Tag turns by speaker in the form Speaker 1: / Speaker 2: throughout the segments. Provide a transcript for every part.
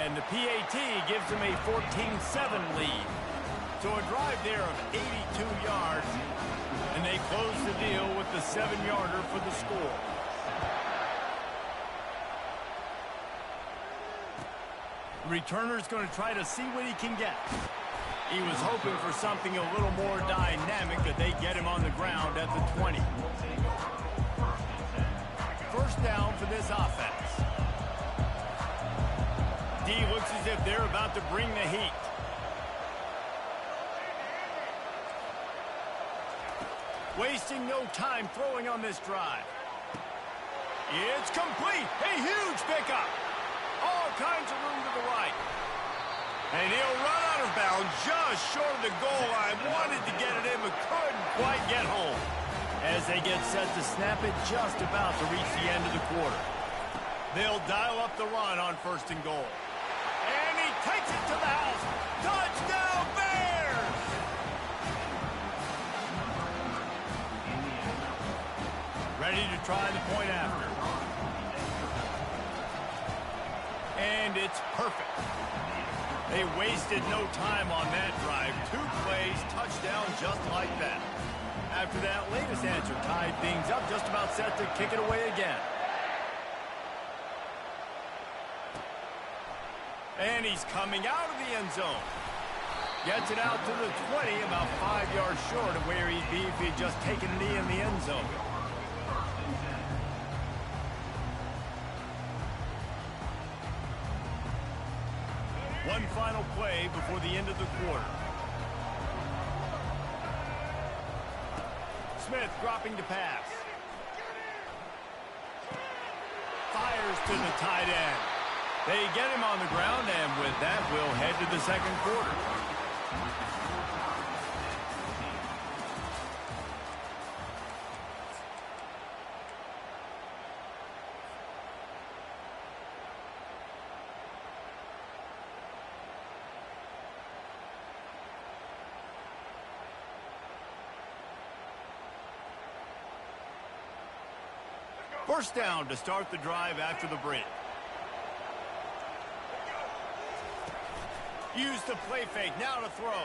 Speaker 1: And the PAT gives them a 14-7 lead. So a drive there of 82 yards, and they close the deal with the 7-yarder for the score. The returner's going to try to see what he can get. He was hoping for something a little more dynamic, that they get him on the ground at the 20. First down for this offense. D looks as if they're about to bring the heat. Wasting no time throwing on this drive. It's complete. A huge pickup. All kinds of room to the right. And he'll run out of bounds just short of the goal line. Wanted to get it in, but couldn't quite get home. As they get set to snap it, just about to reach the end of the quarter. They'll dial up the run on 1st and goal. And he takes it to the house. Touchdown, Bears! Ready to try the point after. And it's perfect. They wasted no time on that drive. 2 plays, touchdown just like that. After that latest answer tied things up, just about set to kick it away again. And he's coming out of the end zone. Gets it out to the 20, about 5 yards short of where he'd be if he'd just taken a knee in the end zone. One final play before the end of the quarter. Smith dropping to pass. Fires to the tight end. They get him on the ground, and with that, we'll head to the second quarter. First down to start the drive after the break. Use the play fake, now to throw.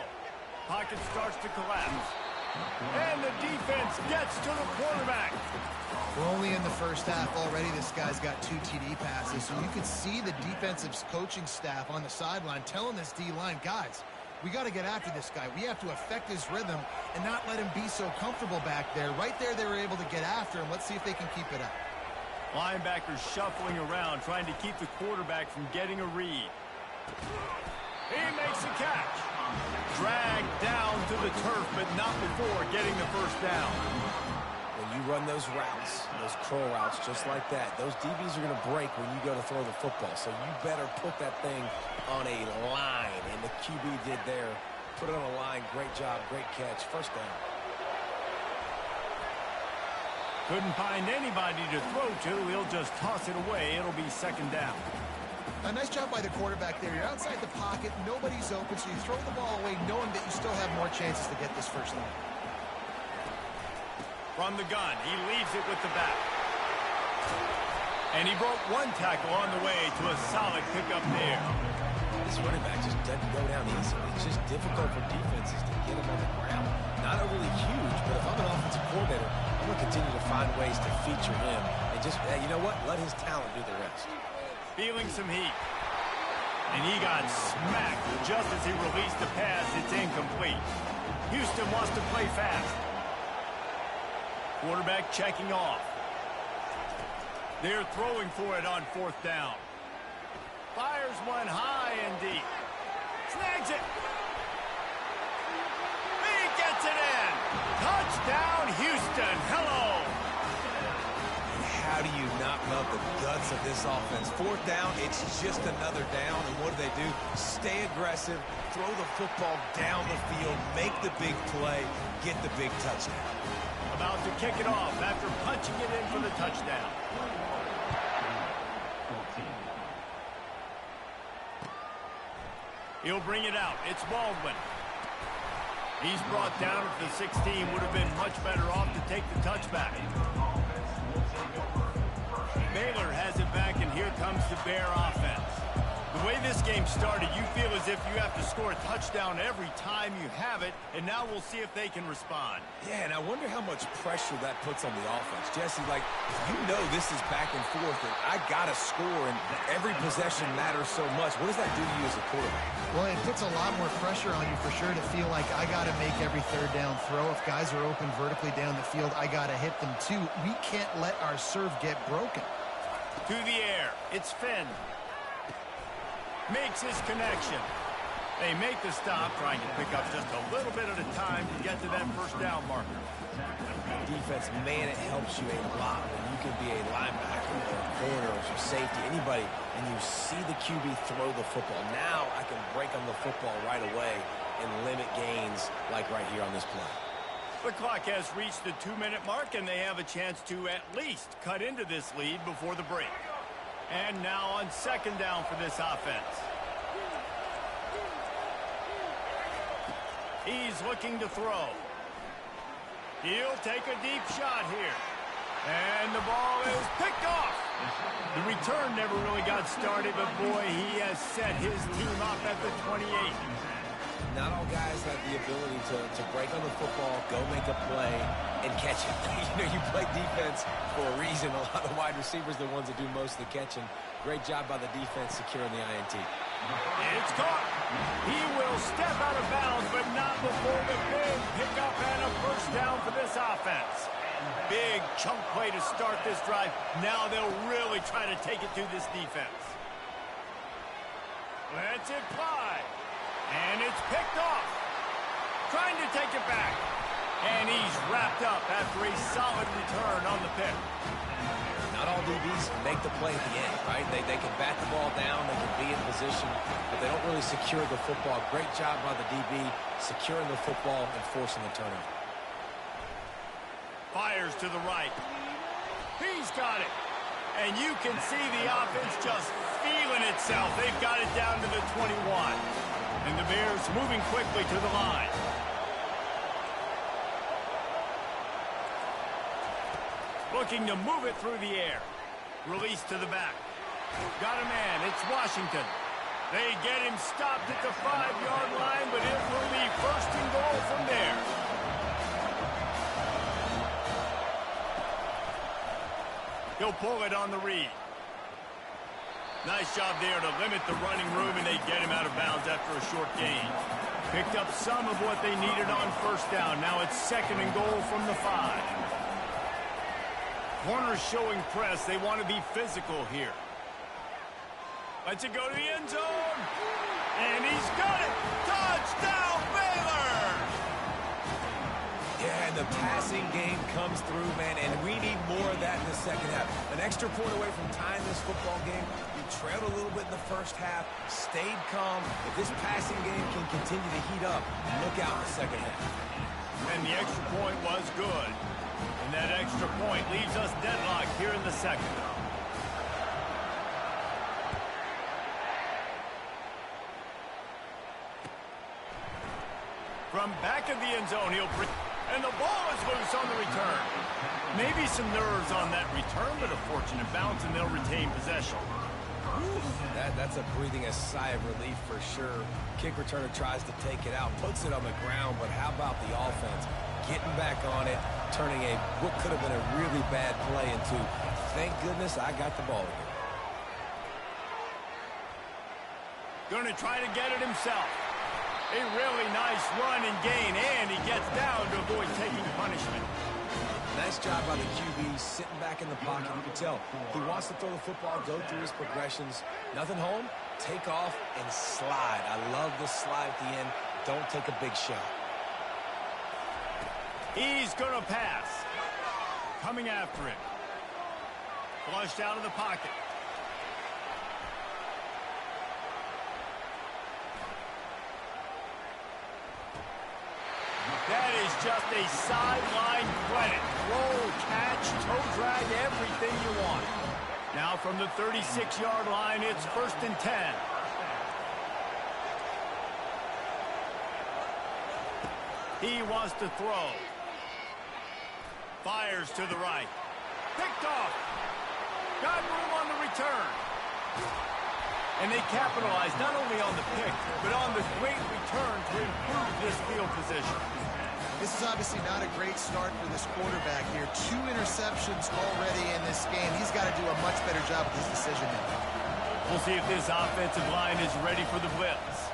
Speaker 1: Pocket starts to collapse. And the defense gets to the quarterback.
Speaker 2: We're only in the first half already. This guy's got 2 TD passes. So you can see the defensive coaching staff on the sideline telling this D-line, guys, we got to get after this guy. We have to affect his rhythm and not let him be so comfortable back there. Right there, they were able to get after him. Let's see if they can keep it up.
Speaker 1: Linebackers shuffling around, trying to keep the quarterback from getting a read. He makes the catch. Dragged down to the turf, but not before getting the first down.
Speaker 3: When you run those routes, those curl routes just like that, those DBs are going to break when you go to throw the football. So you better put that thing on a line, and the QB did there. Put it on a line. Great job, great catch. First down.
Speaker 1: Couldn't find anybody to throw to. He'll just toss it away. It'll be second down.
Speaker 2: A nice job by the quarterback there. You're outside the pocket. Nobody's open, so you throw the ball away knowing that you still have more chances to get this first down.
Speaker 1: From the gun, he leaves it with the back. And he broke 1 tackle on the way to a solid pickup there.
Speaker 3: This running back just doesn't go down easily. It's just difficult for defenses to get him on the ground. Not overly huge, but if I'm an offensive coordinator, I'm going to continue to find ways to feature him. And just, you know what? Let his talent do the rest.
Speaker 1: Feeling some heat. And he got smacked just as he released the pass. It's incomplete. Houston wants to play fast. Quarterback checking off. They're throwing for it on 4th down. Fires one high and deep. Snags it. He gets it in. Touchdown, Houston. Hello.
Speaker 3: How do you not love the guts of this offense? 4th down, it's just another down. And what do? Stay aggressive, throw the football down the field, make the big play, get the big touchdown.
Speaker 1: About to kick it off after punching it in for the touchdown. He'll bring it out. It's Baldwin. He's brought down at the 16. Would have been much better off to take the touchback. Baylor has it back, and here comes the Bear offense. The The way this game started, you feel as if you have to score a touchdown every time you have it, and now we'll see if they can respond.
Speaker 3: Yeah, and I wonder how much pressure that puts on the offense. Jesse, like, you know this is back and forth, and I got to score, and every possession matters so much. What does that do to you as a quarterback?
Speaker 2: Well, it puts a lot more pressure on you for sure to feel like I got to make every third down throw. If guys are open vertically down the field, I got to hit them too. We can't let our serve get broken.
Speaker 1: To the air, it's Finn. Makes his connection. They make the stop, trying to pick up just a little bit at a time to get to that first down marker.
Speaker 3: Defense, man, it helps you a lot when you can be a linebacker or a corner or safety, anybody, and you see the QB throw the football. Now I can break on the football right away and limit gains like right here on this play.
Speaker 1: The clock has reached the 2-minute mark, and they have a chance to at least cut into this lead before the break. And now on second down for this offense. He's looking to throw. He'll take a deep shot here. And the ball is picked off. The return never really got started, but boy, he has set his team up at the 28.
Speaker 3: Not all guys have the ability to break on the football, go make a play, and catch it. You play defense for a reason. A lot of wide receivers are the ones that do most of the catching. Great job by the defense securing the INT.
Speaker 1: It's caught. He will step out of bounds, but not before the big pickup and a first down for this offense. Big chunk play to start this drive. Now they'll really try to take it to this defense. Let's it fly. And it's picked off. Trying to take it back. And he's wrapped up after a solid return on the pick.
Speaker 3: Not all DBs make the play at the end, right? They can bat the ball down, they can be in position, but they don't really secure the football. Great job by the DB securing the football and forcing the turnover.
Speaker 1: Fires to the right. He's got it. And you can see the offense just feeling itself. They've got it down to the 21. And the Bears moving quickly to the line. Looking to move it through the air. Release to the back. Got a man. It's Washington. They get him stopped at the 5-yard line, but it will be first and goal from there. He'll pull it on the read. Nice job there to limit the running room, and they get him out of bounds after a short gain. Picked up some of what they needed on first down. Now it's second and goal from the 5. Corners showing press. They want to be physical here. Lets it go to the end zone. And he's got it. Touchdown, Baylor!
Speaker 3: Yeah, and the passing game comes through, man, and we need more of that in the second half. An extra point away from tying this football game. You trailed a little bit in the first half, stayed calm. If this passing game can continue to heat up, look out in the second half.
Speaker 1: And the extra point was good. And that extra point leaves us deadlocked here in the second. From back of the end zone, he'll bring... And the ball is loose on the return. Maybe some nerves on that return, but a fortunate bounce, and they'll retain possession.
Speaker 3: That's a breathing a sigh of relief for sure. Kick returner tries to take it out, puts it on the ground, but how about the offense? Getting back on it, turning what could have been a really bad play into, thank goodness I got the ball again.
Speaker 1: Going to try to get it himself. A really nice run and gain, and he gets down to avoid taking punishment.
Speaker 3: Nice job by the QB, sitting back in the pocket. You can tell he wants to throw the football, go through his progressions. Nothing home, take off, and slide. I love the slide at the end. Don't take a big shot.
Speaker 1: He's going to pass. Coming after him. Flushed out of the pocket. That is just a sideline credit. Roll, catch, toe drag, everything you want. Now from the 36-yard line, it's first and 10. He wants to throw. Fires to the right. Picked off. Got room on the return. And they capitalized not only on the pick, but on the great return to improve this field position.
Speaker 2: This is obviously not a great start for this quarterback here. 2 interceptions already in this game. He's got to do a much better job with his decision making.
Speaker 1: We'll see if this offensive line is ready for the blitz.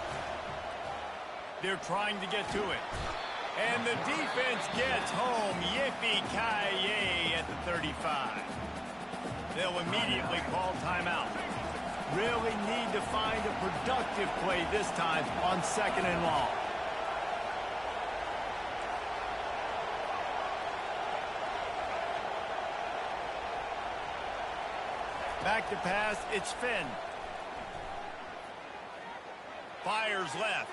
Speaker 1: They're trying to get to it. And the defense gets home. Yippee-ki-yay at the 35. They'll immediately call timeout. Really need to find a productive play this time on 2nd and long. Back to pass, it's Finn. Fires left.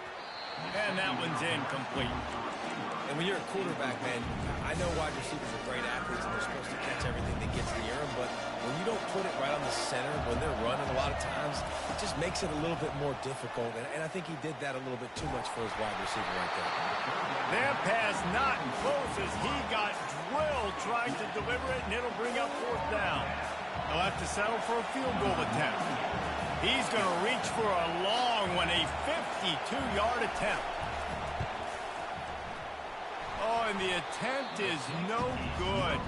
Speaker 1: And that one's incomplete.
Speaker 3: And when you're a quarterback, man, I know wide receivers are great athletes and they're supposed to catch everything that gets near them, but when you don't put it right on the center, when they're running a lot of times, it just makes it a little bit more difficult. And I think he did that a little bit too much for his wide receiver right there.
Speaker 1: That pass not close as he got drilled trying to deliver it, and it'll bring up 4th down. He'll have to settle for a field goal attempt. He's going to reach for a long one, a 52-yard attempt. Oh, and the attempt is no good.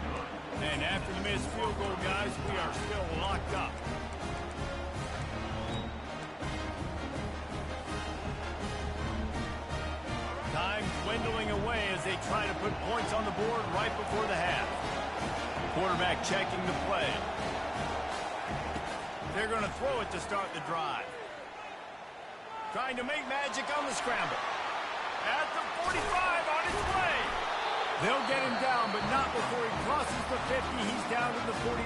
Speaker 1: And after the missed field goal, guys, we are still locked up. Time dwindling away as they try to put points on the board right before the half. Quarterback checking the play. They're going to throw it to start the drive. Trying to make magic on the scramble. At the 45 on his way. They'll get him down, but not before he crosses the 50. He's down to the 49.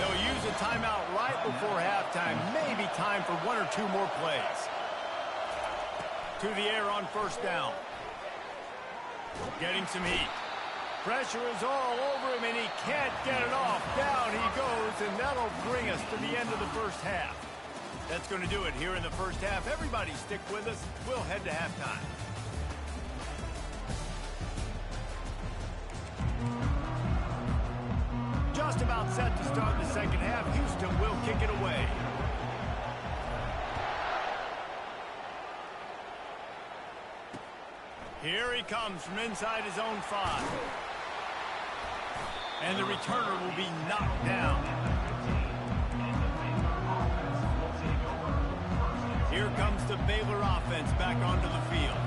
Speaker 1: They'll use a timeout right before halftime. Maybe time for 1 or 2 more plays. To the air on 1st down. Getting some heat. Pressure is all over him, and he can't get it off. Down he goes, and that'll bring us to the end of the 1st half. That's going to do it here in the 1st half. Everybody stick with us. We'll head to halftime. Just about set to start the 2nd half. Houston will kick it away. Here he comes from inside his own 5. And the returner will be knocked down. Here comes the Baylor offense back onto the field.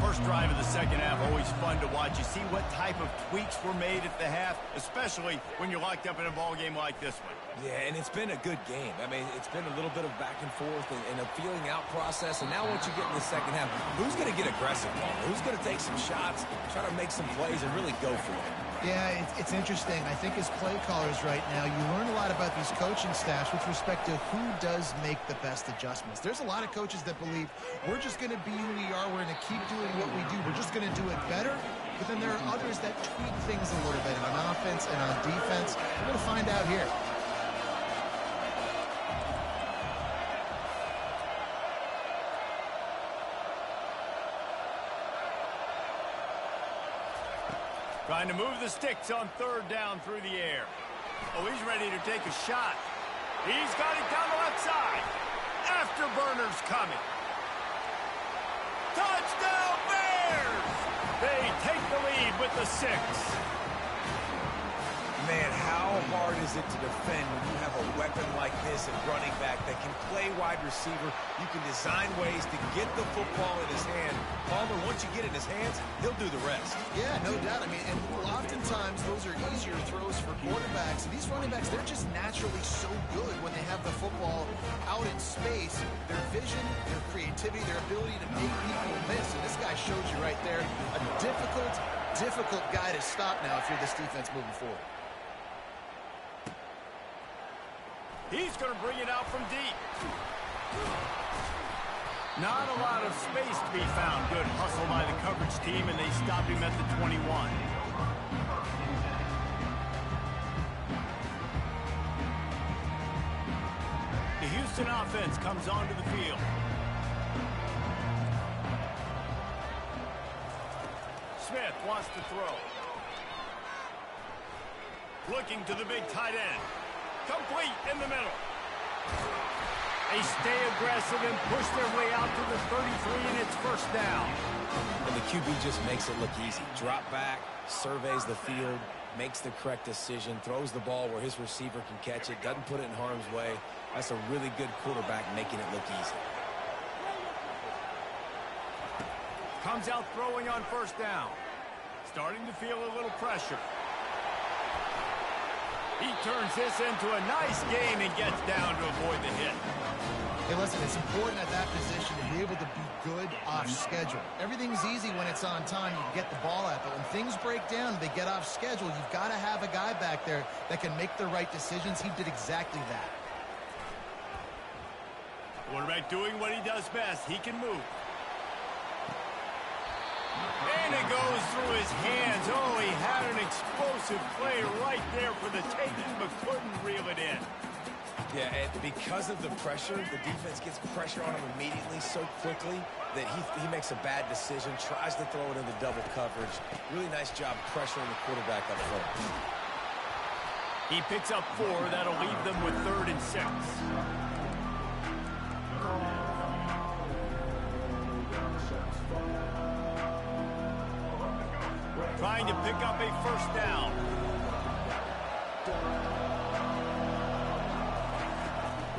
Speaker 1: First drive of the 2nd half, always fun to watch. You see what type of tweaks were made at the half, especially when you're locked up in a ball game like this one.
Speaker 3: Yeah, and it's been a good game. I mean, it's been a little bit of back and forth and a feeling out process. And now once you get in the 2nd half, who's going to get aggressive, Paul? Who's going to take some shots, try to make some plays, and really go for it?
Speaker 2: Yeah, it's interesting. I think as play callers right now, you learn a lot about these coaching staffs with respect to who does make the best adjustments. There's a lot of coaches that believe we're just going to be who we are. We're going to keep doing what we do. We're just going to do it better. But then there are others that tweak things a little bit on offense and on defense. We're going to find out here.
Speaker 1: Trying to move the sticks on 3rd down through the air. Oh, he's ready to take a shot. He's got it down the left side. Afterburner's coming. Touchdown Bears! They take the lead with the 6.
Speaker 3: Man, how hard is it to defend when you have a weapon like this at running back that can play wide receiver? You can design ways to get the football in his hand. Palmer, once you get it in his hands, he'll do the rest.
Speaker 2: Yeah, no doubt. I mean, and oftentimes those are easier throws for quarterbacks. And these running backs, they're just naturally so good when they have the football out in space. Their vision, their creativity, their ability to make people miss. And this guy shows you right there a difficult guy to stop now if you're this defense moving forward.
Speaker 1: He's going to bring it out from deep. Not a lot of space to be found. Good hustle by the coverage team, and they stop him at the 21. The Houston offense comes onto the field. Smith wants to throw. Looking to the big tight end. Complete in the middle. They stay aggressive and push their way out to the 33, and it's first down.
Speaker 3: And the QB just makes it look easy. Drop back, surveys the field, makes the correct decision, throws the ball where his receiver can catch it, doesn't put it in harm's way. That's a really good quarterback making it look easy.
Speaker 1: Comes out throwing on first down. Starting to feel a little pressure. He turns this into a nice gain and gets down to avoid the hit.
Speaker 2: Hey, listen, it's important at that position to be able to be good off schedule. Everything's easy when it's on time. You can get the ball out, but when things break down, they get off schedule. You've got to have a guy back there that can make the right decisions. He did exactly that.
Speaker 1: Quarterback doing what he does best. He can move. And it goes through his hands. Oh, he had an explosive play right there for the taking, but couldn't reel it in.
Speaker 3: Yeah, and because of the pressure, the defense gets pressure on him immediately so quickly that he makes a bad decision, tries to throw it into double coverage. Really nice job pressuring the quarterback up front.
Speaker 1: He picks up 4. That'll leave them with 3rd and 6. Trying to pick up a first down.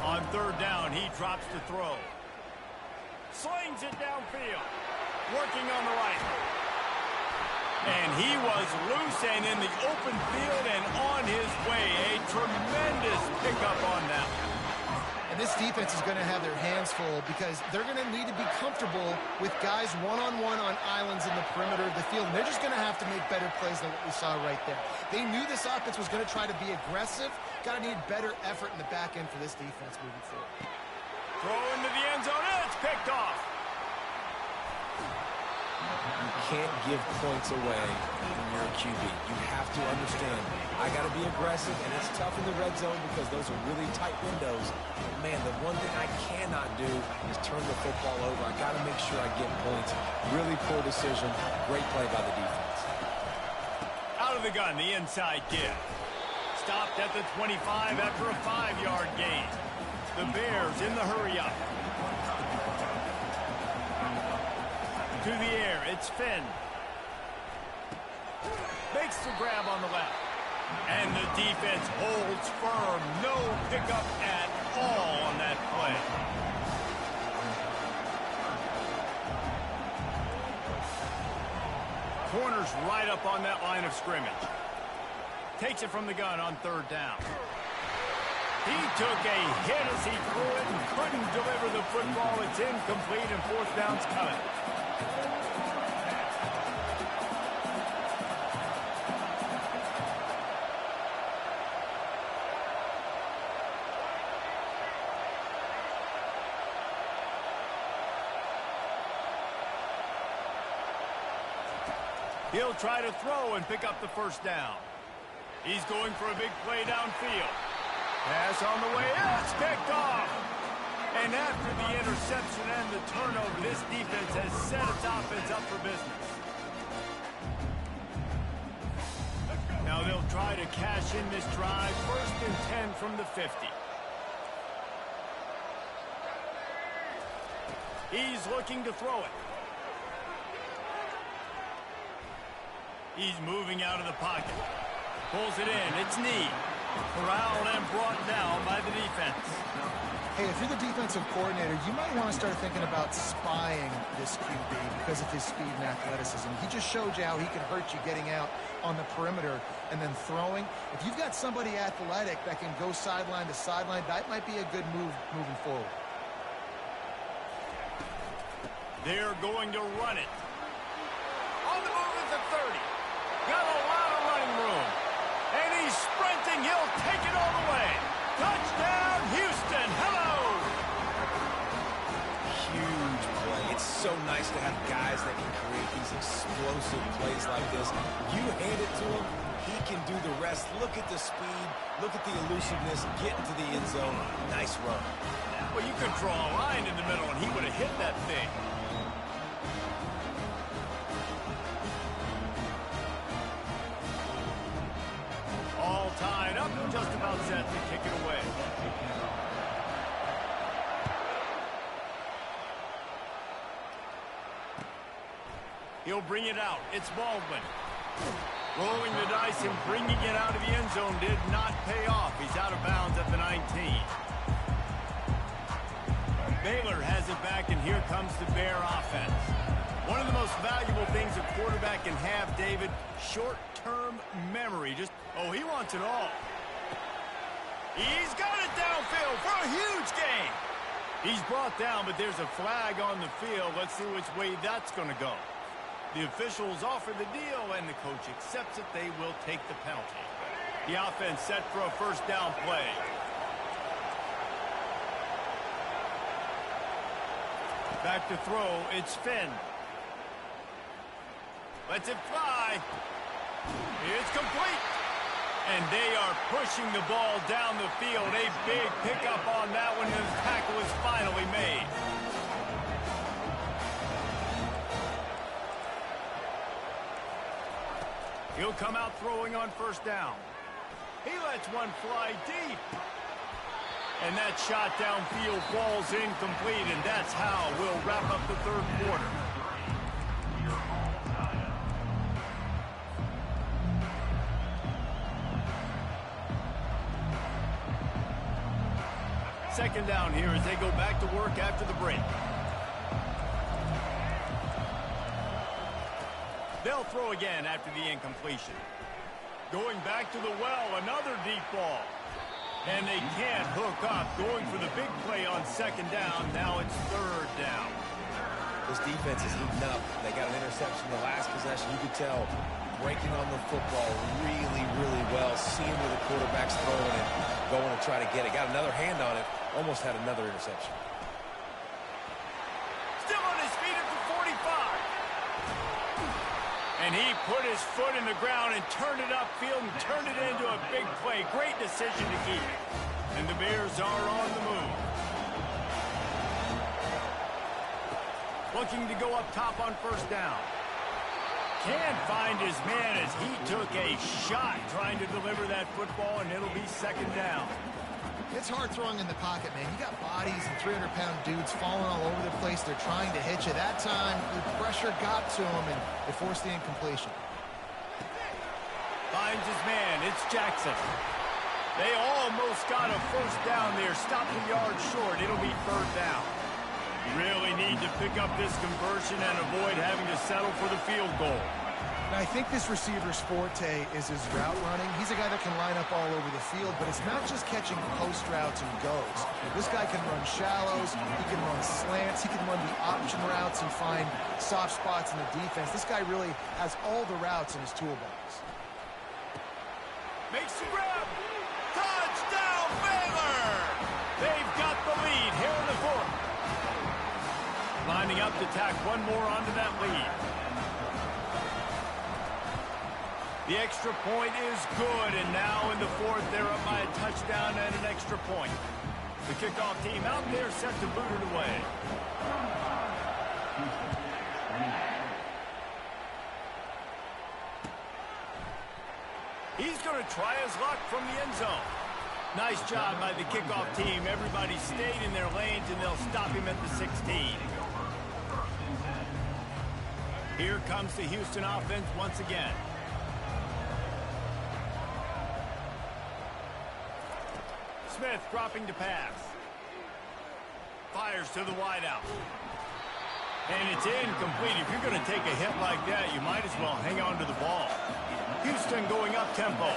Speaker 1: On 3rd down, he drops to throw. Slings it downfield. Working on the right. And he was loose and in the open field and on his way. A tremendous pickup on that one.
Speaker 2: And this defense is going to have their hands full because they're going to need to be comfortable with guys one-on-one on islands in the perimeter of the field. And they're just going to have to make better plays than what we saw right there. They knew this offense was going to try to be aggressive. Got to need better effort in the back end for this defense moving forward.
Speaker 1: Throw into the end zone. It's picked off.
Speaker 3: You can't give points away when you're a QB. You have to understand, I got to be aggressive, and it's tough in the red zone because those are really tight windows. But man, the one thing I cannot do is turn the football over. I got to make sure I get points. Really poor decision. Great play by the defense.
Speaker 1: Out of the gun, the inside give. Stopped at the 25 after a 5-yard gain. The Bears in the hurry-up. To the air, it's Finn. Makes the grab on the left. And the defense holds firm. No pickup at all on that play. Corner's right up on that line of scrimmage. Takes it from the gun on 3rd down. He took a hit as he threw it and couldn't deliver the football. It's incomplete and 4th down's coming. He'll try to throw and pick up the first down. He's going for a big play downfield. Pass on the way. It's picked off. And after the interception and the turnover, this defense has set its offense up for business. Now they'll try to cash in this drive. 1st and 10 from the 50. He's looking to throw it. He's moving out of the pocket. Pulls it in. It's knee. Corralled and brought down by the defense.
Speaker 2: Hey, if you're the defensive coordinator, you might want to start thinking about spying this QB because of his speed and athleticism. He just showed you how he can hurt you getting out on the perimeter and then throwing. If you've got somebody athletic that can go sideline to sideline, that might be a good move moving forward.
Speaker 1: They're going to run it. On the move at the 30. Got a lot of running room. And he's sprinting. He'll take it all the way. Touchdown, Houston. Hello.
Speaker 3: Huge play. It's so nice to have guys that can create these explosive plays like this. You hand it to him, he can do the rest. Look at the speed. Look at the elusiveness. Get into the end zone. Nice run.
Speaker 1: Well, you could draw a line in the middle, and he would have hit that thing. All tied up, just about set to kick it away. He'll bring it out. It's Baldwin. Rolling the dice and bringing it out of the end zone did not pay off. He's out of bounds at the 19. Baylor has it back, and here comes the Bear offense. One of the most valuable things a quarterback can have, David, short-term memory. Oh, he wants it all. He's got it downfield for a huge gain. He's brought down, but there's a flag on the field. Let's see which way that's going to go. The officials offer the deal, and the coach accepts it. They will take the penalty. The offense set for a first down play. Back to throw, it's Finn. Lets it fly. It's complete. And they are pushing the ball down the field. A big pickup on that one, and the tackle is finally made. He'll come out throwing on first down. He lets one fly deep. And that shot downfield falls incomplete, and that's how we'll wrap up the third quarter. Second down here as they go back to work after the break. They'll throw again after the incompletion. Going back to the well, another deep ball. And they can't hook up. Going for the big play on second down. Now it's third down.
Speaker 3: This defense is heating up. They got an interception the last possession. You could tell breaking on the football really, really well. Seeing where the quarterback's throwing it, going to try to get it. Got another hand on it. Almost had another interception.
Speaker 1: Still on his feet at the 45. And he put his foot in the ground and turned it upfield and turned it into a big play. Great decision to keep it. And the Bears are on the move. Looking to go up top on first down. Can't find his man as he took a shot trying to deliver that football, and it'll be second down.
Speaker 2: It's hard throwing in the pocket, man. You got bodies and 300-pound dudes falling all over the place. They're trying to hit you. That time, the pressure got to him, and it forced the incompletion.
Speaker 1: Finds his man. It's Jackson. They almost got a first down there. Stopped a yard short. It'll be third down. You really need to pick up this conversion and avoid having to settle for the field goal.
Speaker 2: And I think this receiver's forte is his route running. He's a guy that can line up all over the field, but it's not just catching post routes and goes. This guy can run shallows, he can run slants, he can run the option routes and find soft spots in the defense. This guy really has all the routes in his toolbox.
Speaker 1: Makes the grab. Touchdown, Baylor! They've got the lead here in the fourth. Lining up to tack one more onto that lead. The extra point is good, and now in the fourth, they're up by a touchdown and an extra point. The kickoff team out there set to boot it away. He's going to try his luck from the end zone. Nice job by the kickoff team. Everybody stayed in their lanes, and they'll stop him at the 16. Here comes the Houston offense once again. Smith dropping to pass. Fires to the wideout. And it's incomplete. If you're going to take a hit like that, you might as well hang on to the ball. Houston going up tempo.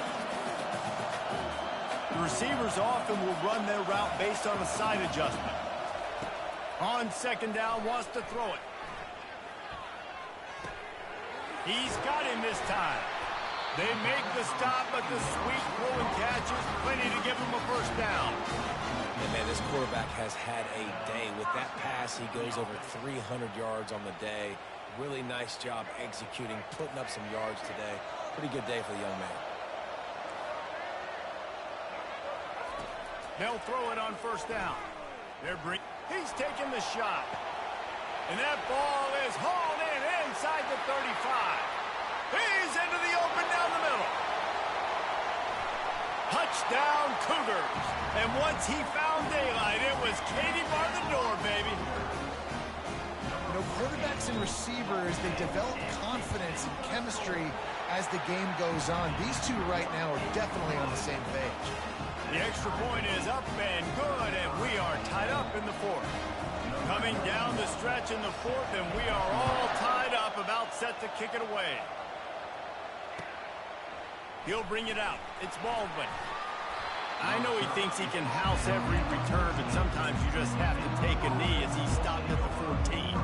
Speaker 1: The receivers often will run their route based on a side adjustment. On second down, wants to throw it. He's got him this time. They make the stop, but the sweet rolling catch is plenty to give him a first down.
Speaker 3: And man, this quarterback has had a day. With that pass, he goes over 300 yards on the day. Really nice job executing, putting up some yards today. Pretty good day for the young man.
Speaker 1: They'll throw it on first down. He's taking the shot. And that ball is hauled in inside the 35. He's into the open down the middle. Touchdown, Cougars. And once he found daylight, it was Katie bar the door, baby.
Speaker 2: You know, quarterbacks quarterbacks and receivers, they develop confidence and chemistry as the game goes on. These two right now are definitely on the same page.
Speaker 1: The extra point is up and good, and we are tied up in the fourth. Coming down the stretch in the fourth, and we are all tied up, about set to kick it away. He'll bring it out. It's Baldwin. I know he thinks he can house every return, but sometimes you just have to take a knee as he stopped at the 14.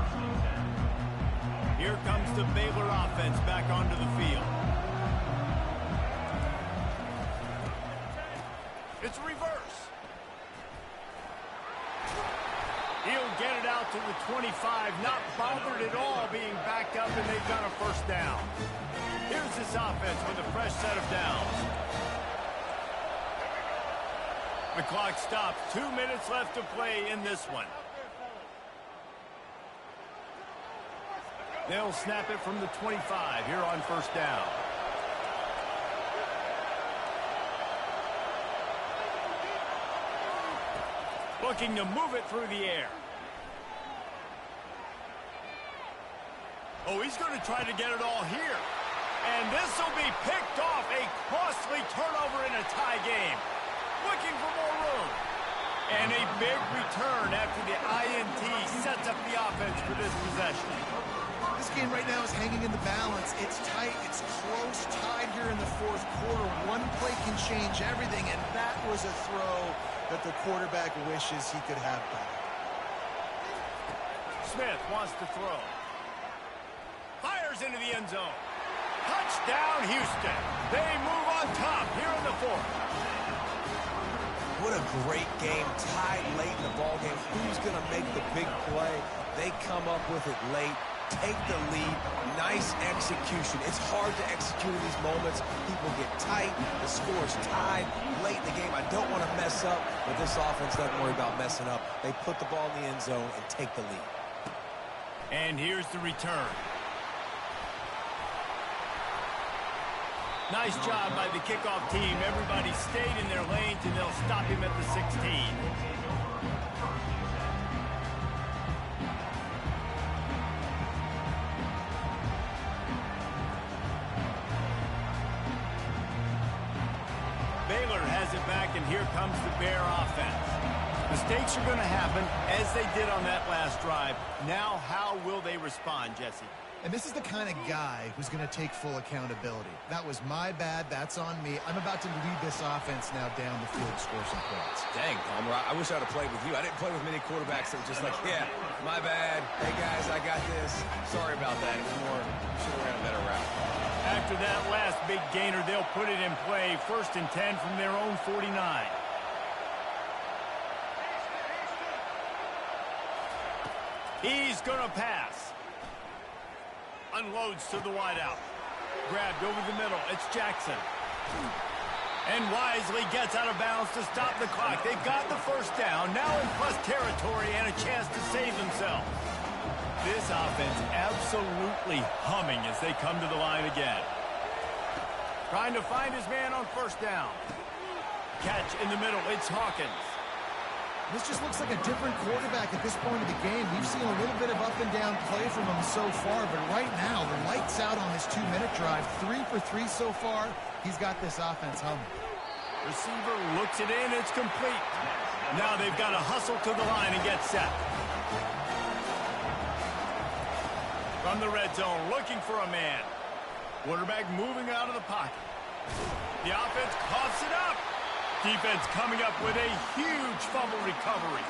Speaker 1: Here comes the Baylor offense back onto the field. It's a reverse. He'll get it out to the 25, not bothered at all being backed up, and they've got a first down. Here's this offense with a fresh set of downs. The clock stops. 2 minutes left to play in this one. They'll snap it from the 25 here on first down. Looking to move it through the air. Oh, he's going to try to get it all here. And this will be picked off. A costly turnover in a tie game. Looking for more room. And a big return after the INT sets up the offense for this possession.
Speaker 2: This game right now is hanging in the balance. It's tight, it's close, tied here in the fourth quarter. One play can change everything, and that was a throw that the quarterback wishes he could have back.
Speaker 1: Smith wants to throw. Fires into the end zone. Touchdown, Houston. They move on top here in the fourth.
Speaker 3: What a great game, tied late in the ballgame. Who's going to make the big play? They come up with it late, take the lead, nice execution. It's hard to execute in these moments. People get tight, the score's tied late in the game. I don't want to mess up, but this offense doesn't worry about messing up. They put the ball in the end zone and take the lead.
Speaker 1: And here's the return. Nice job by the kickoff team. Everybody stayed in their lanes, and they'll stop him at the 16. Baylor has it back, and here comes the Bear offense. Mistakes are going to happen, as they did on that last drive. Now, how will they respond, Jesse?
Speaker 2: And this is the kind of guy who's going to take full accountability. That was my bad. That's on me. I'm about to lead this offense now down the field to score some points.
Speaker 3: Dang, Palmer, I wish I would have played with you. I didn't play with many quarterbacks that were just like, yeah, my bad. Hey, guys, I got this. Sorry about that. It was more, should have ran a better route.
Speaker 1: After that last big gainer, they'll put it in play. 1st and 10 from their own 49. He's going to pass. Unloads to the wideout. Grabbed over the middle. It's Jackson. And wisely gets out of bounds to stop the clock. They got the first down. Now in plus territory and a chance to save themselves. This offense absolutely humming as they come to the line again. Trying to find his man on first down. Catch in the middle. It's Hawkins.
Speaker 2: This just looks like a different quarterback at this point of the game. We've seen a little bit of up and down play from him so far, but right now, the lights out on this 2-minute drive. 3 for 3 so far. He's got this offense humming.
Speaker 1: Receiver looks it in. It's complete. Now they've got to hustle to the line and get set. From the red zone, looking for a man. Quarterback moving out of the pocket. The offense coughs it up. Defense coming up with a huge fumble recovery.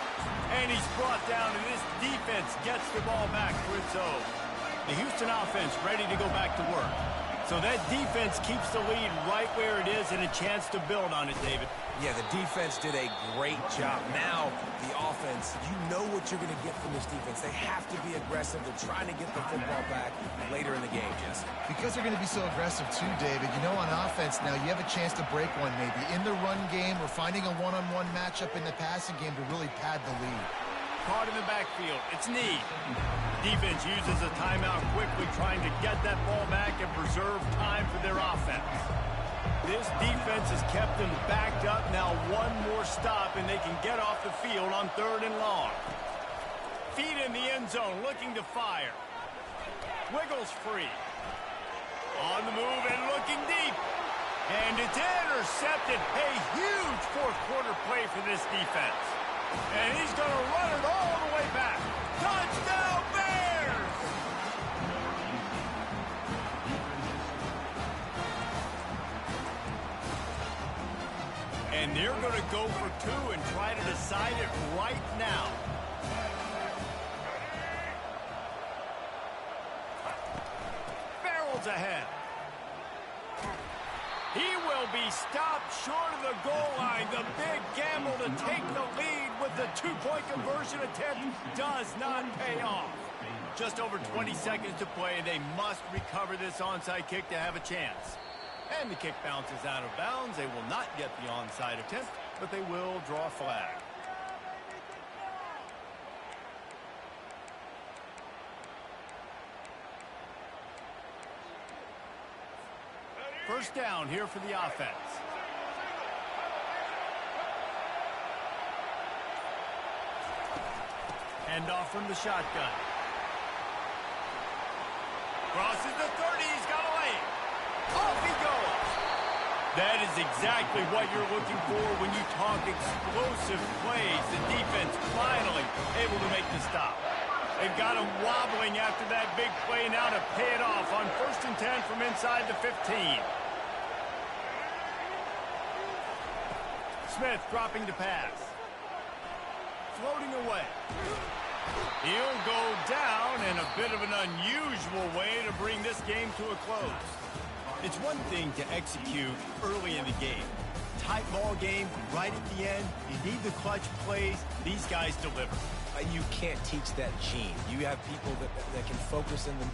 Speaker 1: And he's brought down, and this defense gets the ball back for its own. The Houston offense ready to go back to work. So that defense keeps the lead right where it is and a chance to build on it, David.
Speaker 3: Yeah, the defense did a great job. Now, the offense, you know what you're going to get from this defense. They have to be aggressive. They're trying to get the football back later in the game, Jesse.
Speaker 2: Because they're going to be so aggressive too, David. You know, on offense now, you have a chance to break one maybe in the run game or finding a one-on-one matchup in the passing game to really pad the lead.
Speaker 1: Caught in the backfield. It's Need. Defense uses a timeout quickly, trying to get that ball back and preserve time for their offense. This defense has kept them backed up. Now one more stop, and they can get off the field on 3rd and long. Feet in the end zone, looking to fire. wiggles free. On the move and looking deep. And it's intercepted. A huge fourth-quarter play for this defense. And he's going to run it all the way back. Touchdown, Bears! And they're going to go for two and try to decide it right now. Barrels ahead. He will be stopped short of the goal line. The big gamble to take the lead with the two-point conversion attempt does not pay off. Just over 20 seconds to play. They must recover this onside kick to have a chance. And the kick bounces out of bounds. They will not get the onside attempt, but they will draw a flag. First down here for the offense. Hand off from the shotgun. Crosses the 30. He's got a lane. Off he goes. That is exactly what you're looking for when you talk explosive plays. The defense finally able to make the stop. They've got him wobbling after that big play now to pay it off on 1st and 10 from inside the 15. Smith dropping to pass. Floating away. He'll go down in a bit of an unusual way to bring this game to a close. It's one thing to execute early in the game. Tight ball game, right at the end, you need the clutch plays. These guys deliver.
Speaker 3: You can't teach that gene. You have people that can focus in the...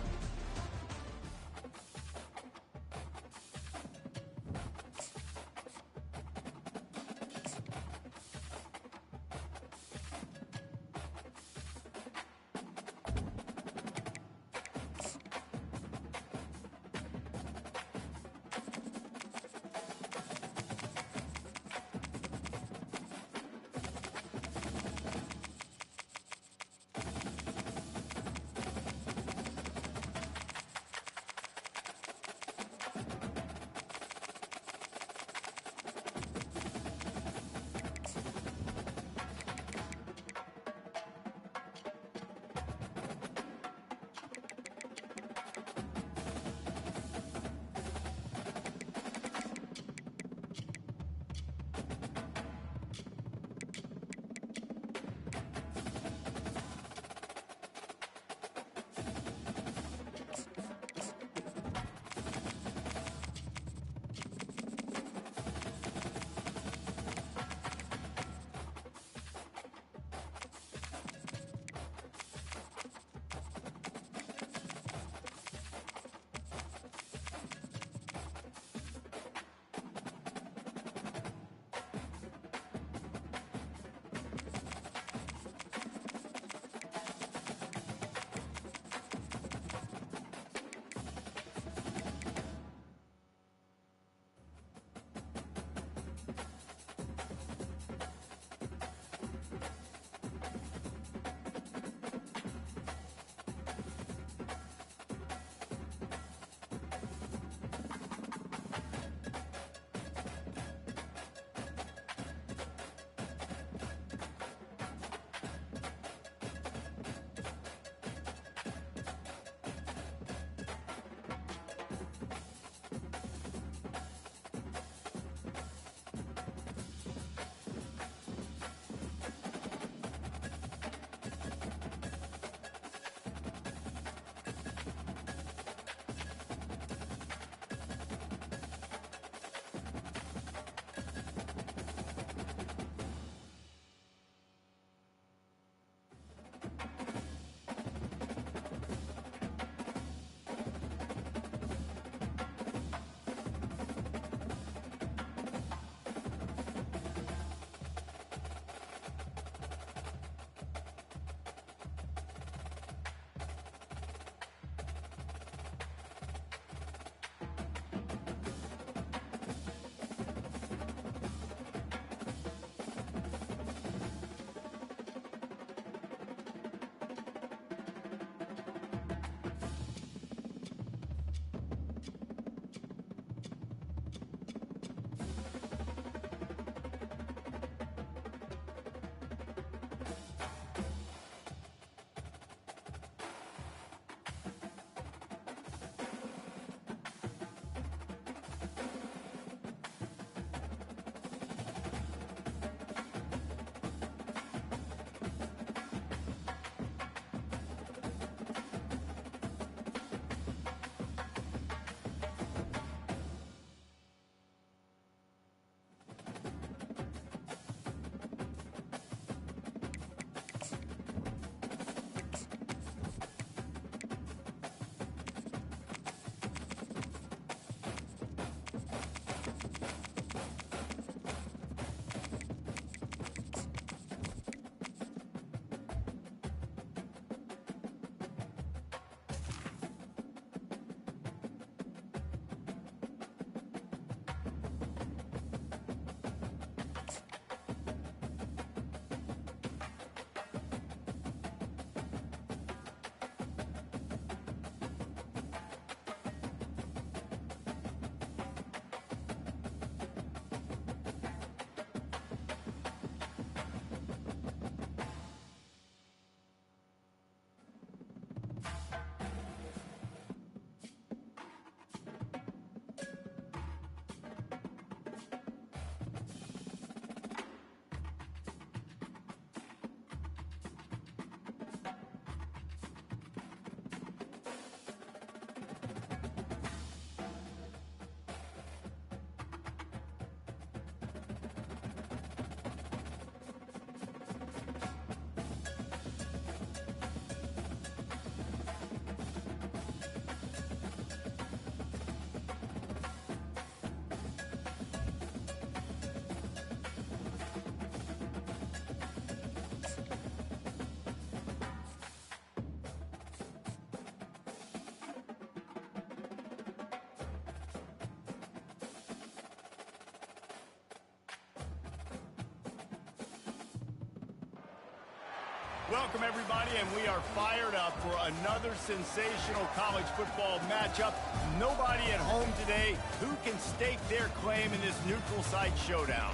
Speaker 1: Welcome, everybody, and we are fired up for another sensational college football matchup. Nobody at home today who can stake their claim in this neutral site showdown.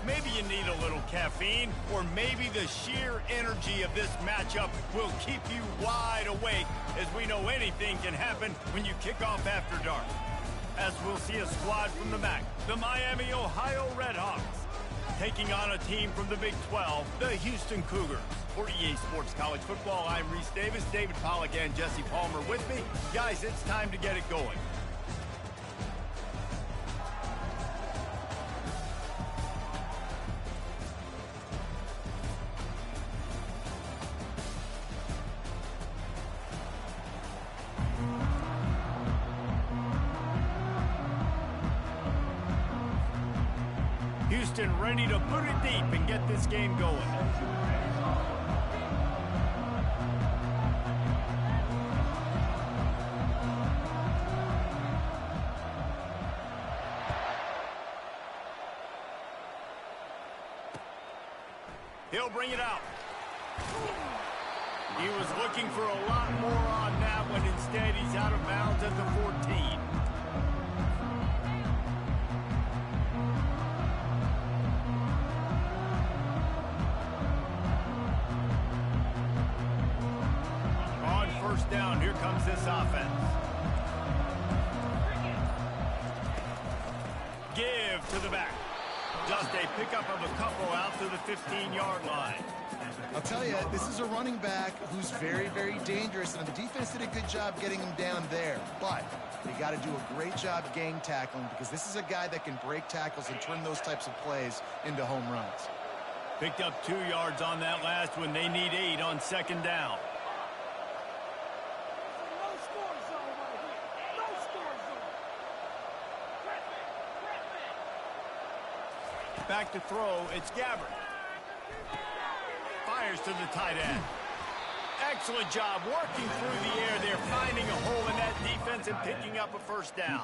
Speaker 1: Maybe you need a little caffeine, or maybe the sheer energy of this matchup will keep you wide awake, as we know anything can happen when you kick off after dark. As we'll see a squad from the MAC, the Miami, Ohio Redhawks, taking on a team from the Big 12, the Houston Cougars. For EA Sports College Football, I'm Reese Davis, David Pollack, and Jesse Palmer with me. Guys, it's time to get it going. Houston ready to put it deep and get this game going. He'll bring it out. He was looking for a lot more on that one. Instead, he's out of bounds at the 14. First down, here comes this offense. Give to the back. Just a pickup of a couple out to the 15-yard line.
Speaker 2: I'll tell you, this is a running back who's very, very dangerous, and the defense did a good job getting him down there. But they got to do a great job gang tackling, because this is a guy that can break tackles and turn those types of plays into home runs.
Speaker 1: Picked up 2 yards on that last one. They need 8 on second down. Back to throw, it's Gabbard. Fires to the tight end. Excellent job working through the air there, finding a hole in that defense and picking up a first down.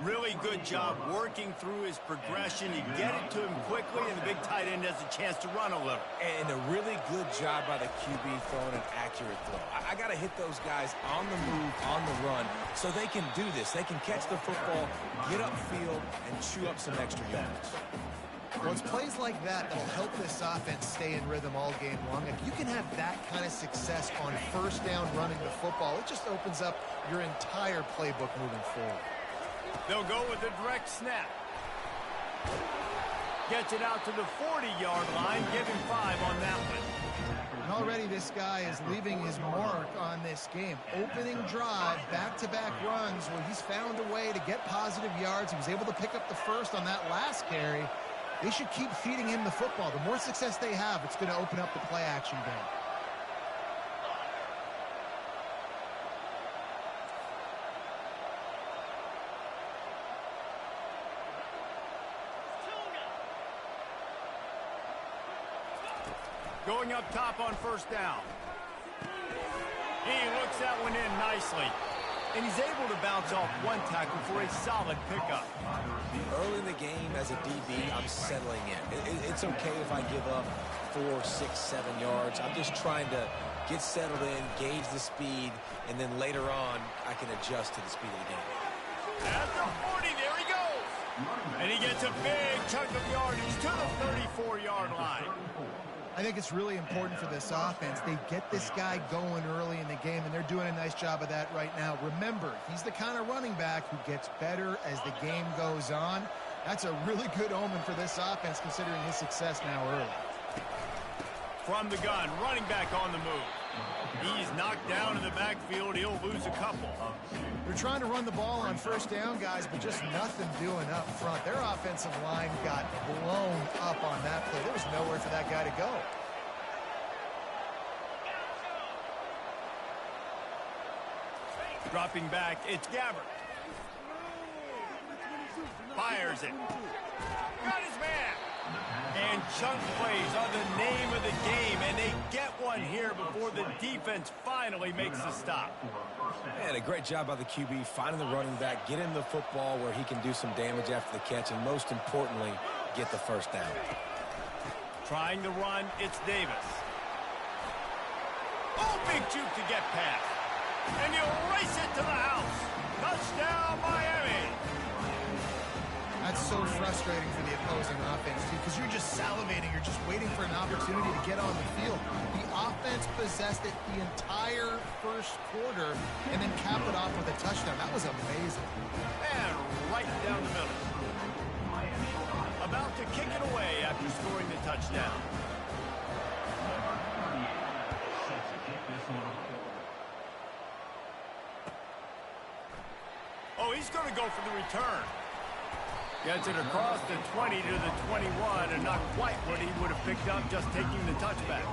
Speaker 1: Really good job working through his progression. You get it to him quickly, and the big tight end has a chance to run a little.
Speaker 3: And a really good job by the QB throwing an accurate throw. I got to hit those guys on the move, on the run, so they can do this. They can catch the football, get upfield, and chew up some extra yards.
Speaker 2: Well, it's plays like that that'll help this offense stay in rhythm all game long. If you can have that kind of success on first down running the football, it just opens up your entire playbook moving forward.
Speaker 1: They'll go with a direct snap. Gets it out to the 40-yard line. Give him 5 on that one.
Speaker 2: And already this guy is leaving his mark on this game. Opening drive, back-to-back runs where he's found a way to get positive yards. He was able to pick up the first on that last carry. They should keep feeding him the football. The more success they have, it's going to open up the play-action game.
Speaker 1: Going up top on first down. He looks that one in nicely. And he's able to bounce off one tackle for a solid pickup.
Speaker 3: Early in the game as a DB, I'm settling in. It's okay if I give up 4, 6, 7 yards. I'm just trying to get settled in, gauge the speed, and then later on, I can adjust to the speed of the game.
Speaker 1: At the 40, there he goes. And he gets a big chunk of yardage to the 34-yard line.
Speaker 2: I think it's really important for this offense. They get this guy going early in the game, and they're doing a nice job of that right now. Remember, he's the kind of running back who gets better as the game goes on. That's a really good omen for this offense, considering his success now early.
Speaker 1: From the gun, running back on the move. He's knocked down in the backfield. He'll lose a couple.
Speaker 2: They're trying to run the ball on first down, guys, but just nothing doing up front. Their offensive line got blown up on that play. There was nowhere for that guy to go.
Speaker 1: Dropping back, it's Gabbard. Fires it. Got his man. And chunk plays are the name of the game, and they get one here before the defense finally makes the stop.
Speaker 3: And a great job by the QB finding the running back, get him the football where he can do some damage after the catch, and most importantly, get the first down.
Speaker 1: Trying to run, it's Davis. Big juke to get past. And you race it to the house. Touchdown, Miami.
Speaker 2: That's so frustrating for the opposing offense, too, because you're just salivating. You're just waiting for an opportunity to get on the field. The offense possessed it the entire first quarter and then capped it off with a touchdown. That was amazing.
Speaker 1: And right down the middle. About to kick it away after scoring the touchdown. Oh, he's going to go for the return. Gets it across the 20 to the 21, and not quite what he would have picked up just taking the touchback.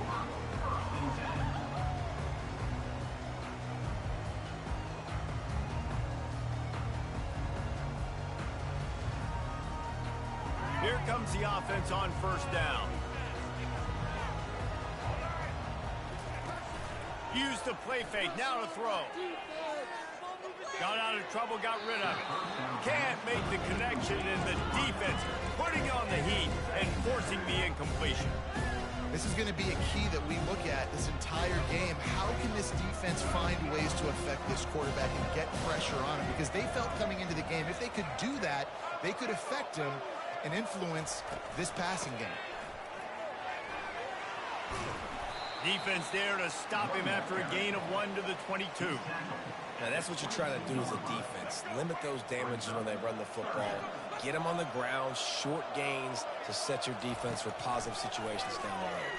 Speaker 1: Here comes the offense on first down. Used the play fake, now to throw. Got out of trouble, got rid of it. Can't make the connection, and the defense putting on the heat and forcing the incompletion.
Speaker 2: This is going to be a key that we look at this entire game. How can this defense find ways to affect this quarterback and get pressure on him? Because they felt coming into the game, if they could do that, they could affect him and influence this passing game.
Speaker 1: Defense there to stop him after a gain of 1 to the 22.
Speaker 3: Now, that's what you try to do as a defense. Limit those damages when they run the football. Get them on the ground, short gains to set your defense for positive situations down the road.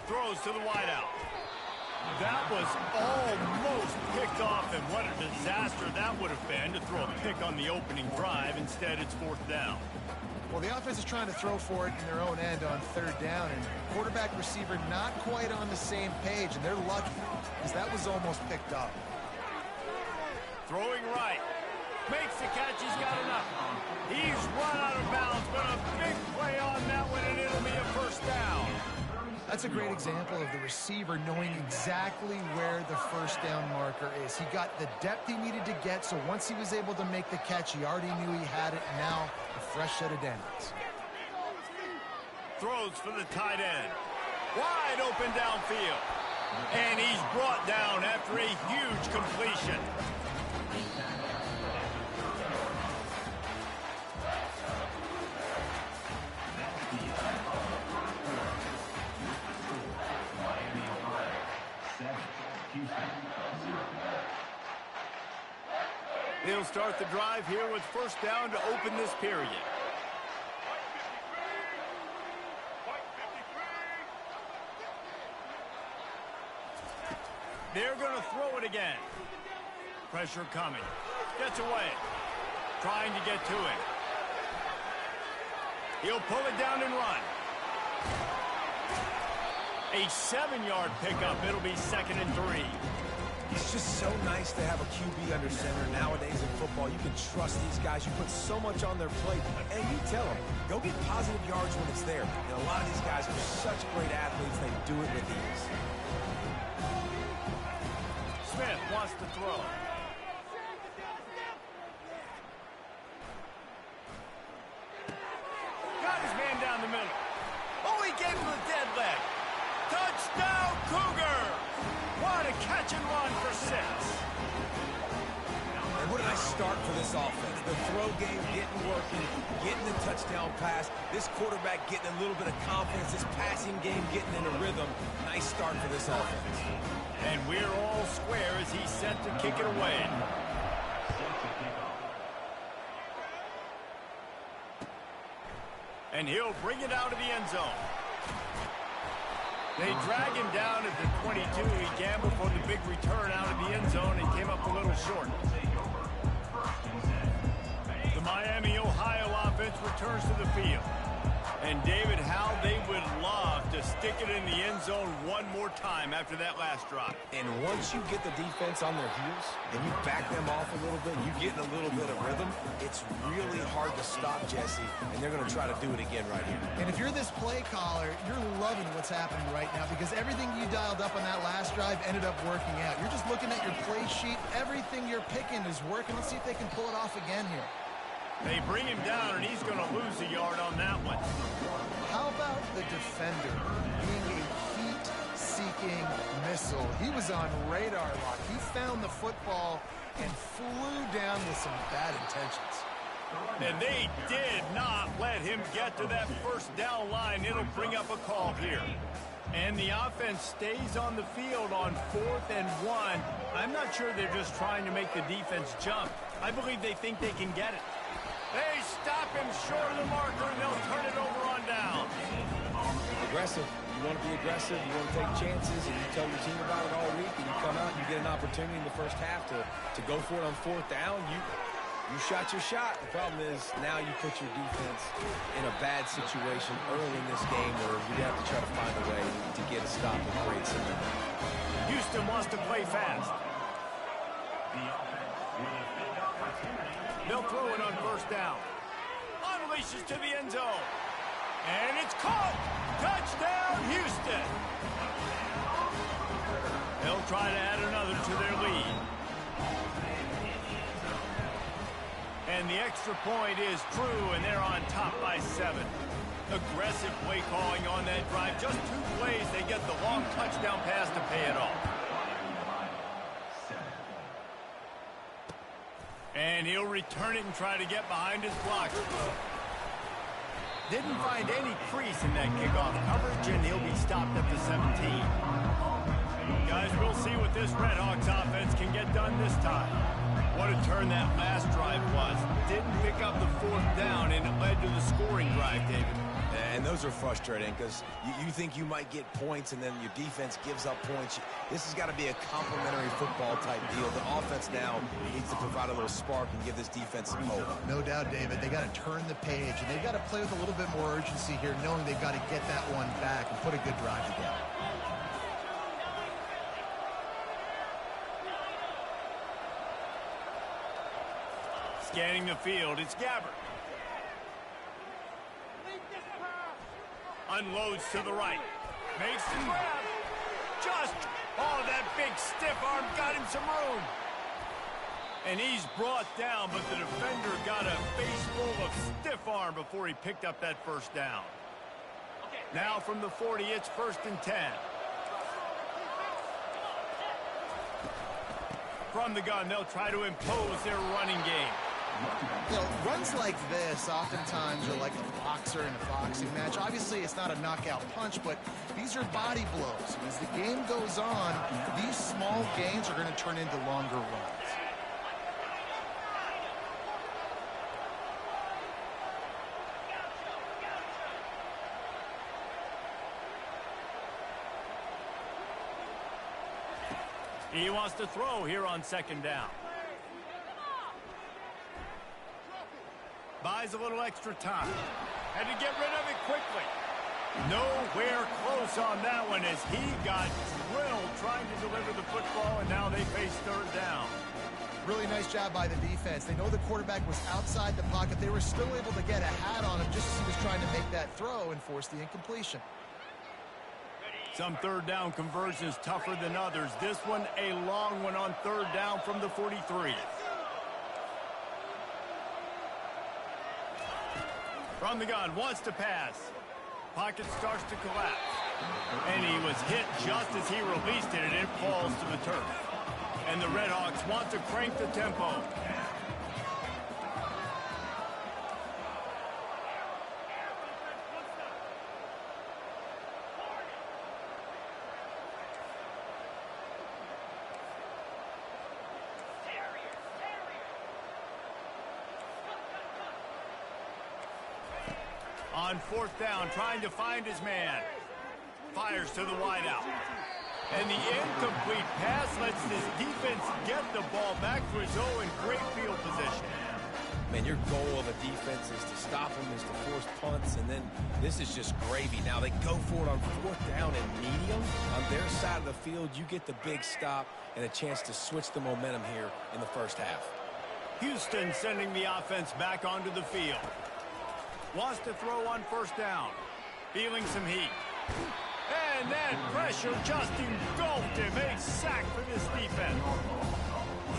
Speaker 1: Throws to the wideout. That was almost picked off, and what a disaster that would have been to throw a pick on the opening drive. Instead, it's fourth down.
Speaker 2: Well, the offense is trying to throw for it in their own end on third down, and quarterback receiver not quite on the same page, and they're lucky because that was almost picked up.
Speaker 1: Throwing right. Makes the catch. He's got enough. He's run out of bounds, but a big play on that one, and it'll be a first down.
Speaker 2: That's a great example of the receiver knowing exactly where the first down marker is. He got the depth he needed to get, so once he was able to make the catch, he already knew he had it. Now, a fresh set of downs.
Speaker 1: Throws for the tight end. Wide open downfield. And he's brought down after a huge completion. They'll start the drive here with first down to open this period. They're going to throw it again. Pressure coming. Gets away. Trying to get to it. He'll pull it down and run. A 7-yard pickup. It'll be 2nd and 3.
Speaker 3: It's just so nice to have a QB under center. Nowadays in football, you can trust these guys. You put so much on their plate, and you tell them, go get positive yards when it's there. And a lot of these guys are such great athletes, they do it with ease.
Speaker 1: Smith wants to throw. Got his man down the middle. Oh, he gave him a dead leg. Touchdown, Cougars! What a catch and run for 6.
Speaker 3: And what a nice start for this offense. The throw game getting working, getting the touchdown pass. This quarterback getting a little bit of confidence. This passing game getting in a rhythm. Nice start for this offense.
Speaker 1: And we're all square as he's set to kick it away. And he'll bring it out of the end zone. They drag him down at the 22. He gambled for the big return out of the end zone and came up a little short. The Miami, Ohio offense returns to the field. And David, how they would love to stick it in the end zone one more time after that last drive.
Speaker 3: And once you get the defense on their heels and you back them off a little bit, you get in a little bit of rhythm, it's really hard to stop Jesse, and they're going to try to do it again right here.
Speaker 2: And if you're this play caller, you're loving what's happening right now because everything you dialed up on that last drive ended up working out. You're just looking at your play sheet. Everything you're picking is working. Let's see if they can pull it off again here.
Speaker 1: They bring him down, and he's going to lose a yard on that one.
Speaker 2: How about the defender being a heat-seeking walking missile. He was on radar lock. He found the football and flew down with some bad intentions.
Speaker 1: And they did not let him get to that first down line. It'll bring up a call here. And the offense stays on the field on 4th and 1. I'm not sure they're just trying to make the defense jump. I believe they think they can get it. They stop him short of the marker, and they'll turn it over on down.
Speaker 3: Aggressive. You want to be aggressive. You want to take chances, and you tell your team about it all week, and you come out and you get an opportunity in the first half to go for it on 4th down. You shot your shot. The problem is now you put your defense in a bad situation early in this game where you have to try to find a way to get a stop and create some momentum.
Speaker 1: Houston wants to play fast. They'll throw it on 1st down. Unleashes to the end zone. And it's caught. Touchdown, Houston. They'll try to add another to their lead. And the extra point is true, and they're on top by 7. Aggressive play calling on that drive. Just 2 plays, they get the long touchdown pass to pay it off. And he'll return it and try to get behind his blocker. Didn't find any crease in that kickoff coverage, and he'll be stopped at the 17. Guys, we'll see what this Redhawks offense can get done this time. What a turn that last drive was. Didn't pick up the 4th down, and it led to the scoring drive, David.
Speaker 3: And those are frustrating because you think you might get points, and then your defense gives up points. This has got to be a complementary football type deal. The offense now needs to provide a little spark and give this defense some hope.
Speaker 2: No doubt, David. They got to turn the page, and they've got to play with a little bit more urgency here, knowing they've got to get that one back and put a good drive together.
Speaker 1: Scanning the field, it's Gabbert. Unloads to the right. Makes the grab. That big stiff arm got him some room. And he's brought down, but the defender got a face full of stiff arm before he picked up that 1st down. Now from the 40, it's 1st and 10. From the gun, they'll try to impose their running game.
Speaker 2: You know, runs like this oftentimes are like a boxer in a boxing match. Obviously, it's not a knockout punch, but these are body blows. And as the game goes on, these small gains are going to turn into longer runs.
Speaker 1: He wants to throw here on 2nd down. Buys a little extra time. Had to get rid of it quickly. Nowhere close on that one as he got drilled trying to deliver the football, and now they face 3rd down.
Speaker 2: Really nice job by the defense. They know the quarterback was outside the pocket. They were still able to get a hat on him just as he was trying to make that throw and force the incompletion.
Speaker 1: Some 3rd down conversions tougher than others. This one a long one on 3rd down from the 43. From the gun, wants to pass. Pocket starts to collapse. And he was hit just as he released it, and it falls to the turf. And the Redhawks want to crank the tempo. On 4th down, trying to find his man. Fires to the wideout. And the incomplete pass lets this defense get the ball back for his own great field position.
Speaker 3: Man, your goal of a defense is to stop them, is to force punts, and then this is just gravy. Now they go for it on 4th down and medium. On their side of the field, you get the big stop and a chance to switch the momentum here in the first half.
Speaker 1: Houston sending the offense back onto the field. Wants to throw on 1st down. Feeling some heat. And that pressure just engulfed him. A sack for this defense.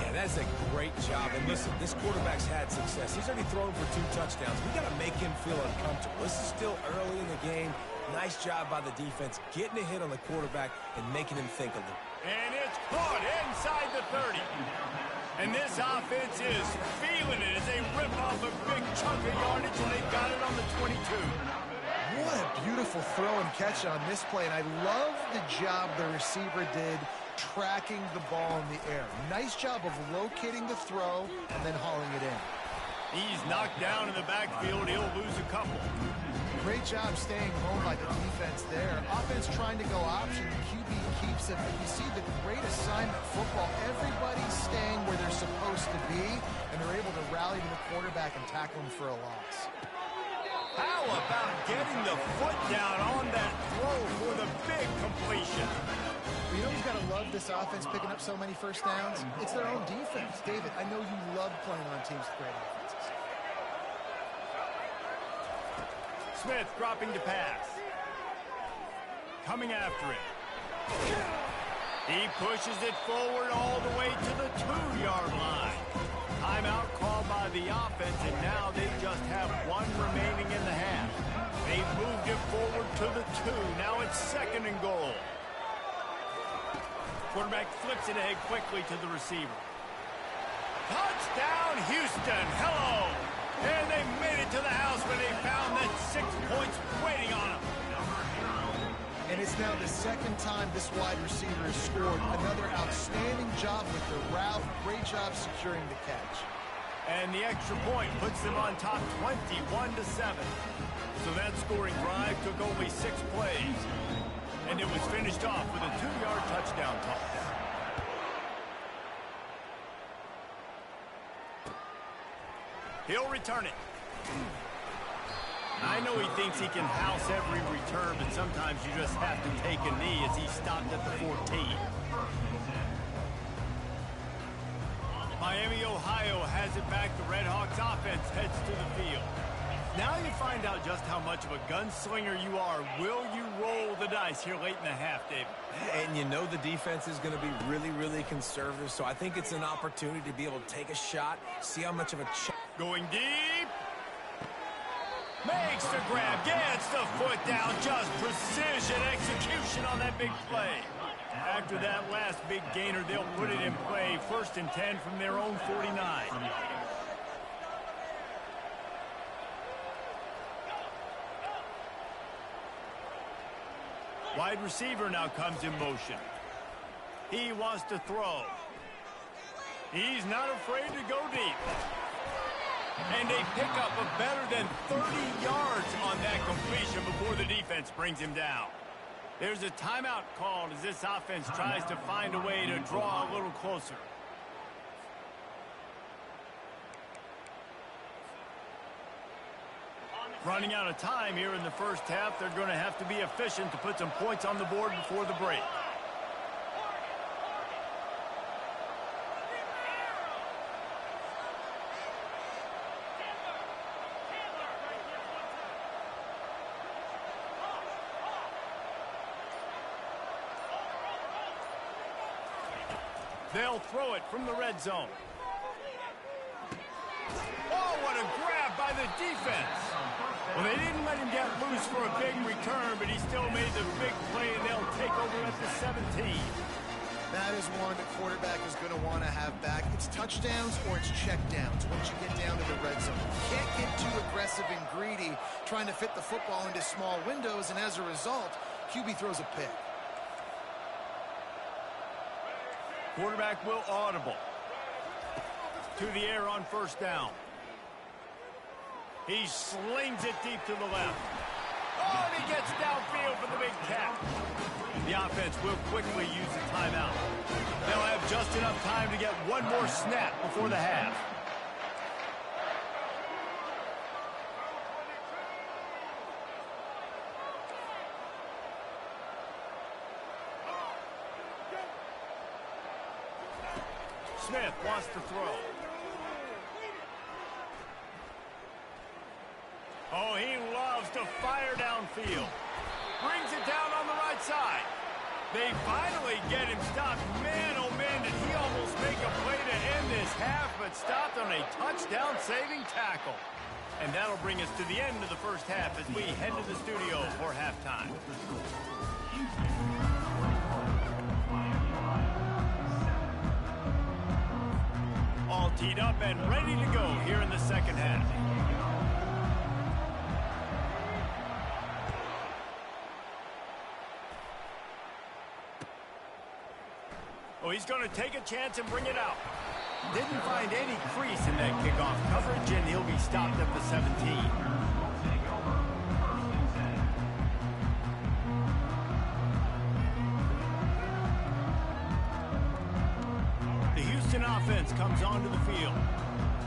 Speaker 3: Yeah, that's a great job. And listen, this quarterback's had success. He's already thrown for 2 touchdowns. We got to make him feel uncomfortable. This is still early in the game. Nice job by the defense, getting a hit on the quarterback and making him think a little.
Speaker 1: And it's caught inside the 30. And this offense is feeling it as they rip off a big chunk of yardage, and they've got it on the 22.
Speaker 2: What a beautiful throw and catch on this play, and I love the job the receiver did tracking the ball in the air. Nice job of locating the throw and then hauling it in.
Speaker 1: He's knocked down in the backfield. He'll lose a couple.
Speaker 2: Great job staying home by the defense there. Offense trying to go option. The QB keeps it. But you see the great assignment football. Everybody's staying where they're supposed to be, and they're able to rally to the quarterback and tackle him for a loss.
Speaker 1: How about getting the foot down on that throw for the big completion?
Speaker 2: You know who's got to love this offense picking up so many first downs? It's their own defense. David, I know you love playing on teams with great offenses.
Speaker 1: Smith dropping to pass. Coming after it. He pushes it forward all the way to the 2-yard line. Timeout called by the offense, and now they just have one remaining in the half. They've moved it forward to the 2. Now it's 2nd and goal. Quarterback flips it ahead quickly to the receiver. Touchdown, Houston. Hello. And they made it to the house where they found that 6 points waiting on them.
Speaker 2: And it's now the second time this wide receiver has scored. Another outstanding job with the route. Great job securing the catch.
Speaker 1: And the extra point puts them on top 21-7. So that scoring drive took only 6 plays. And it was finished off with a 2-yard touchdown toss. He'll return it. I know he thinks he can house every return, but sometimes you just have to take a knee as he stopped at the 14. Miami, Ohio has it back. The Red Hawks offense heads to the field. Now you find out just how much of a gunslinger you are. Will you roll the dice here late in the half, David?
Speaker 3: And you know the defense is going to be really, really conservative, so I think it's an opportunity to be able to take a shot, see how much of a...
Speaker 1: Going deep. Makes the grab, gets the foot down, just precision execution on that big play. After that last big gainer, they'll put it in play. 1st and 10 from their own 49. Wide receiver now comes in motion. He wants to throw. He's not afraid to go deep. And they pick up a better than 30 yards on that completion before the defense brings him down. There's a timeout called as this offense tries to find a way to draw a little closer. Running out of time here in the first half, they're going to have to be efficient to put some points on the board before the break. They'll throw it from the red zone. Oh, what a grab by the defense. Well, they didn't let him get loose for a big return, but he still made the big play, and they'll take over at the 17.
Speaker 2: That is one the quarterback is going to want to have back. It's touchdowns or it's checkdowns once you get down to the red zone. You can't get too aggressive and greedy trying to fit the football into small windows, and as a result, QB throws a pick.
Speaker 1: Quarterback will audible. To the air on 1st down. He slings it deep to the left. Oh, and he gets downfield for the big catch. The offense will quickly use the timeout. They'll have just enough time to get one more snap before the half. Smith wants to throw. Oh, he loves to fire downfield. Brings it down on the right side. They finally get him stopped. Man, oh man, did he almost make a play to end this half, but stopped on a touchdown-saving tackle. And that'll bring us to the end of the first half as we head to the studio for halftime. All teed up and ready to go here in the second half. Oh, he's going to take a chance and bring it out. Didn't find any crease in that kickoff coverage, and he'll be stopped at the 17. The Houston offense comes onto the field.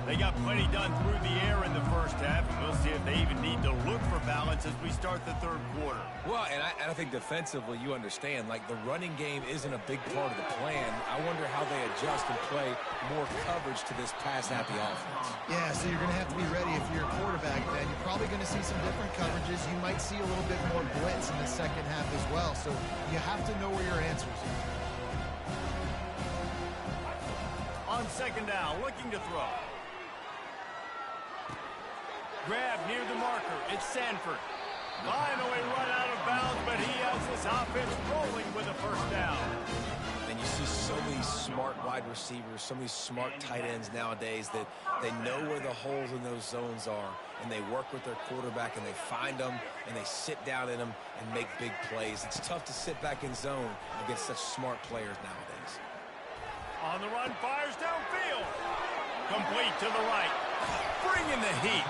Speaker 1: They got plenty done through the air in the first half, and we'll see if they even need to look for balance as we start the third quarter.
Speaker 3: Well, and I think defensively, you understand, like the running game isn't a big part of the plan. I wonder how they adjust and play more coverage to this pass-happy offense.
Speaker 2: Yeah, so you're going to have to be ready if you're a quarterback, then. You're probably going to see some different coverages. You might see a little bit more blitz in the second half as well, so you have to know where your answers are.
Speaker 1: On second down, looking to throw. Grab near the marker. It's Sanford. Finally run out of bounds, but he has this offense rolling with a first down.
Speaker 3: And you see so many smart wide receivers, so many smart tight ends nowadays that they know where the holes in those zones are, and they work with their quarterback, and they find them, and they sit down in them and make big plays. It's tough to sit back in zone against such smart players nowadays.
Speaker 1: On the run, fires downfield. Complete to the right. Bringing the heat.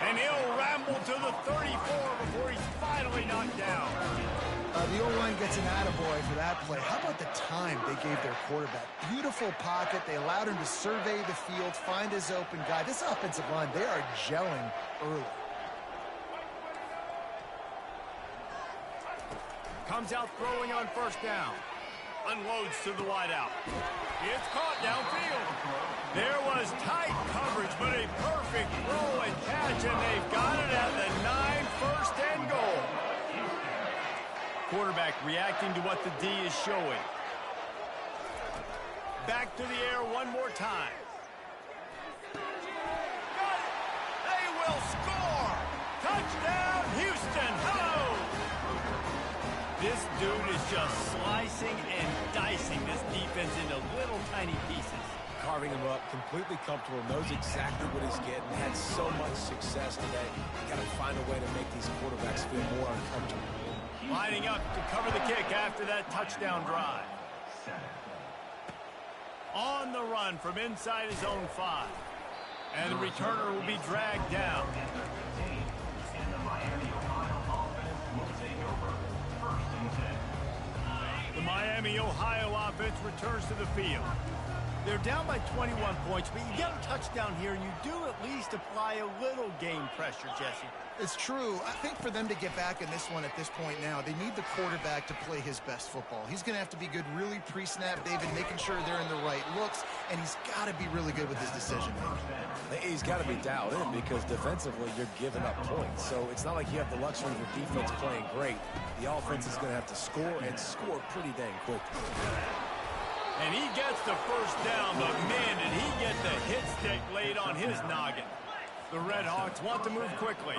Speaker 1: And he'll ramble to the 34 before he's finally knocked down.
Speaker 2: The O-line gets an attaboy for that play. How about the time they gave their quarterback? Beautiful pocket. They allowed him to survey the field, find his open guy. This offensive line, they are gelling early.
Speaker 1: Comes out throwing on first down. Unloads to the wideout. It's caught downfield. There was tight coverage, but a perfect throw and catch, and they've got it at the 9, first and goal. Quarterback reacting to what the D is showing. Back to the air one more time. Got it. They will score. Touchdown, Houston. Hello. This dude is just slicing and dicing this defense into little tiny pieces.
Speaker 3: Carving him up, completely comfortable, knows exactly what he's getting, had so much success today. Got to find a way to make these quarterbacks feel more uncomfortable.
Speaker 1: Lining up to cover the kick after that touchdown drive. On the run from inside his own 5. And the returner will be dragged down. The Miami, Ohio offense returns to the field. They're down by 21 points, but you get a touchdown here, and you do at least apply a little game pressure, Jesse.
Speaker 2: It's true. I think for them to get back in this one at this point now, they need the quarterback to play his best football. He's going to have to be good really pre-snap, David, making sure they're in the right looks, and he's got to be really good with his decision-making.
Speaker 3: He's got to be dialed in because defensively you're giving up points. So it's not like you have the luxury of your defense playing great. The offense is going to have to score and score pretty dang quickly.
Speaker 1: And he gets the first down, but man, did he get the hit stick laid on his noggin. The Red Hawks want to move quickly.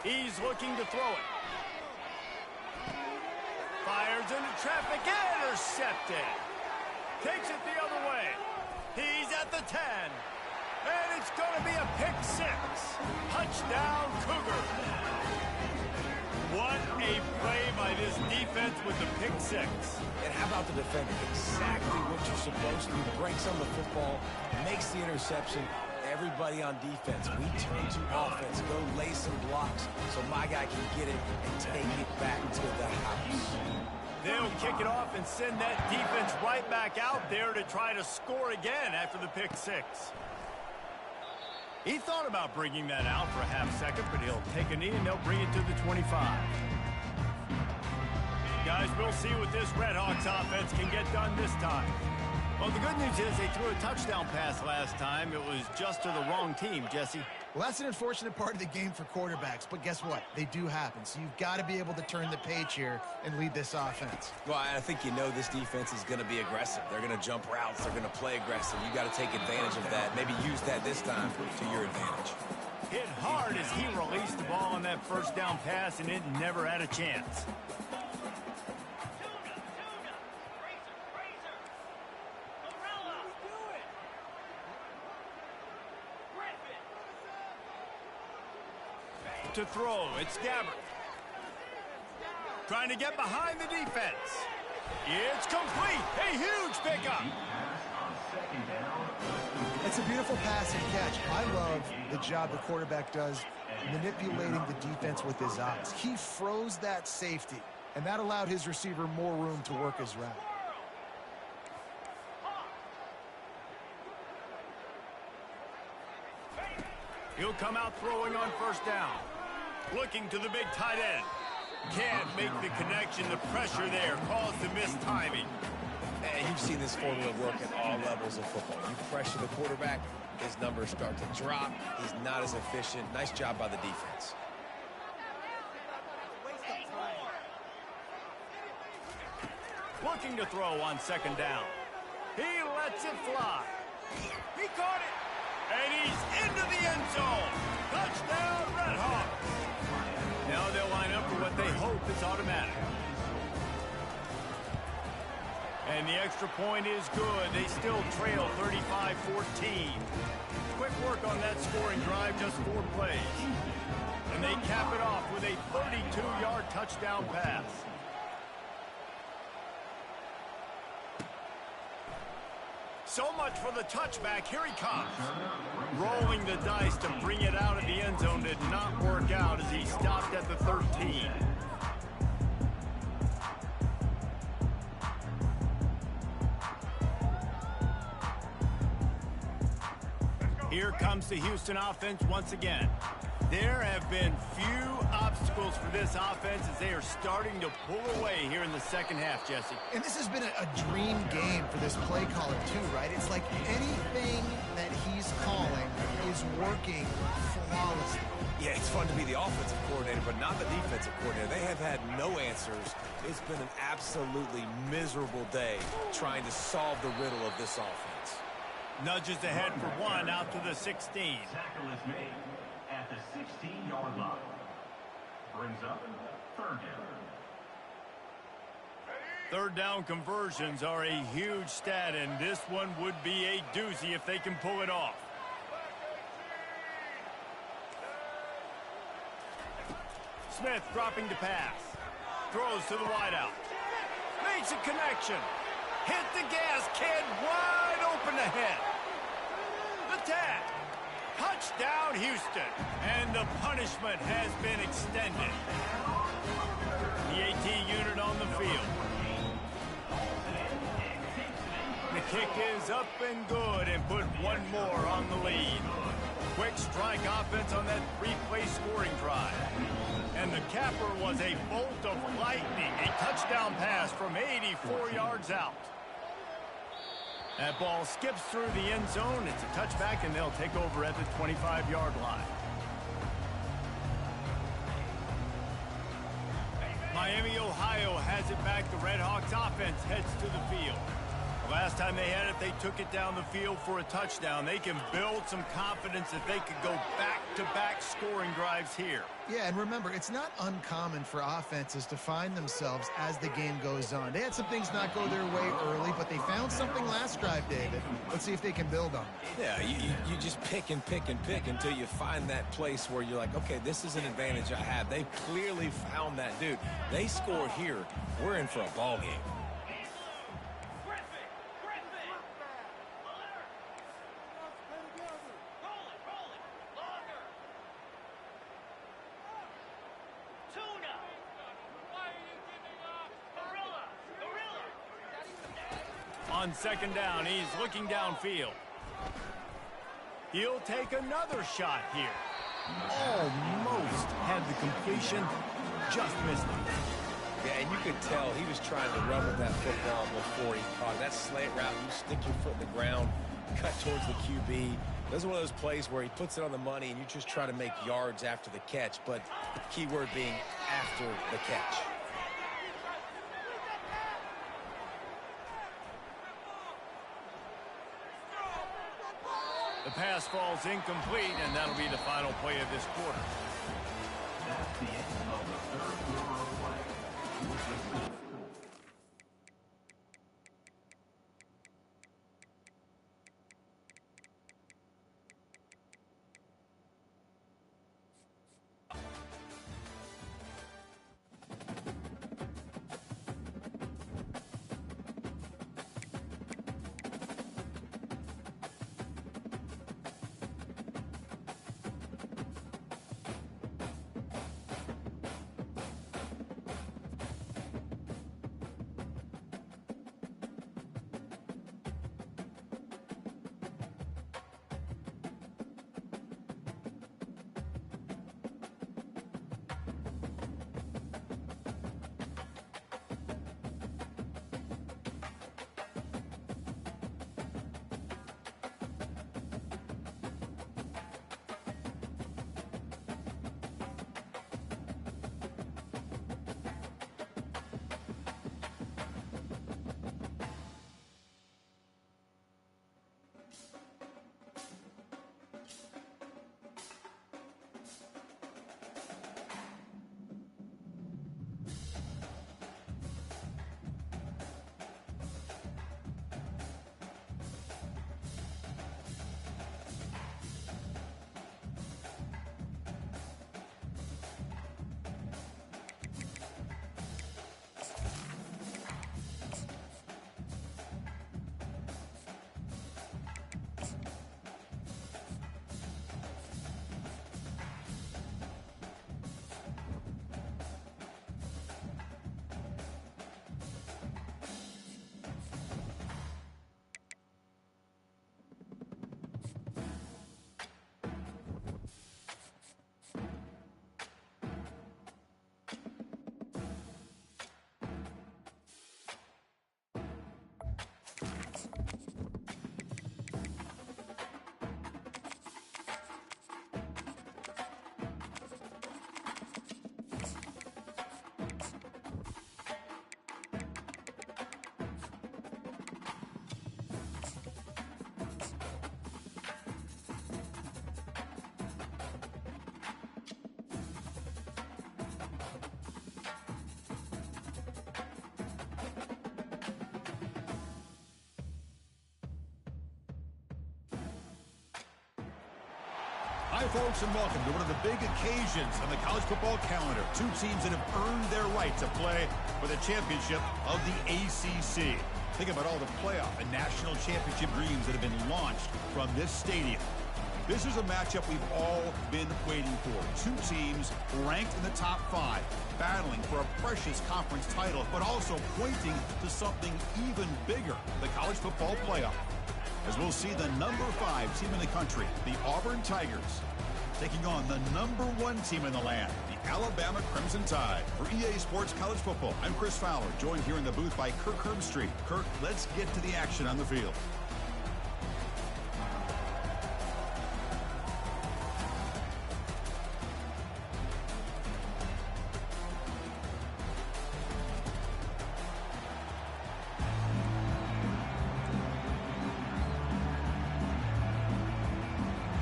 Speaker 1: He's looking to throw it. Fires into traffic, intercepted. Takes it the other way. He's at the 10. And it's going to be a pick 6. Touchdown, Cougar. What a play by this defense with the pick 6.
Speaker 3: And how about the defender? Exactly what you're supposed to do. Breaks on the football, makes the interception. Everybody on defense, we turn to offense. Go lay some blocks so my guy can get it and take it back to the house.
Speaker 1: They'll kick it off and send that defense right back out there to try to score again after the pick 6. He thought about bringing that out for a half second, but he'll take a knee and they'll bring it to the 25. Guys, we'll see what this Red Hawks offense can get done this time. Well, the good news is they threw a touchdown pass last time. It was just to the wrong team, Jesse.
Speaker 2: Well, that's an unfortunate part of the game for quarterbacks, but guess what? They do happen, so you've got to be able to turn the page here and lead this offense.
Speaker 3: Well, I think you know this defense is going to be aggressive. They're going to jump routes. They're going to play aggressive. You got to take advantage of that. Maybe use that this time to your advantage.
Speaker 1: Hit hard as he released the ball on that first down pass, and it never had a chance. To throw, it's Gabbert. Trying to get behind the defense. It's complete. A huge pickup.
Speaker 2: It's a beautiful pass and catch. I love the job the quarterback does manipulating the defense with his eyes. He froze that safety, and that allowed his receiver more room to work his route.
Speaker 1: He'll come out throwing on first down. Looking to the big tight end. Can't make the connection. The pressure there caused the missed timing.
Speaker 3: And you've seen this formula work at all levels of football. You pressure the quarterback, his numbers start to drop. He's not as efficient. Nice job by the defense.
Speaker 1: Looking to throw on second down. He lets it fly. He caught it. And he's into the end zone. Touchdown, Red Hawks. Now they'll line up for what they hope is automatic. And the extra point is good. They still trail 35-14. Quick work on that scoring drive, just 4 plays. And they cap it off with a 32-yard touchdown pass. So much for the touchback. Here he comes. Rolling the dice to bring it out of the end zone did not work out as he stopped at the 13. Here comes the Houston offense once again. There have been few obstacles for this offense as they are starting to pull away here in the second half, Jesse.
Speaker 2: And this has been a dream game for this play caller too, right? It's like anything that he's calling is working flawlessly.
Speaker 3: Yeah, it's fun to be the offensive coordinator, but not the defensive coordinator. They have had no answers. It's been an absolutely miserable day trying to solve the riddle of this offense.
Speaker 1: Nudges ahead for one out to the 16.
Speaker 4: Tackle is made at the 16-yard line. Brings up third down.
Speaker 1: Third down conversions are a huge stat, and this one would be a doozy if they can pull it off. Smith dropping to pass. Throws to the wideout. Makes a connection. Hit the gas, kid. Wide open ahead. The tag. Touchdown, Houston. And the punishment has been extended. The AT unit on the field. The kick is up and good and put one more on the lead. Quick strike offense on that 3-play scoring drive. And the capper was a bolt of lightning, a touchdown pass from 84 yards out. That ball skips through the end zone. It's a touchback, and they'll take over at the 25-yard line. Miami, Ohio has it back. The Red Hawks offense heads to the field. The last time they had it, they took it down the field for a touchdown. They can build some confidence that they could go back-to-back scoring drives here.
Speaker 2: Yeah, and remember, it's not uncommon for offenses to find themselves as the game goes on. They had some things not go their way early, but they found something last drive, David. Let's see if they can build on it.
Speaker 3: Yeah, you just pick and pick and pick until you find that place where you're like, okay, this is an advantage I have. They clearly found that dude. They score here. We're in for a ball game.
Speaker 1: On second down, he's looking downfield. He'll take another shot here. Almost had the completion, just missed it.
Speaker 3: Yeah, and you could tell he was trying to run with that football before he caught it. That slant route, you stick your foot in the ground, cut towards the QB. This is one of those plays where he puts it on the money and you just try to make yards after the catch, but key word being after the catch.
Speaker 1: The pass falls incomplete, and that'll be the final play of this quarter.
Speaker 4: That's the end of the third quarter of play.
Speaker 5: Hi, folks, and welcome to one of the big occasions on the college football calendar. Two teams that have earned their right to play for the championship of the ACC. Think about all the playoff and national championship dreams that have been launched from this stadium. This is a matchup we've all been waiting for. Two teams ranked in the top 5, battling for a precious conference title, but also pointing to something even bigger, the college football playoff. As we'll see the number 5 team in the country, the Auburn Tigers, taking on the number 1 team in the land, the Alabama Crimson Tide. For EA Sports College Football, I'm Chris Fowler, joined here in the booth by Kirk Herbstreit. Kirk, let's get to the action on the field.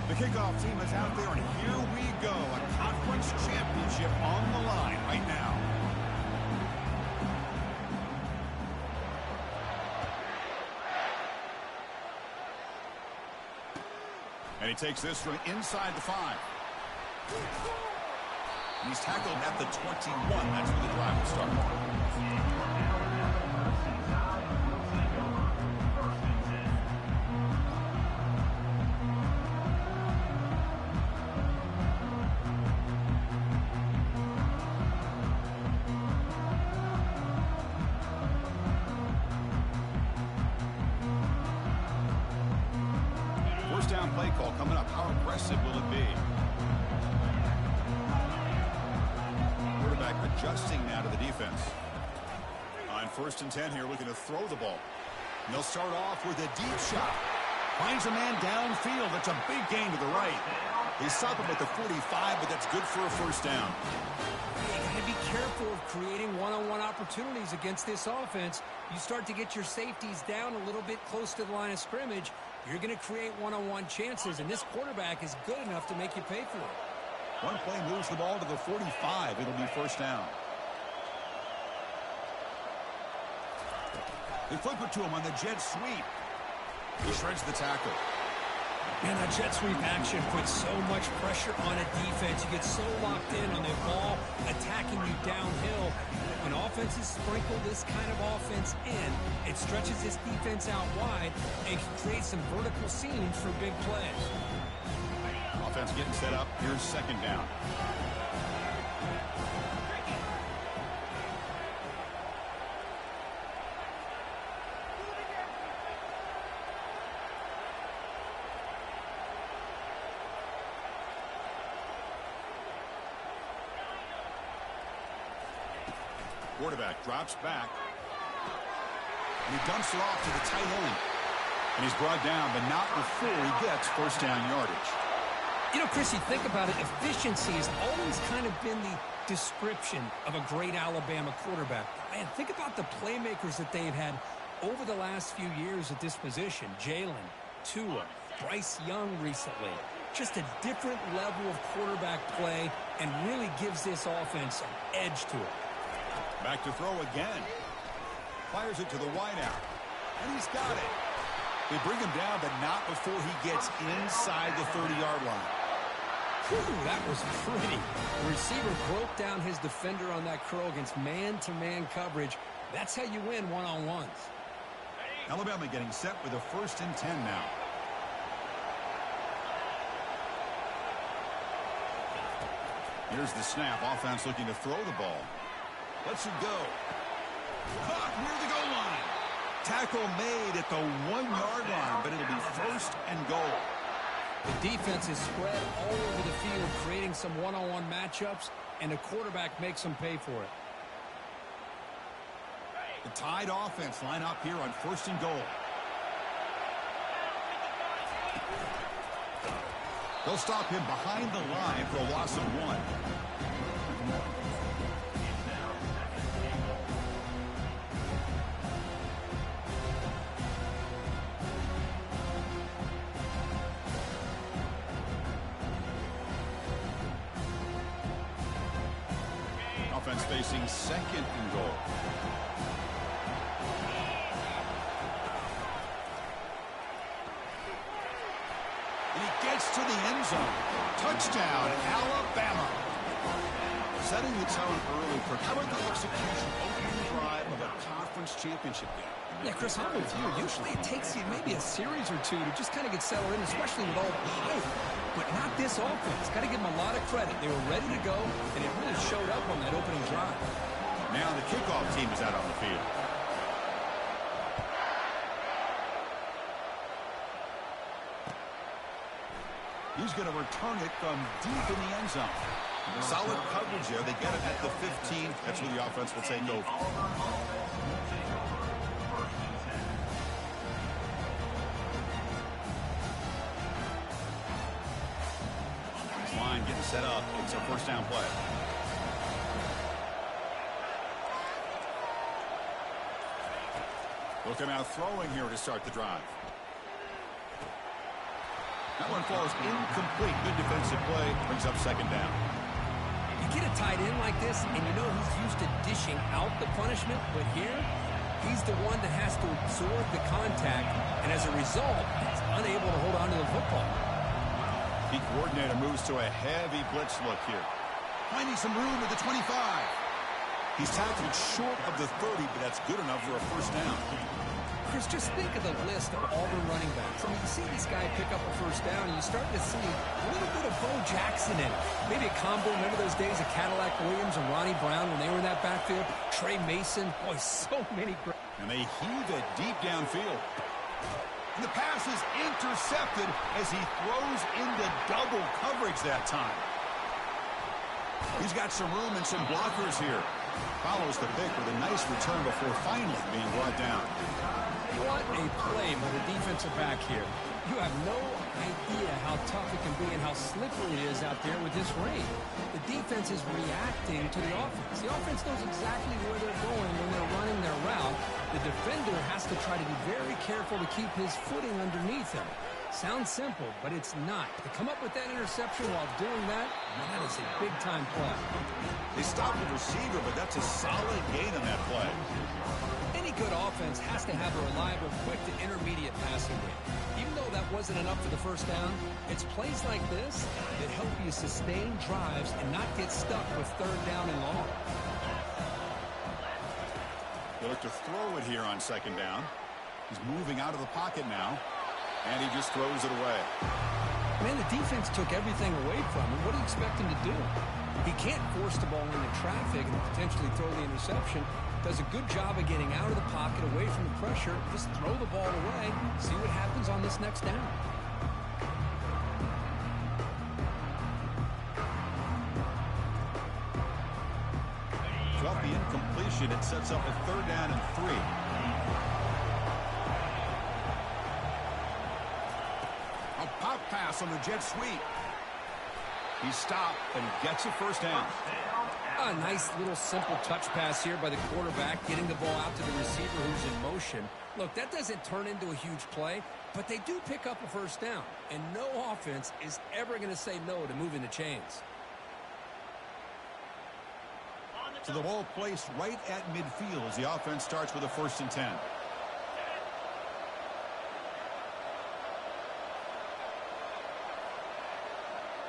Speaker 5: The kickoff team is out there, and here we go. A conference championship on the line right now. And he takes this from inside the 5. And he's tackled at the 21. That's where the drive will start. Down play call coming up. How impressive will it be? Quarterback adjusting now to the defense. On 1st and 10 here, looking to throw the ball. And they'll start off with a deep shot. Finds a man downfield. That's a big gain to the right. They stop him at the 45, but that's good for a first down.
Speaker 6: You got to be careful of creating one-on-one opportunities against this offense. You start to get your safeties down a little bit close to the line of scrimmage, you're going to create one-on-one chances, and this quarterback is good enough to make you pay for it.
Speaker 5: One play moves the ball to the 45. It'll be first down. They flip it to him on the jet sweep. He shreds the tackle.
Speaker 6: Man, that jet sweep action puts so much pressure on a defense. You get so locked in on the ball attacking you downhill. When offenses sprinkle this kind of offense in, it stretches this defense out wide and can create some vertical seams for big plays.
Speaker 5: Offense getting set up. Here's second down. Quarterback drops back. And he dumps it off to the tight end. And he's brought down, but not before he gets first down yardage.
Speaker 6: You know, Chris, you think about it, efficiency has always kind of been the description of a great Alabama quarterback. Man, think about the playmakers that they've had over the last few years at this position. Jalen, Tua, Bryce Young recently. Just a different level of quarterback play and really gives this offense an edge to it.
Speaker 5: Back to throw again. Fires it to the wideout. And he's got it. They bring him down, but not before he gets inside the 30-yard line.
Speaker 6: Whew, that was pretty. The receiver broke down his defender on that curl against man-to-man coverage. That's how you win one-on-ones.
Speaker 5: Alabama getting set with a 1st and 10 now. Here's the snap. Offense looking to throw the ball. Lets it go. Caught near the goal line. Tackle made at the 1-yard line, but it'll be 1st and goal.
Speaker 6: The defense is spread all over the field, creating some one-on-one matchups, and the quarterback makes them pay for it.
Speaker 5: The Tide offense line up here on 1st and goal. They'll stop him behind the line for a loss of 1. Offense facing 2nd and goal. And he gets to the end zone. Touchdown, Alabama. Setting the tone early for how about the execution opening drive of a conference championship game.
Speaker 6: Yeah, Chris, I'm with you. Usually it takes you maybe a series or two to just kind of get settled in, especially with all the hype. But not this offense. Got to give them a lot of credit. They were ready to go, and it really showed up on that opening drive.
Speaker 5: Now the kickoff team is out on the field. He's going to return it from deep in the end zone. Solid coverage there. They get it at the 15. That's where the offense will take over. This line getting set up. It's a 1st down play. Look him out throwing here to start the drive. That one falls incomplete. Good defensive play. Brings up 2nd down.
Speaker 6: You get a tight end like this, and you know he's used to dishing out the punishment, but here, he's the one that has to absorb the contact, and as a result, he's unable to hold on to the football.
Speaker 5: The coordinator moves to a heavy blitz look here. Finding some room at the 25. He's tackled short of the 30, but that's good enough for a 1st down.
Speaker 6: Chris, just think of the list of Auburn running backs. I mean, you see this guy pick up a 1st down, and you start to see a little bit of Bo Jackson in it. Maybe a combo. Remember those days of Cadillac Williams and Ronnie Brown when they were in that backfield? Trey Mason. Boy, so many great.
Speaker 5: And they heave it deep downfield. And the pass is intercepted as he throws into double coverage that time. He's got some room and some blockers here. Follows the pick with a nice return before finally being brought down.
Speaker 6: What a play by the defensive back here. You have no idea how tough it can be and how slippery it is out there with this rain. The defense is reacting to the offense. The offense knows exactly where they're going when they're running their route. The defender has to try to be very careful to keep his footing underneath him. Sounds simple, but it's not. To come up with that interception while doing that, that is a big-time play.
Speaker 5: They stopped the receiver, but that's a solid gain on that play.
Speaker 6: Any good offense has to have a reliable, quick to intermediate passing game. Even though that wasn't enough for the first down, it's plays like this that help you sustain drives and not get stuck with third down and long.
Speaker 5: They look to throw it here on second down. He's moving out of the pocket now, and he just throws it away.
Speaker 6: Man, the defense took everything away from him. What do you expect him to do? He can't force the ball into traffic and potentially throw the interception. Does a good job of getting out of the pocket, away from the pressure. Just throw the ball away. See what happens on this next down.
Speaker 5: So off the incompletion, it sets up a third down and 3. A pop pass on the jet sweep. He stopped and gets a first down.
Speaker 6: A nice little simple touch pass here by the quarterback, getting the ball out to the receiver who's in motion. Look, that doesn't turn into a huge play, but they do pick up a first down, and no offense is ever going to say no to moving the chains.
Speaker 5: So the ball placed right at midfield as the offense starts with a 1st and 10.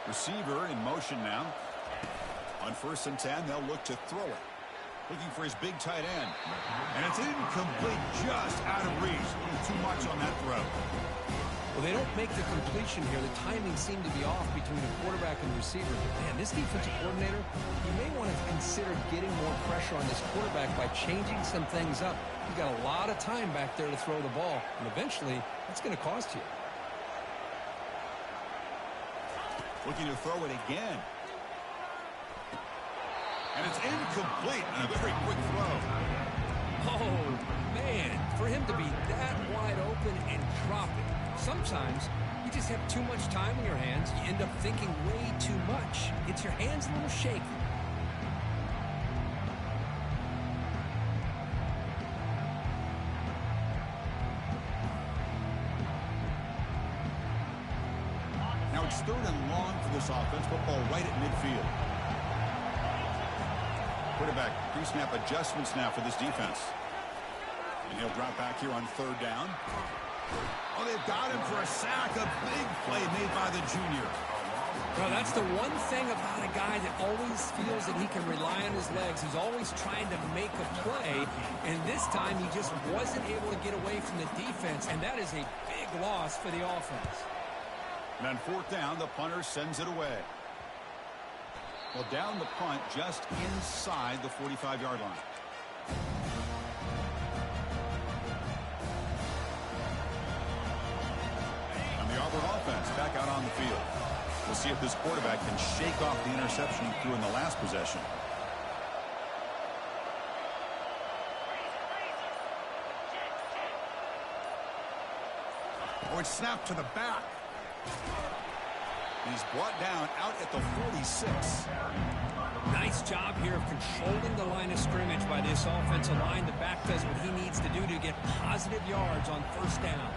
Speaker 5: Receiver in motion now. On 1st and 10, they'll look to throw it. Looking for his big tight end. And it's incomplete, just out of reach. A little too much on that throw.
Speaker 6: Well, they don't make the completion here. The timing seemed to be off between the quarterback and the receiver. But, man, this defensive coordinator, he may want to consider getting more pressure on this quarterback by changing some things up. You've got a lot of time back there to throw the ball, and eventually that's going to cost you.
Speaker 5: Looking to throw it again. And it's incomplete. And a very quick throw.
Speaker 6: Oh, man, for him to be that wide open and drop it. Sometimes you just have too much time in your hands. You end up thinking way too much. Gets your hands a little shaky.
Speaker 5: Now it's 3rd and long for this offense. Football right at midfield. Quarterback pre-snap adjustments now for this defense. And he'll drop back here on 3rd down. Oh, they've got him for a sack. A big play made by the junior.
Speaker 6: Well, that's the one thing about a guy that always feels that he can rely on his legs. He's always trying to make a play, and this time he just wasn't able to get away from the defense, and that is a big loss for the offense.
Speaker 5: And on 4th down, the punter sends it away. Well, down the punt just inside the 45-yard line. And the Auburn offense back out on the field. We'll see if this quarterback can shake off the interception he threw in the last possession. Oh, it's snapped to the back. He's brought down out at the 46.
Speaker 6: Nice job here of controlling the line of scrimmage by this offensive line. The back does what he needs to do to get positive yards on 1st down.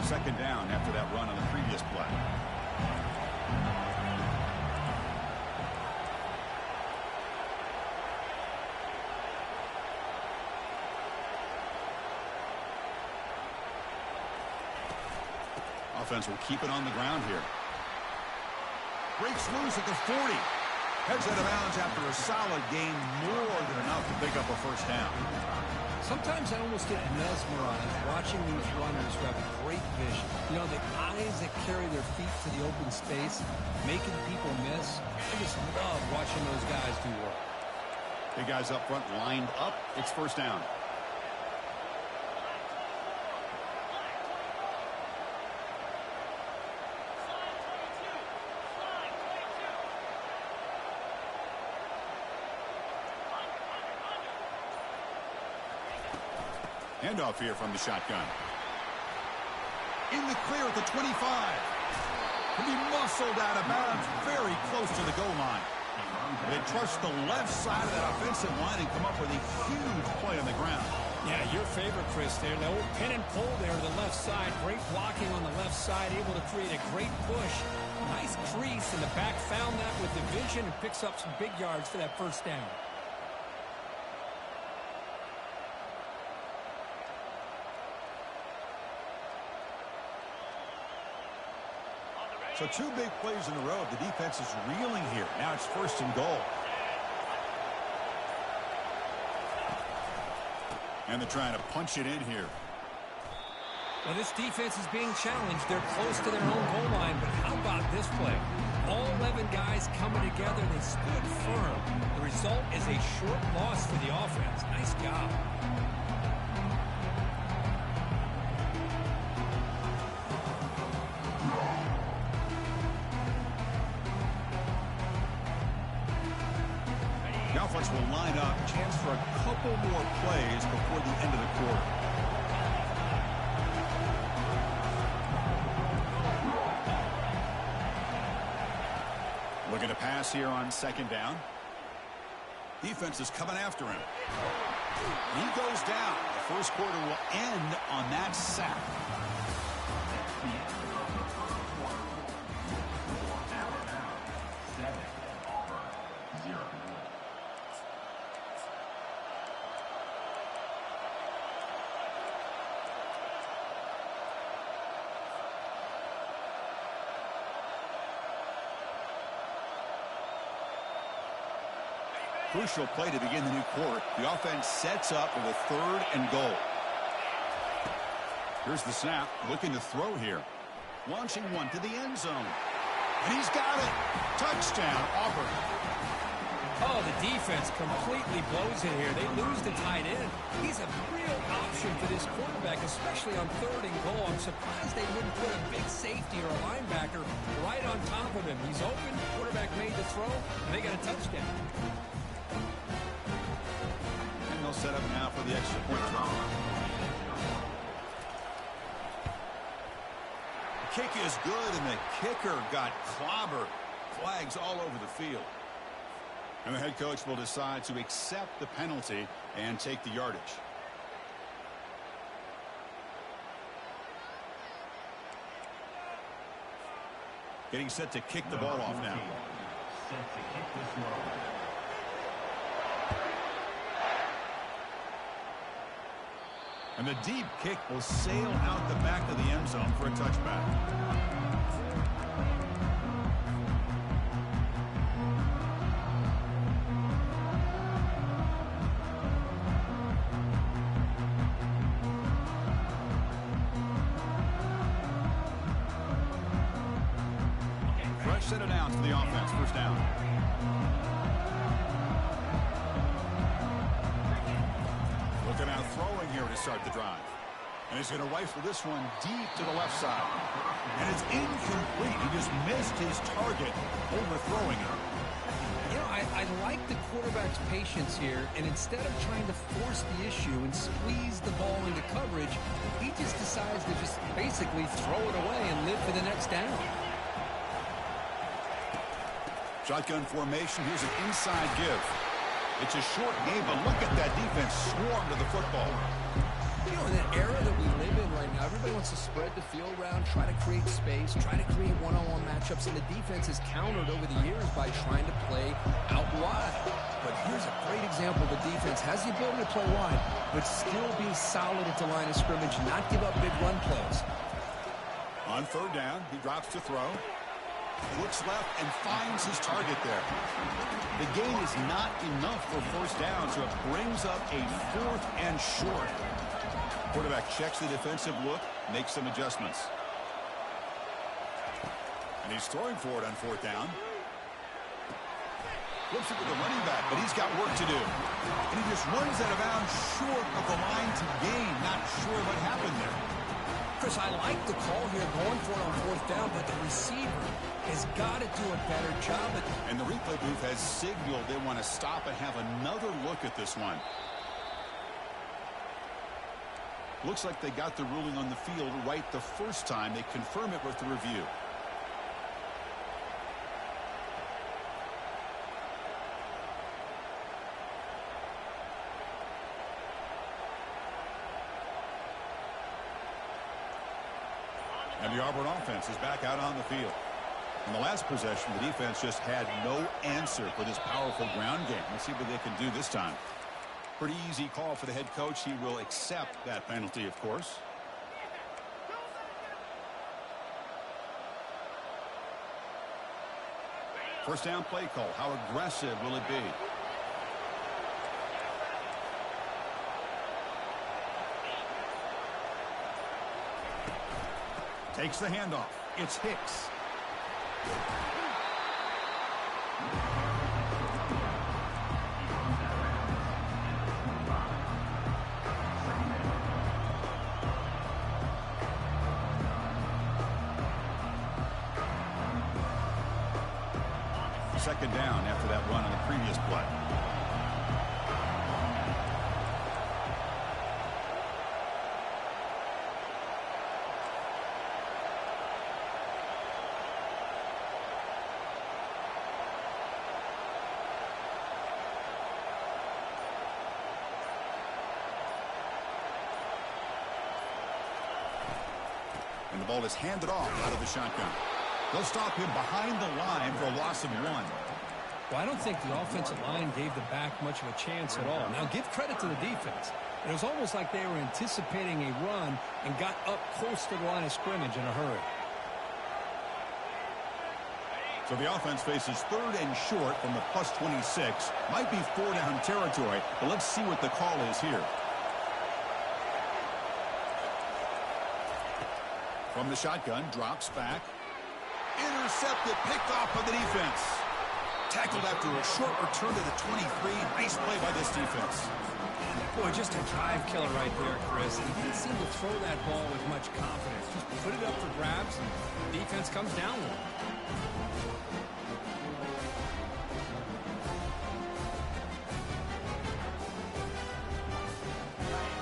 Speaker 5: Second down after that run on the previous play. Offense will keep it on the ground here. Breaks loose at the 40. Heads out of bounds after a solid gain, more than enough to pick up a 1st down.
Speaker 6: Sometimes I almost get mesmerized watching these runners who have great vision. You know, the eyes that carry their feet to the open space, making people miss. I just love watching those guys do work.
Speaker 5: Big guys up front lined up. It's 1st down. Handoff here from the shotgun. In the clear at the 25. Can be muscled out of bounds very close to the goal line. They trust the left side of that offensive line and come up with a huge play on the ground.
Speaker 6: Yeah, your favorite, Chris, there. The old pin and pull there to the left side. Great blocking on the left side, able to create a great push. Nice crease, and the back found that with the vision and picks up some big yards for that first down.
Speaker 5: So 2 big plays in a row. The defense is reeling here. Now it's 1st and goal. And they're trying to punch it in here.
Speaker 6: Well, this defense is being challenged. They're close to their own goal line, but how about this play? All 11 guys coming together. They stood firm. The result is a short loss for the offense. Nice job.
Speaker 5: The offense will line up. Chance for a couple more plays before the end of the quarter. Looking to pass here on 2nd down. Defense is coming after him. He goes down. The first quarter will end on that sack. Crucial play to begin the new quarter. The offense sets up with a 3rd and goal. Here's the snap. Looking to throw here. Launching one to the end zone. And he's got it. Touchdown, Auburn.
Speaker 6: Oh, the defense completely blows it here. They lose the tight end. He's a real option for this quarterback, especially on 3rd and goal. I'm surprised they wouldn't put a big safety or a linebacker right on top of him. He's open. Quarterback made the throw, and they got a touchdown.
Speaker 5: And they'll set up now for the extra point try. The kick is good, and the kicker got clobbered. Flags all over the field. And the head coach will decide to accept the penalty and take the yardage. Getting set to kick the ball off now.
Speaker 4: Set to kick this one.
Speaker 5: And the deep kick will sail out the back of the end zone for a touchback. Fresh set of downs for the offense. First down. Looking out throwing here to start the drive. And he's going to rifle this one deep to the left side. And it's incomplete. He just missed his target, overthrowing it.
Speaker 6: You know, I like the quarterback's patience here, and instead of trying to force the issue and squeeze the ball into coverage, he just decides to just basically throw it away and live for the next down.
Speaker 5: Shotgun formation. Here's an inside give. It's a short game, but look at that defense swarm to the football.
Speaker 6: You know, in that era that we live in right now, everybody wants to spread the field around, try to create space, try to create one-on-one matchups, and the defense is countered over the years by trying to play out wide. But here's a great example. The defense has the ability to play wide, but still be solid at the line of scrimmage, not give up big run plays.
Speaker 5: On 3rd down, he drops to throw. Looks left and finds his target there. The gain is not enough for first down, so it brings up a 4th and short. Quarterback checks the defensive look, makes some adjustments. And he's throwing for it on 4th down. Flips it to the running back, but he's got work to do. And he just runs out of bounds short of the line to gain. Not sure what happened there.
Speaker 6: Chris, I like the call here going for it on 4th down, but the receiver has got to do a better job.
Speaker 5: And the replay booth has signaled they want to stop and have another look at this one. Looks like they got the ruling on the field right the first time. They confirm it with the review. And the Auburn offense is back out on the field. In the last possession, the defense just had no answer for this powerful ground game. Let's see what they can do this time. Pretty easy call for the head coach. He will accept that penalty, of course. First down play call. How aggressive will it be? Takes the handoff. It's Hicks. Second down after that run on the previous play. And the ball is handed off out of the shotgun. They'll stop him behind the line for a loss of 1.
Speaker 6: Well, I don't think the offensive line gave the back much of a chance at all. Now, give credit to the defense. It was almost like they were anticipating a run and got up close to the line of scrimmage in a hurry.
Speaker 5: So the offense faces 3rd and short from the +26. Might be 4-down territory, but let's see what the call is here. From the shotgun, drops back. Intercepted, picked off by the defense. Tackled after a short return to the 23. Nice play by this defense.
Speaker 6: Boy, just a drive killer right there, Chris. He didn't seem to throw that ball with much confidence. Just put it up for grabs, and the defense comes down with it.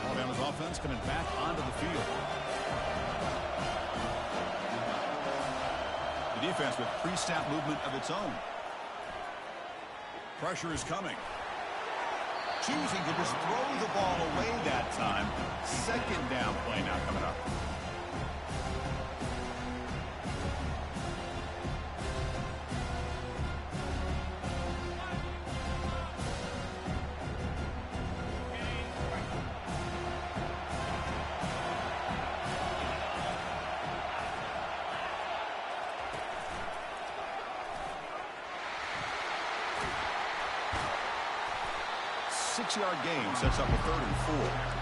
Speaker 5: Alabama's offense coming back onto the field. The defense with pre-snap movement of its own. Pressure is coming. Choosing to just throw the ball away that time. Second down play now coming up. Six-yard gain sets up a 3rd and 4.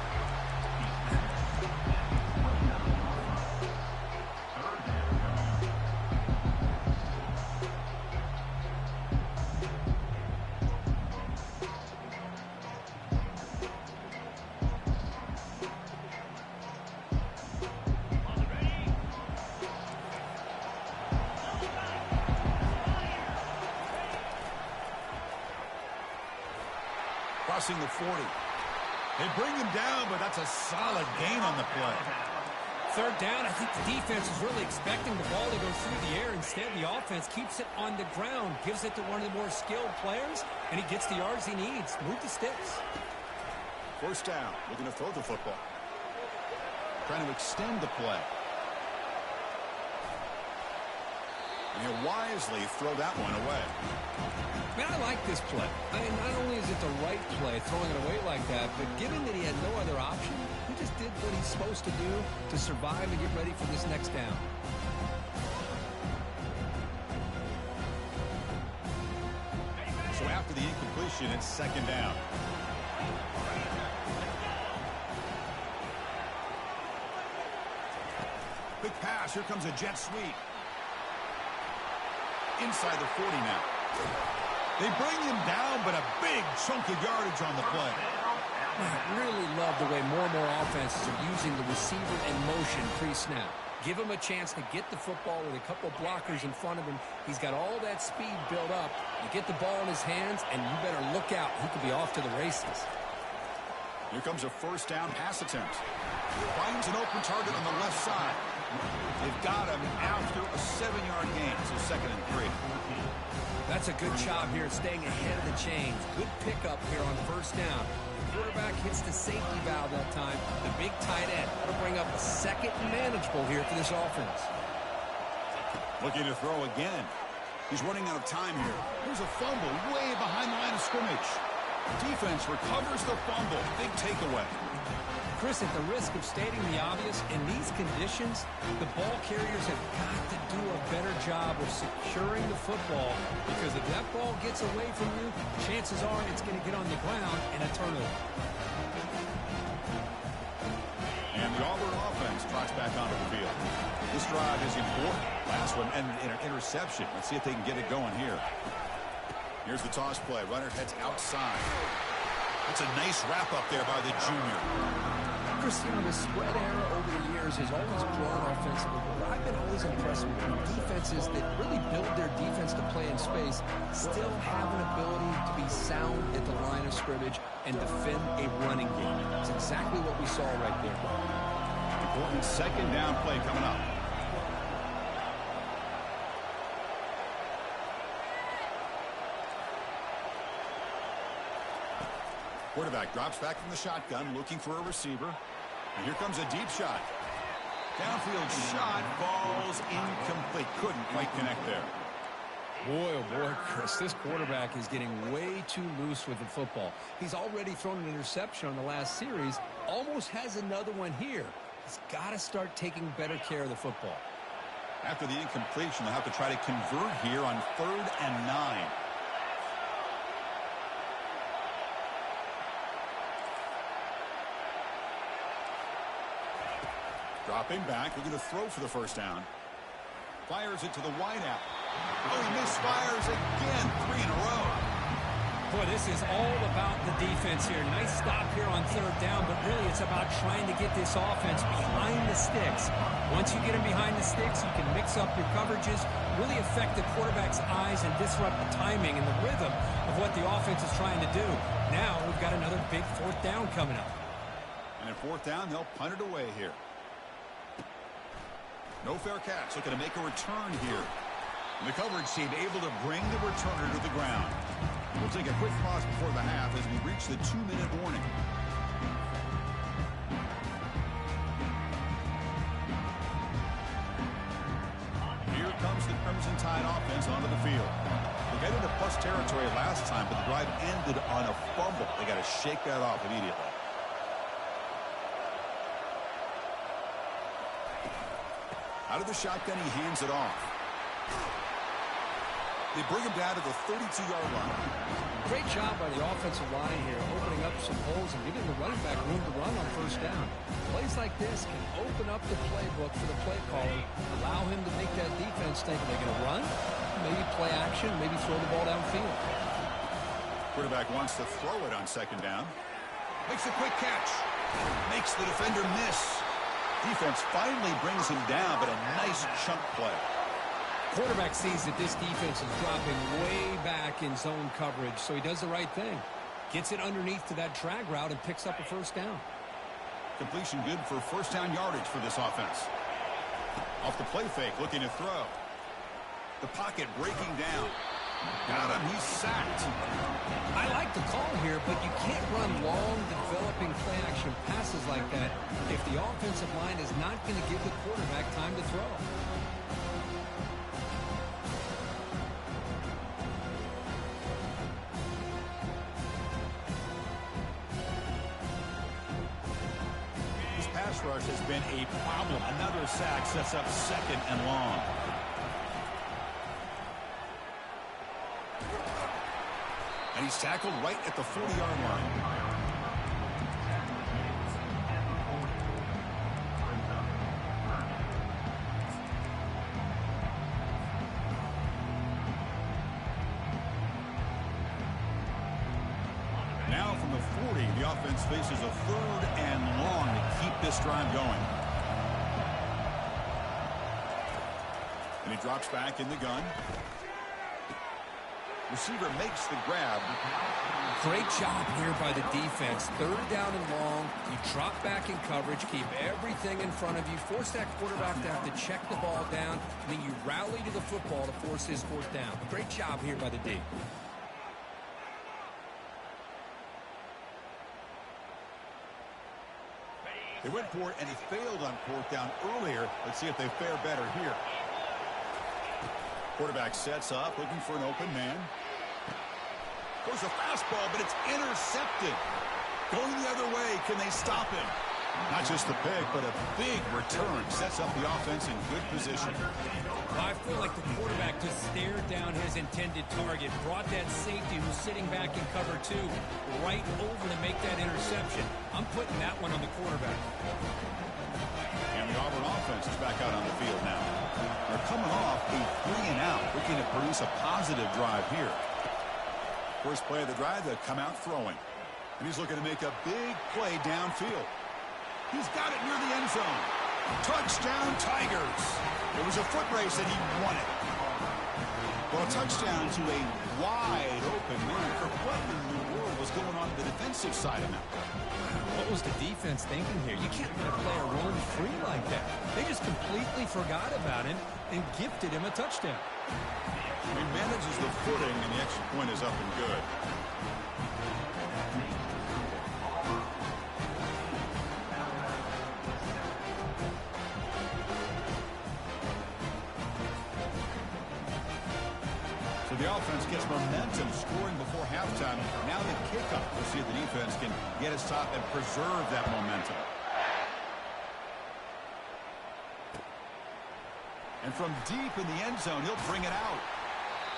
Speaker 5: Crossing the 40. They bring him down, but that's a solid gain on the play.
Speaker 6: 3rd down, I think the defense is really expecting the ball to go through the air. Instead, the offense keeps it on the ground, gives it to one of the more skilled players, and he gets the yards he needs. Move the sticks.
Speaker 5: First down, looking to throw the football. Trying to extend the play. And he'll wisely throw that one away.
Speaker 6: Man, I like this play. I mean, not only is it the right play, throwing it away like that, but given that he had no other option, he just did what he's supposed to do to survive and get ready for this next down.
Speaker 5: So after the incompletion, it's 2nd down. Quick pass. Here comes a jet sweep. Inside the 40 now. They bring him down, but a big chunk of yardage on the play.
Speaker 6: I really love the way more and more offenses are using the receiver in motion pre-snap. Give him a chance to get the football with a couple blockers in front of him. He's got all that speed built up. You get the ball in his hands, and you better look out. He could be off to the races.
Speaker 5: Here comes a first down pass attempt. Finds an open target on the left side. They've got him after a 7-yard gain, so 2nd and 3.
Speaker 6: That's a good job here staying ahead of the chains. Good pickup here on first down. The quarterback hits the safety valve that time. The big tight end. That'll bring up a 2nd and manageable here for this offense.
Speaker 5: Looking to throw again. He's running out of time here. Here's a fumble way behind the line of scrimmage. Defense recovers the fumble. Big takeaway.
Speaker 6: Chris, at the risk of stating the obvious, in these conditions, the ball carriers have got to do a better job of securing the football, because if that ball gets away from you, chances are it's going to get on the ground and a turnover.
Speaker 5: And the Auburn offense trots back onto the field. This drive is important. Last one ended in an interception. Let's see if they can get it going here. Here's the toss play. Runner heads outside. That's a nice wrap-up there by the junior.
Speaker 6: Chris, you know, the spread era over the years has always grown offensively, but I've been always impressed with defenses that really build their defense to play in space, still have an ability to be sound at the line of scrimmage and defend a running game. That's exactly what we saw right there.
Speaker 5: Important 2nd down play coming up. Quarterback drops back from the shotgun, looking for a receiver. And here comes a deep shot. Downfield shot falls incomplete. Couldn't quite connect there.
Speaker 6: Boy, oh boy, Chris, this quarterback is getting way too loose with the football. He's already thrown an interception on the last series, almost has another one here. He's got to start taking better care of the football.
Speaker 5: After the incompletion, they'll have to try to convert here on 3rd and 9. Dropping back, looking to throw for the first down. Fires it to the wideout. Oh, he misfires again. 3 in a row.
Speaker 6: Boy, this is all about the defense here. Nice stop here on 3rd down, but really it's about trying to get this offense behind the sticks. Once you get them behind the sticks, you can mix up your coverages, really affect the quarterback's eyes and disrupt the timing and the rhythm of what the offense is trying to do. Now we've got another big 4th down coming up.
Speaker 5: And at 4th down, they'll punt it away here. No fair catch, looking to make a return here. And the coverage team able to bring the returner to the ground. We'll take a quick pause before the half as we reach the 2-minute warning. Here comes the Crimson Tide offense onto the field. They got into plus territory last time, but the drive ended on a fumble. They got to shake that off immediately. Out of the shotgun, he hands it off. They bring him down to the 32-yard line.
Speaker 6: Great job by the offensive line here, opening up some holes and giving the running back room to run on 1st down. Plays like this can open up the playbook for the play caller, allow him to make that defense think, are they going to run? Maybe play action, maybe throw the ball downfield.
Speaker 5: Quarterback wants to throw it on 2nd down. Makes a quick catch. Makes the defender miss. Defense finally brings him down, but a nice chunk play.
Speaker 6: Quarterback sees that this defense is dropping way back in zone coverage, so he does the right thing. Gets it underneath to that drag route and picks up a 1st down.
Speaker 5: Completion good for 1st down yardage for this offense. Off the play fake, looking to throw. The pocket breaking down. Got him, he's sacked.
Speaker 6: I like the call here, but you can't run long, developing play-action passes like that if the offensive line is not going to give the quarterback time to throw.
Speaker 5: This pass rush has been a problem. Another sack sets up 2nd and long. And he's tackled right at the 40-yard line. Now from the 40, the offense faces a 3rd and long to keep this drive going. And he drops back in the gun. Receiver makes the grab.
Speaker 6: Great job here by the defense. Third down and long. You drop back in coverage, keep everything in front of you, force that quarterback to have to check the ball down, and then you rally to the football to force his fourth down. Great job here by the D.
Speaker 5: They went for it, and he failed on fourth down earlier. Let's see if they fare better here. Quarterback sets up, looking for an open man. Goes a fastball, but it's intercepted. Going the other way, can they stop him? Not just the pick, but a big return. Sets up the offense in good position.
Speaker 6: I feel like the quarterback just stared down his intended target, brought that safety who's sitting back in cover two right over to make that interception. I'm putting that one on the quarterback.
Speaker 5: And the Auburn offense is back out on the field now. They're coming off a 3-and-out, looking to produce a positive drive here. First play of the drive, they'll come out throwing. And he's looking to make a big play downfield. He's got it near the end zone. Touchdown, Tigers. It was a foot race, and he won it. Well, a touchdown to a wide open man. For what in the world was going on the defensive side of that?
Speaker 6: What was the defense thinking here? You can't let a player roam free like that. They just completely forgot about him and gifted him a touchdown.
Speaker 5: He manages the footing, and the extra point is up and good. So the offense gets momentum, scoring before halftime. Now the kickoff. We'll see if the defense can get his top and preserve that momentum. And from deep in the end zone, he'll bring it out.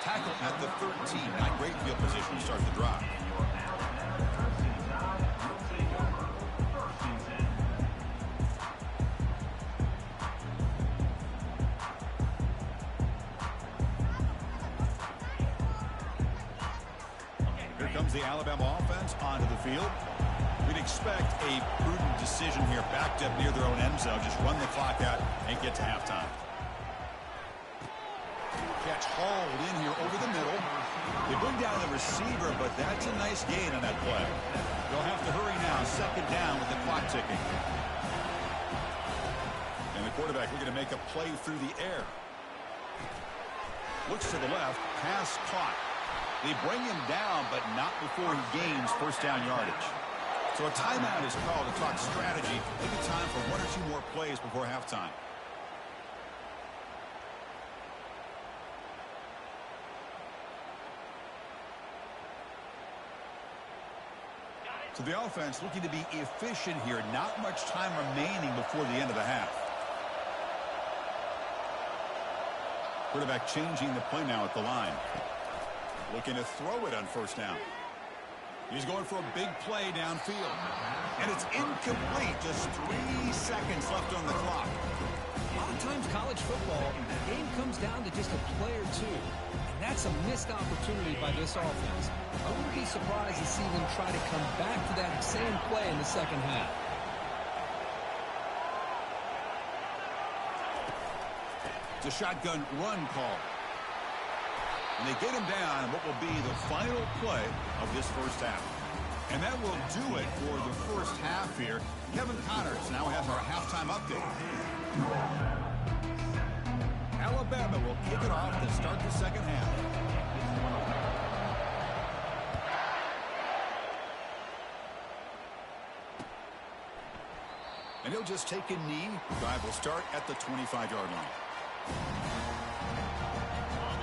Speaker 5: Tackle at the 13. Not great field position to start the drive. Here comes the Alabama offense onto the field. We'd expect a prudent decision here, backed up near their own end zone. Just run the clock out and get to halftime. Catch hauled in here over the middle. They bring down the receiver, but that's a nice gain on that play. They'll have to hurry now. Second down with the clock ticking. And the quarterback looking to make a play through the air. Looks to the left. Pass caught. They bring him down, but not before he gains first down yardage. So a timeout is called to talk strategy. Maybe time for one or two more plays before halftime. So the offense looking to be efficient here. Not much time remaining before the end of the half. Quarterback changing the play now at the line. Looking to throw it on first down. He's going for a big play downfield. And it's incomplete. Just 3 seconds left on the clock.
Speaker 6: A lot of times college football, the game comes down to just a play or two. And that's a missed opportunity by this offense. I wouldn't be surprised to see them try to come back to that same play in the second half.
Speaker 5: It's a shotgun run call. And they get him down what will be the final play of this first half. And that will do it for the first half here. Kevin Connors now has our halftime update. Alabama will kick it off to start the second half. And he'll just take a knee. Drive will start at the 25-yard line.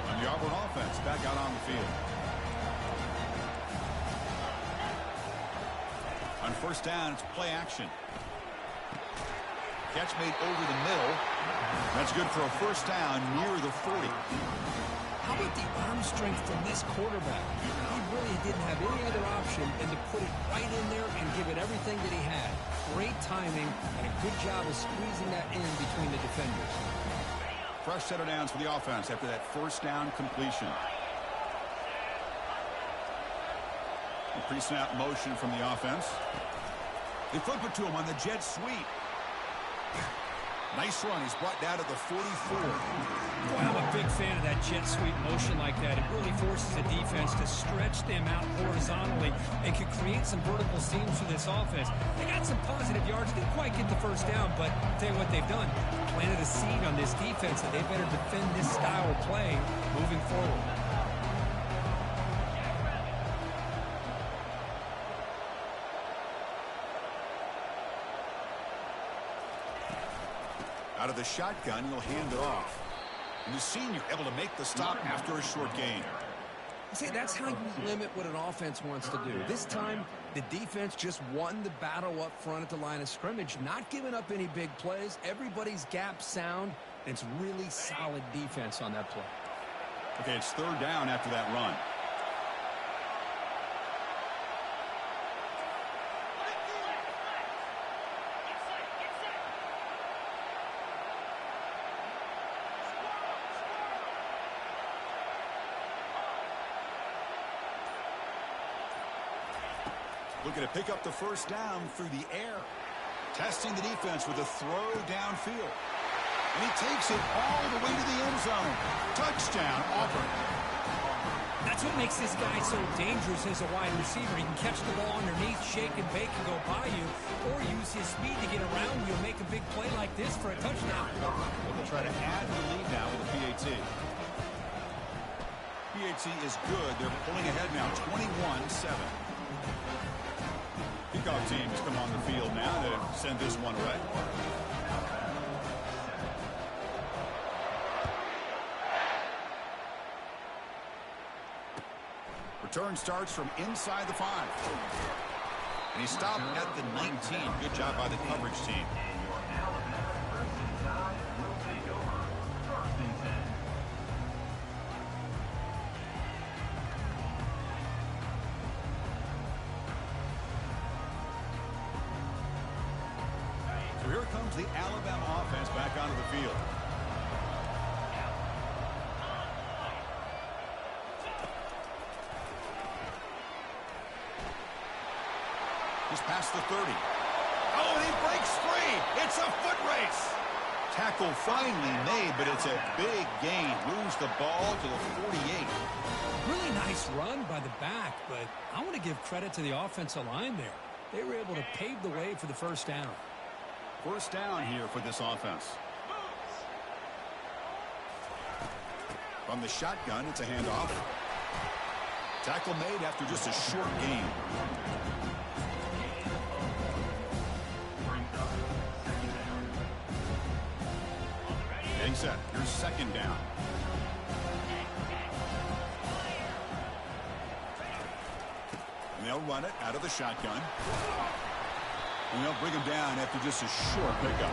Speaker 5: And the Auburn offense back out on the field. On first down, it's play action. Catch made over the middle. That's good for a first down near the 40.
Speaker 6: How about the arm strength from this quarterback? He really didn't have any other option than to put it right in there and give it everything that he had. Great timing and a good job of squeezing that in between the defenders.
Speaker 5: Fresh set of downs for the offense after that first down completion. A pre-snap motion from the offense. They flip it to him on the jet sweep. Nice run. He's brought down to the 44.
Speaker 6: Boy, I'm a big fan of that jet sweep motion like that. It really forces the defense to stretch them out horizontally and can create some vertical seams for this offense. They got some positive yards. Didn't quite get the first down, but I'll tell you what they've done. Planted a seed on this defense that they better defend this style of play moving forward.
Speaker 5: Out of the shotgun, he'll hand it off. And the senior able to make the stop after a short gain.
Speaker 6: See, that's how you limit what an offense wants to do. This time, the defense just won the battle up front at the line of scrimmage, not giving up any big plays. Everybody's gap sound. And it's really solid defense on that play.
Speaker 5: Okay, it's third down after that run. Looking to pick up the first down through the air. Testing the defense with a throw downfield. And he takes it all the way to the end zone. Touchdown, Auburn.
Speaker 6: That's what makes this guy so dangerous as a wide receiver. He can catch the ball underneath, shake and bake and go by you, or use his speed to get around you and make a big play like this for a touchdown.
Speaker 5: They'll try to add the lead now with a PAT. PAT is good. They're pulling ahead now, 21-7. Kickoff teams come on the field now to send this one away. Return starts from inside the 5. And he stopped at the 19. Good job by the coverage team. So here comes the Alabama offense back onto the field. He's past the 30. Oh, and he breaks free. It's a foot race. Tackle finally made, but it's a big gain. Moves the ball to the 48.
Speaker 6: Really nice run by the back, but I want to give credit to the offensive line there. They were able to pave the way for the first down.
Speaker 5: First down here for this offense. From the shotgun, it's a handoff. Tackle made after just a short gain. Getting set. Here's second down. And they'll run it out of the shotgun. And they'll bring him down after just a short pickup.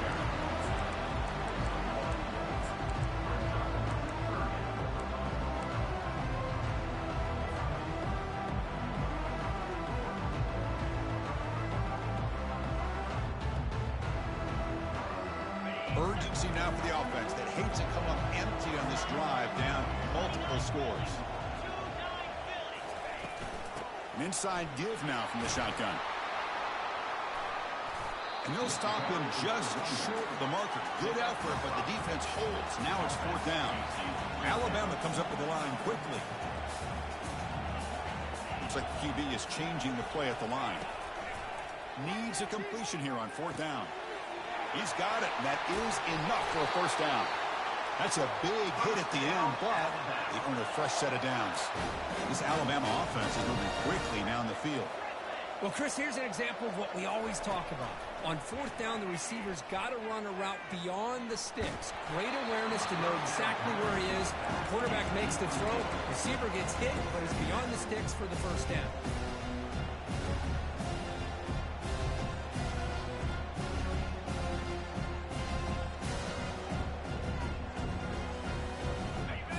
Speaker 5: Urgency now for the offense that hates to come up empty on this drive, down multiple scores. An inside give now from the shotgun. And they'll stop him just short of the marker. Good effort, but the defense holds. Now it's fourth down. Alabama comes up with the line quickly. Looks like the QB is changing the play at the line. Needs a completion here on fourth down. He's got it, and that is enough for a first down. That's a big hit at the end, but they earn a fresh set of downs. This Alabama offense is moving quickly down the field.
Speaker 6: Well, Chris, here's an example of what we always talk about. On fourth down, the receiver's got to run a route beyond the sticks. Great awareness to know exactly where he is. Quarterback makes the throw. Receiver gets hit, but is beyond the sticks for the first down.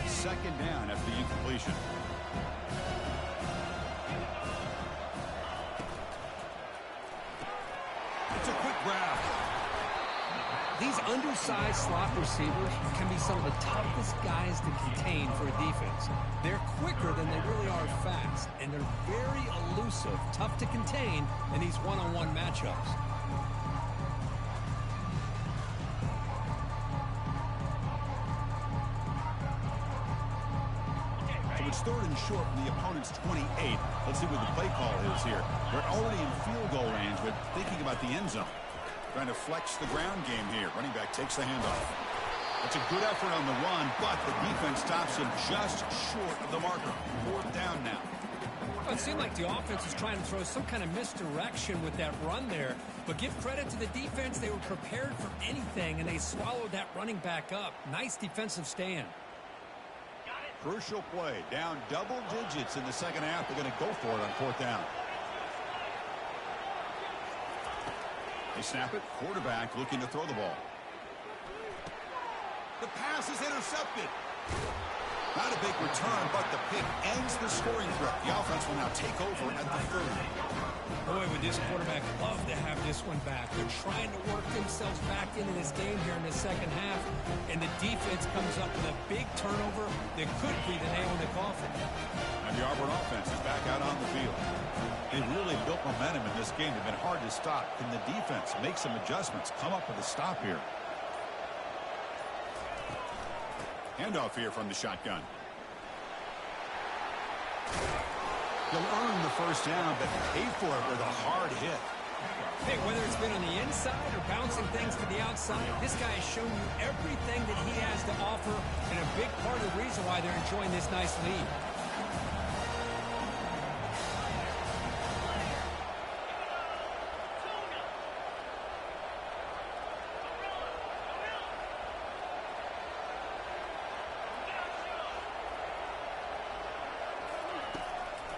Speaker 5: Second down after the incompletion. It's a quick grab.
Speaker 6: These undersized slot receivers can be some of the toughest guys to contain for a defense. They're quicker than they really are fast, and they're very elusive, tough to contain in these one-on-one matchups.
Speaker 5: It's third and short from the opponent's 28. Let's see what the play call is here. They're already in field goal range, but thinking about the end zone. Trying to flex the ground game here. Running back takes the handoff. It's a good effort on the run, but the defense stops him just short of the marker. Fourth down now.
Speaker 6: Well, it seemed like the offense was trying to throw some kind of misdirection with that run there. But give credit to the defense. They were prepared for anything, and they swallowed that running back up. Nice defensive stand.
Speaker 5: Crucial play. Down double digits in the second half. They're going to go for it on fourth down. They snap it. Quarterback looking to throw the ball. The pass is intercepted. Not a big return, but the pick ends the scoring threat. The offense will now take over at the 30.
Speaker 6: Boy, would this quarterback love to have this one back. They're trying to work themselves back into this game here in the second half, and the defense comes up with a big turnover that could be the nail in the coffin.
Speaker 5: And the Auburn offense is back out on the field. They really built momentum in this game. They've been hard to stop. Can the defense make some adjustments, come up with a stop here? Handoff here from the shotgun. He'll earn the first down, but pay for it with a hard hit.
Speaker 6: Hey, whether it's been on the inside or bouncing things to the outside, this guy has shown you everything that he has to offer, and a big part of the reason why they're enjoying this nice lead.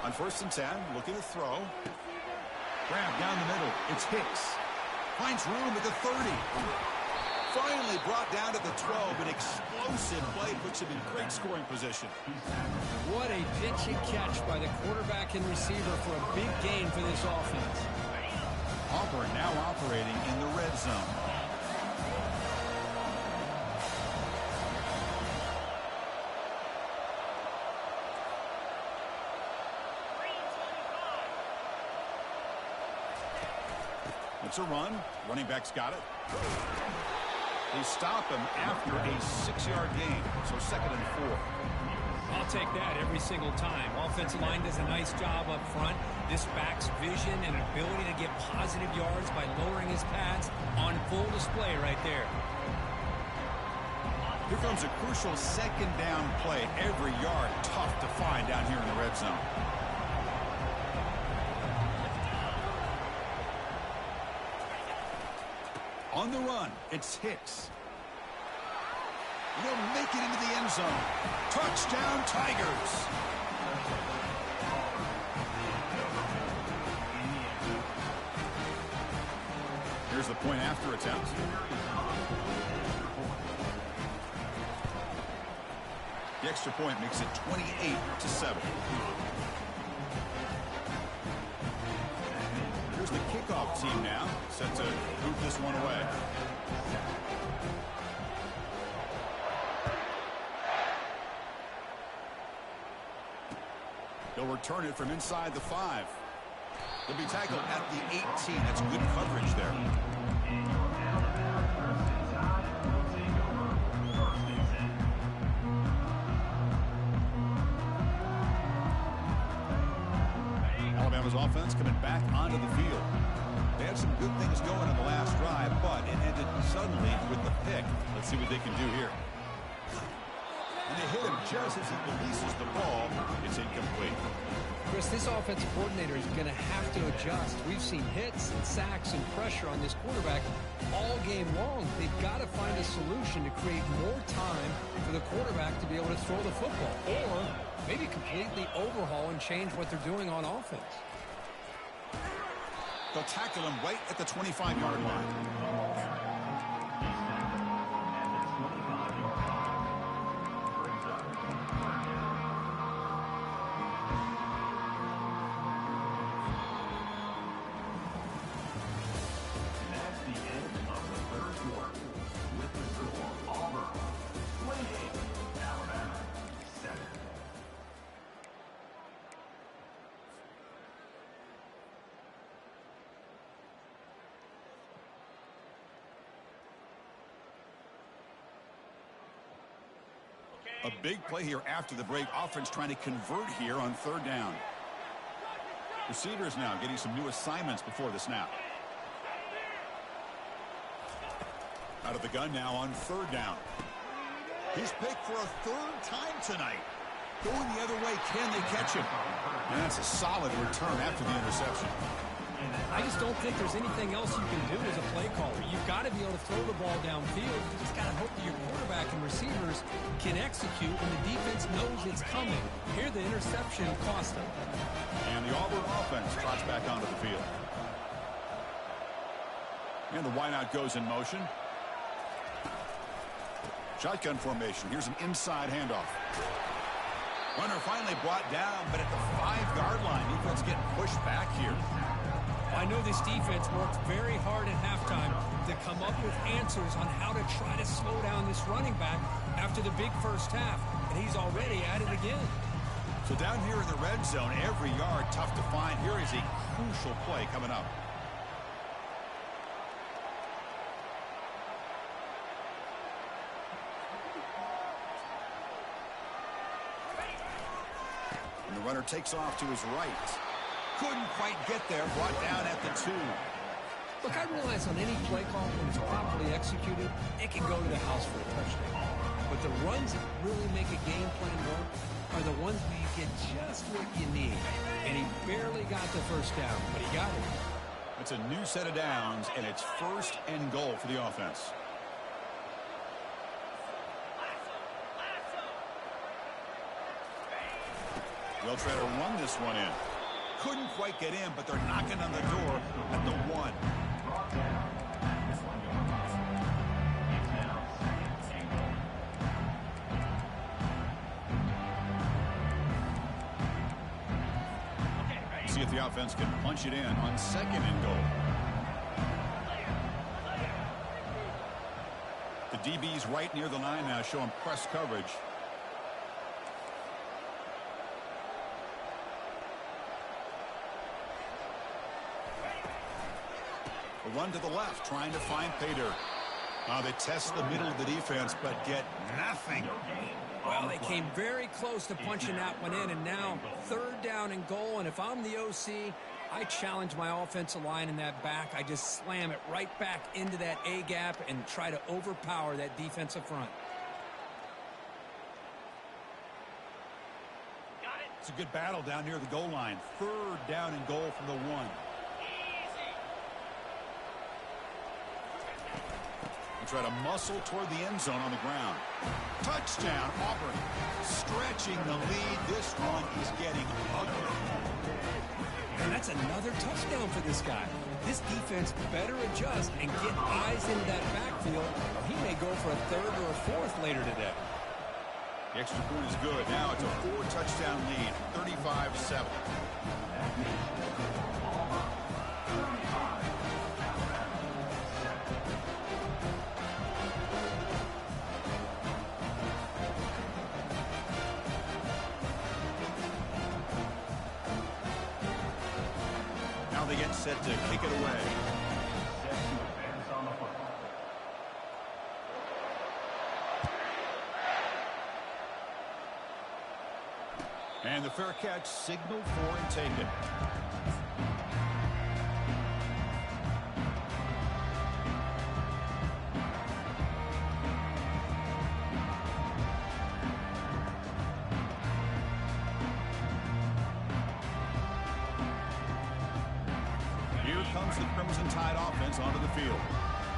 Speaker 5: On 1st and 10, looking to throw. Grab down the middle. It's Hicks. Finds room at the 30. Finally brought down to the 12. An explosive play puts him in great scoring position.
Speaker 6: What a pitch and catch by the quarterback and receiver for a big gain for this offense.
Speaker 5: Auburn now operating in the red zone. It's a run. Running back's got it. They stop him after a 6-yard gain. So 2nd and 4.
Speaker 6: I'll take that every single time. Offensive line does a nice job up front. This back's vision and ability to get positive yards by lowering his pads on full display right there.
Speaker 5: Here comes a crucial 2nd down play. Every yard tough to find down here in the red zone. On the run, it's Hicks. He'll make it into the end zone. Touchdown, Tigers. Here's the point after attempt. The extra point makes it 28-7. Here's the kickoff team now, set to boot this one away. They'll return it from inside the 5. They'll be tackled at the 18. That's good coverage there. Alabama's offense coming back onto the field. They had some good things going in the last drive, but it ended suddenly with the pick. Let's see what they can do here. And they hit him just as he releases the ball. It's incomplete.
Speaker 6: Chris, this offensive coordinator is going to have to adjust. We've seen hits and sacks and pressure on this quarterback all game long. They've got to find a solution to create more time for the quarterback to be able to throw the football, or maybe completely overhaul and change what they're doing on offense.
Speaker 5: They'll tackle him right at the 25-yard line. A big play here after the break. Offense trying to convert here on third down. Receivers now getting some new assignments before the snap. Out of the gun now on third down. He's picked for a third time tonight. Going the other way, can they catch him? And that's a solid return after the interception.
Speaker 6: I just don't think there's anything else you can do as a play caller. You've got to be able to throw the ball downfield. You just got to hope that your quarterback and receivers can execute when the defense knows it's coming. Here, the interception cost them.
Speaker 5: And the Auburn offense trots back onto the field. And the wideout goes in motion. Shotgun formation. Here's an inside handoff. Runner finally brought down, but at the 5-yard line, defense getting pushed back here.
Speaker 6: I know this defense worked very hard at halftime to come up with answers on how to try to slow down this running back after the big first half, and he's already at it again.
Speaker 5: So down here in the red zone, every yard tough to find. Here is a crucial play coming up. And the runner takes off to his right. Couldn't quite get there. Brought down at the 2.
Speaker 6: Look, I realize on any play call, when it's properly executed, it can go to the house for a touchdown. But the runs that really make a game plan work are the ones where you get just what you need. And he barely got the first down, but he got it.
Speaker 5: It's a new set of downs, and it's first and goal for the offense. They'll try to run this one in. Couldn't quite get in, but they're knocking on the door at the 1. See if the offense can punch it in on second and goal. The DB's right near the line now, showing press coverage. The one to the left, trying to find Pater. They test the middle of the defense, but get nothing.
Speaker 6: Well, they came very close to punching that one in, and now third down and goal. And if I'm the OC, I challenge my offensive line in that back. I just slam it right back into that A gap and try to overpower that defensive front.
Speaker 5: It's a good battle down near the goal line. Third down and goal from the 1. Try to muscle toward the end zone on the ground. Touchdown, Auburn. Stretching the lead. This one is getting ugly.
Speaker 6: And that's another touchdown for this guy. This defense better adjust and get eyes into that backfield, or he may go for a third or a fourth later today.
Speaker 5: The extra point is good. Now it's a 4-touchdown lead, 35-7. They get set to kick it away. And the fair catch signaled for and taken. Comes the Crimson Tide offense onto the field.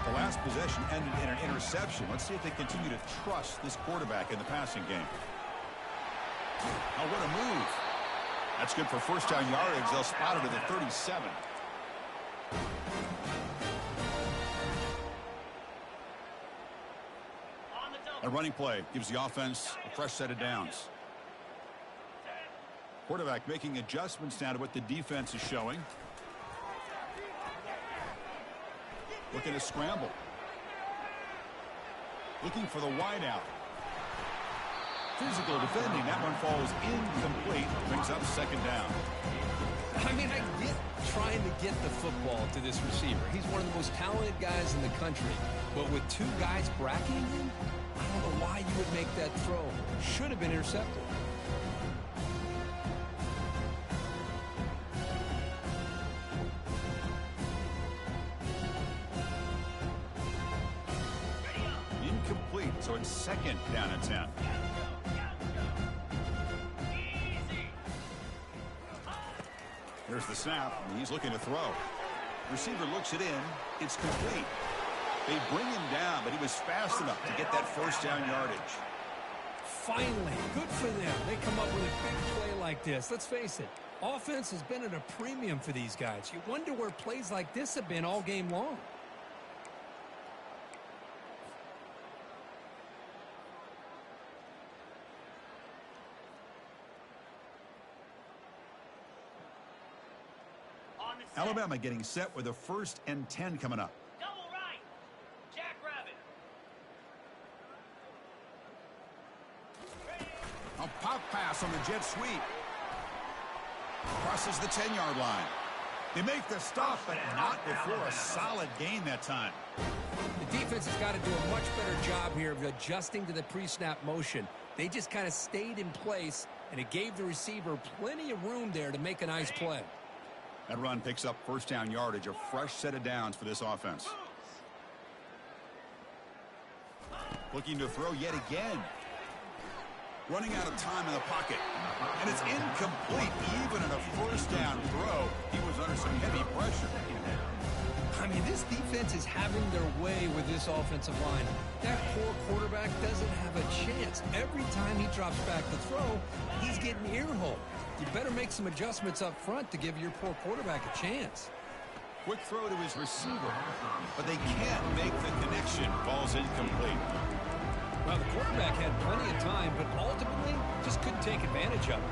Speaker 5: The last possession ended in an interception. Let's see if they continue to trust this quarterback in the passing game. Oh, what a move. That's good for first down yardage. They'll spot it at the 37. A running play gives the offense a fresh set of downs. Quarterback making adjustments now to what the defense is showing. Looking to scramble. Looking for the wideout. Physical defending. That one falls incomplete. Brings up second down.
Speaker 6: I mean, I get trying to get the football to this receiver. He's one of the most talented guys in the country. But with two guys bracketing him, I don't know why you would make that throw. Should have been intercepted.
Speaker 5: Incomplete, so it's second down and 10. Here's the snap, and he's looking to throw. Receiver looks it in. It's complete. They bring him down, but he was fast enough to get that first down yardage.
Speaker 6: Finally, good for them. They come up with a big play like this. Let's face it, offense has been at a premium for these guys. You wonder where plays like this have been all game long.
Speaker 5: Alabama getting set with a 1st and 10 coming up.
Speaker 7: Double right. Jackrabbit.
Speaker 5: A pop pass on the jet sweep. Crosses the 10-yard line. They make the stop, but not before a solid gain that time.
Speaker 6: The defense has got to do a much better job here of adjusting to the pre-snap motion. They just kind of stayed in place, and it gave the receiver plenty of room there to make a nice play.
Speaker 5: That run picks up first down yardage, a fresh set of downs for this offense. Looking to throw yet again. Running out of time in the pocket. And it's incomplete. Even in a first down throw, he was under some heavy pressure.
Speaker 6: I mean, this defense is having their way with this offensive line. That poor quarterback doesn't have a chance. Every time he drops back to throw, he's getting ear-hole. You better make some adjustments up front to give your poor quarterback a chance.
Speaker 5: Quick throw to his receiver, but they can't make the connection. Ball's incomplete.
Speaker 6: Well, the quarterback had plenty of time, but ultimately just couldn't take advantage of it.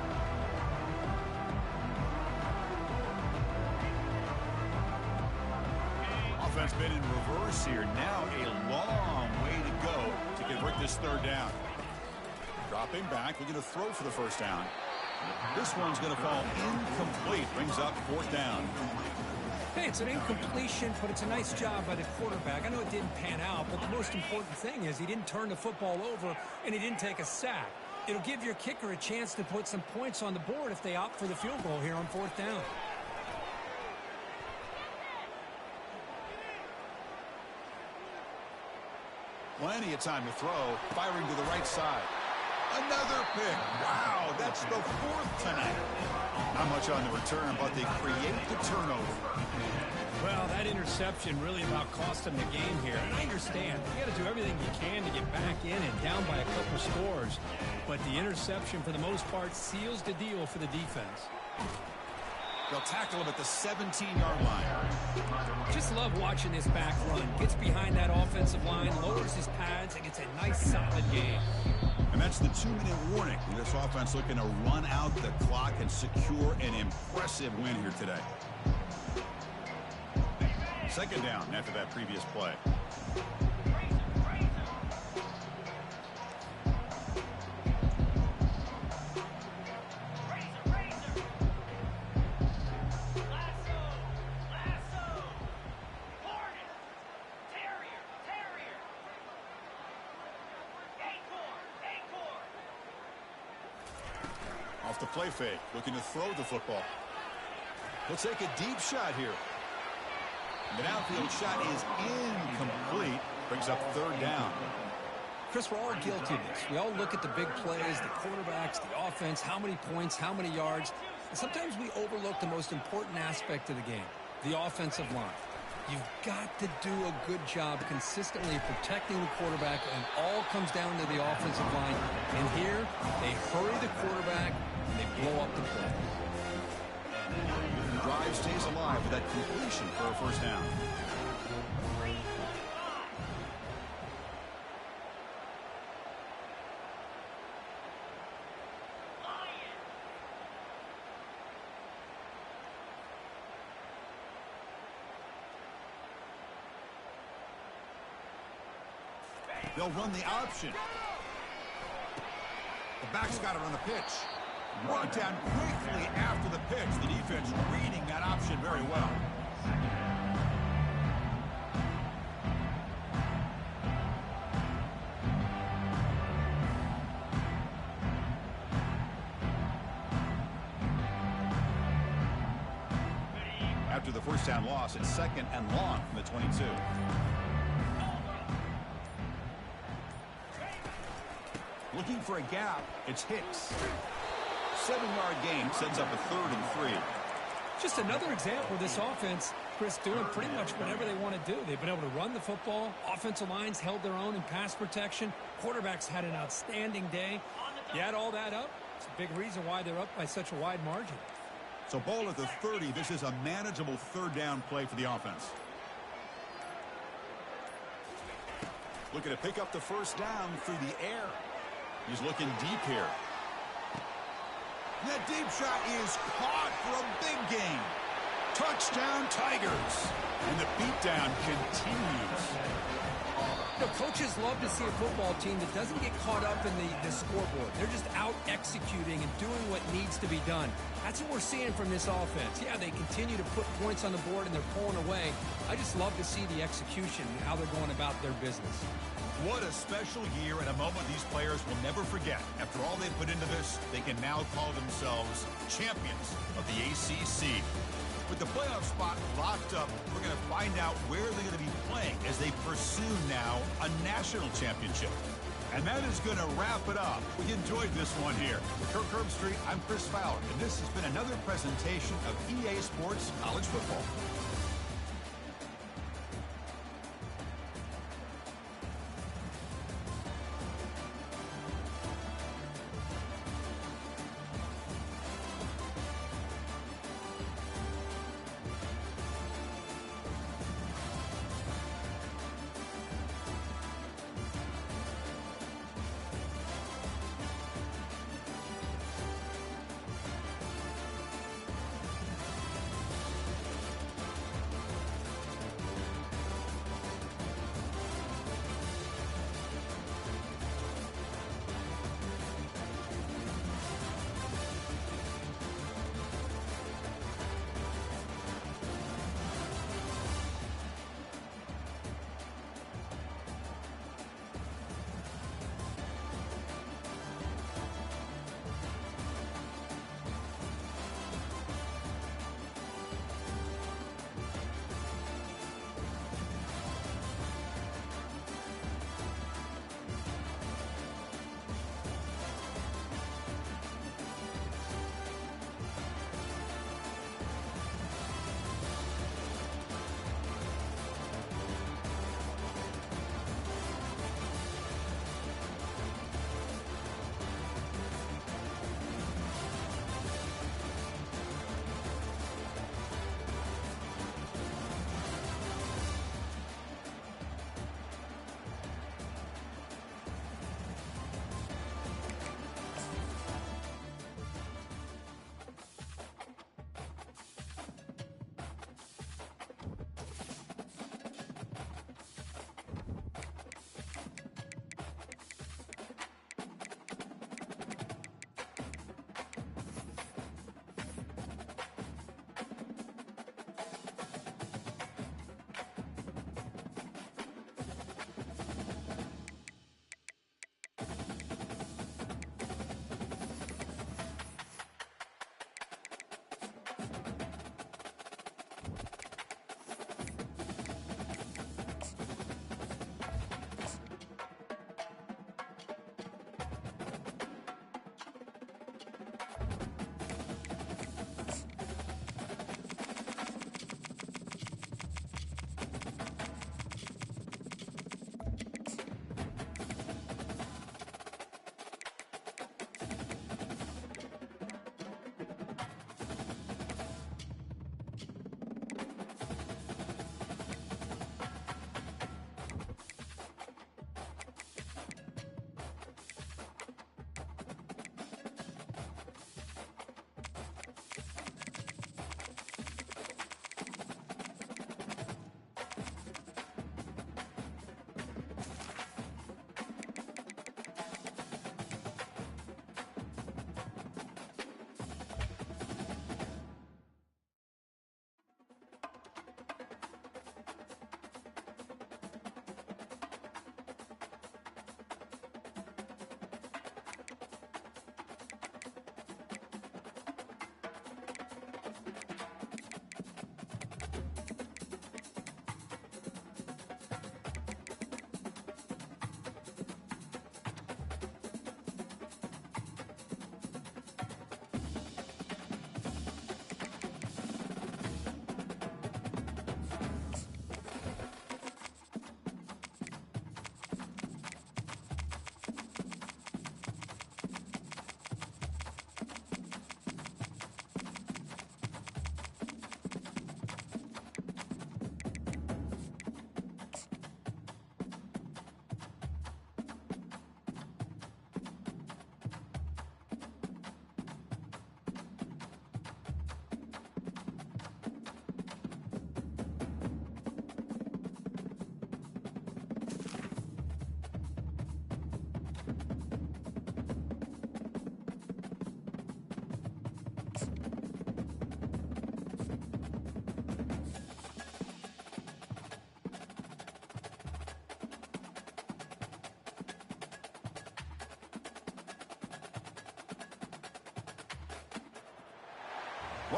Speaker 5: Offense been in reverse here. Now a long way to go to convert this third down. Dropping back, looking to throw for the first down. This one's going to fall incomplete. Brings up 4th down.
Speaker 6: Hey, it's an incompletion, but it's a nice job by the quarterback. I know it didn't pan out, but the most important thing is he didn't turn the football over and he didn't take a sack. It'll give your kicker a chance to put some points on the board if they opt for the field goal here on 4th down.
Speaker 5: Plenty of time to throw. Firing to the right side. Another pick. Wow, that's the 4th tonight. Not much on the return, but they create the turnover.
Speaker 6: Well, that interception really about cost them the game here. And I understand. You got to do everything you can to get back in and down by a couple scores. But the interception, for the most part, seals the deal for the defense.
Speaker 5: They'll tackle him at the 17-yard line.
Speaker 6: Just love watching this back run. Gets behind that offensive line, lowers his pads, and gets a nice, solid gain.
Speaker 5: And that's the 2-minute warning. This offense looking to run out the clock and secure an impressive win here today. Second down after that previous play. Off the play fake, looking to throw the football. He'll take a deep shot here. The downfield shot is incomplete. Brings up 3rd down.
Speaker 6: Chris, we're all guilty of this. We all look at the big plays, the quarterbacks, the offense, how many points, how many yards. And sometimes we overlook the most important aspect of the game, the offensive line. You've got to do a good job consistently protecting the quarterback, and all comes down to the offensive line. And here, they hurry the quarterback, and they blow up the play.
Speaker 5: The drive stays alive with that completion for a first down. They'll run the option. The back's got it on the pitch. Brought down quickly after the pitch. The defense reading that option very well. After the first down loss, it's 2nd and long from the 22. Looking for a gap, it's Hicks. 7-yard gain sends up a 3rd and 3.
Speaker 6: Just another example of this offense, Chris, doing pretty much whatever they want to do. They've been able to run the football. Offensive lines held their own in pass protection. Quarterbacks had an outstanding day. You add all that up, it's a big reason why they're up by such a wide margin.
Speaker 5: So ball at the 30. This is a manageable 3rd down play for the offense. Looking to pick up the first down through the air. He's looking deep here. That deep shot is caught for a big gain. Touchdown, Tigers. And the beatdown continues.
Speaker 6: You know, coaches love to see a football team that doesn't get caught up in the scoreboard. They're just out executing and doing what needs to be done. That's what we're seeing from this offense. Yeah, they continue to put points on the board and they're pulling away. I just love to see the execution and how they're going about their business.
Speaker 5: What a special year and a moment these players will never forget. After all they put into this, they can now call themselves champions of the ACC. With the playoff spot locked up, we're going to find out where they're going to be playing as they pursue now a national championship. And that is going to wrap it up. We enjoyed this one here. With Kirk Herbstreit, I'm Chris Fowler, and this has been another presentation of EA Sports College Football.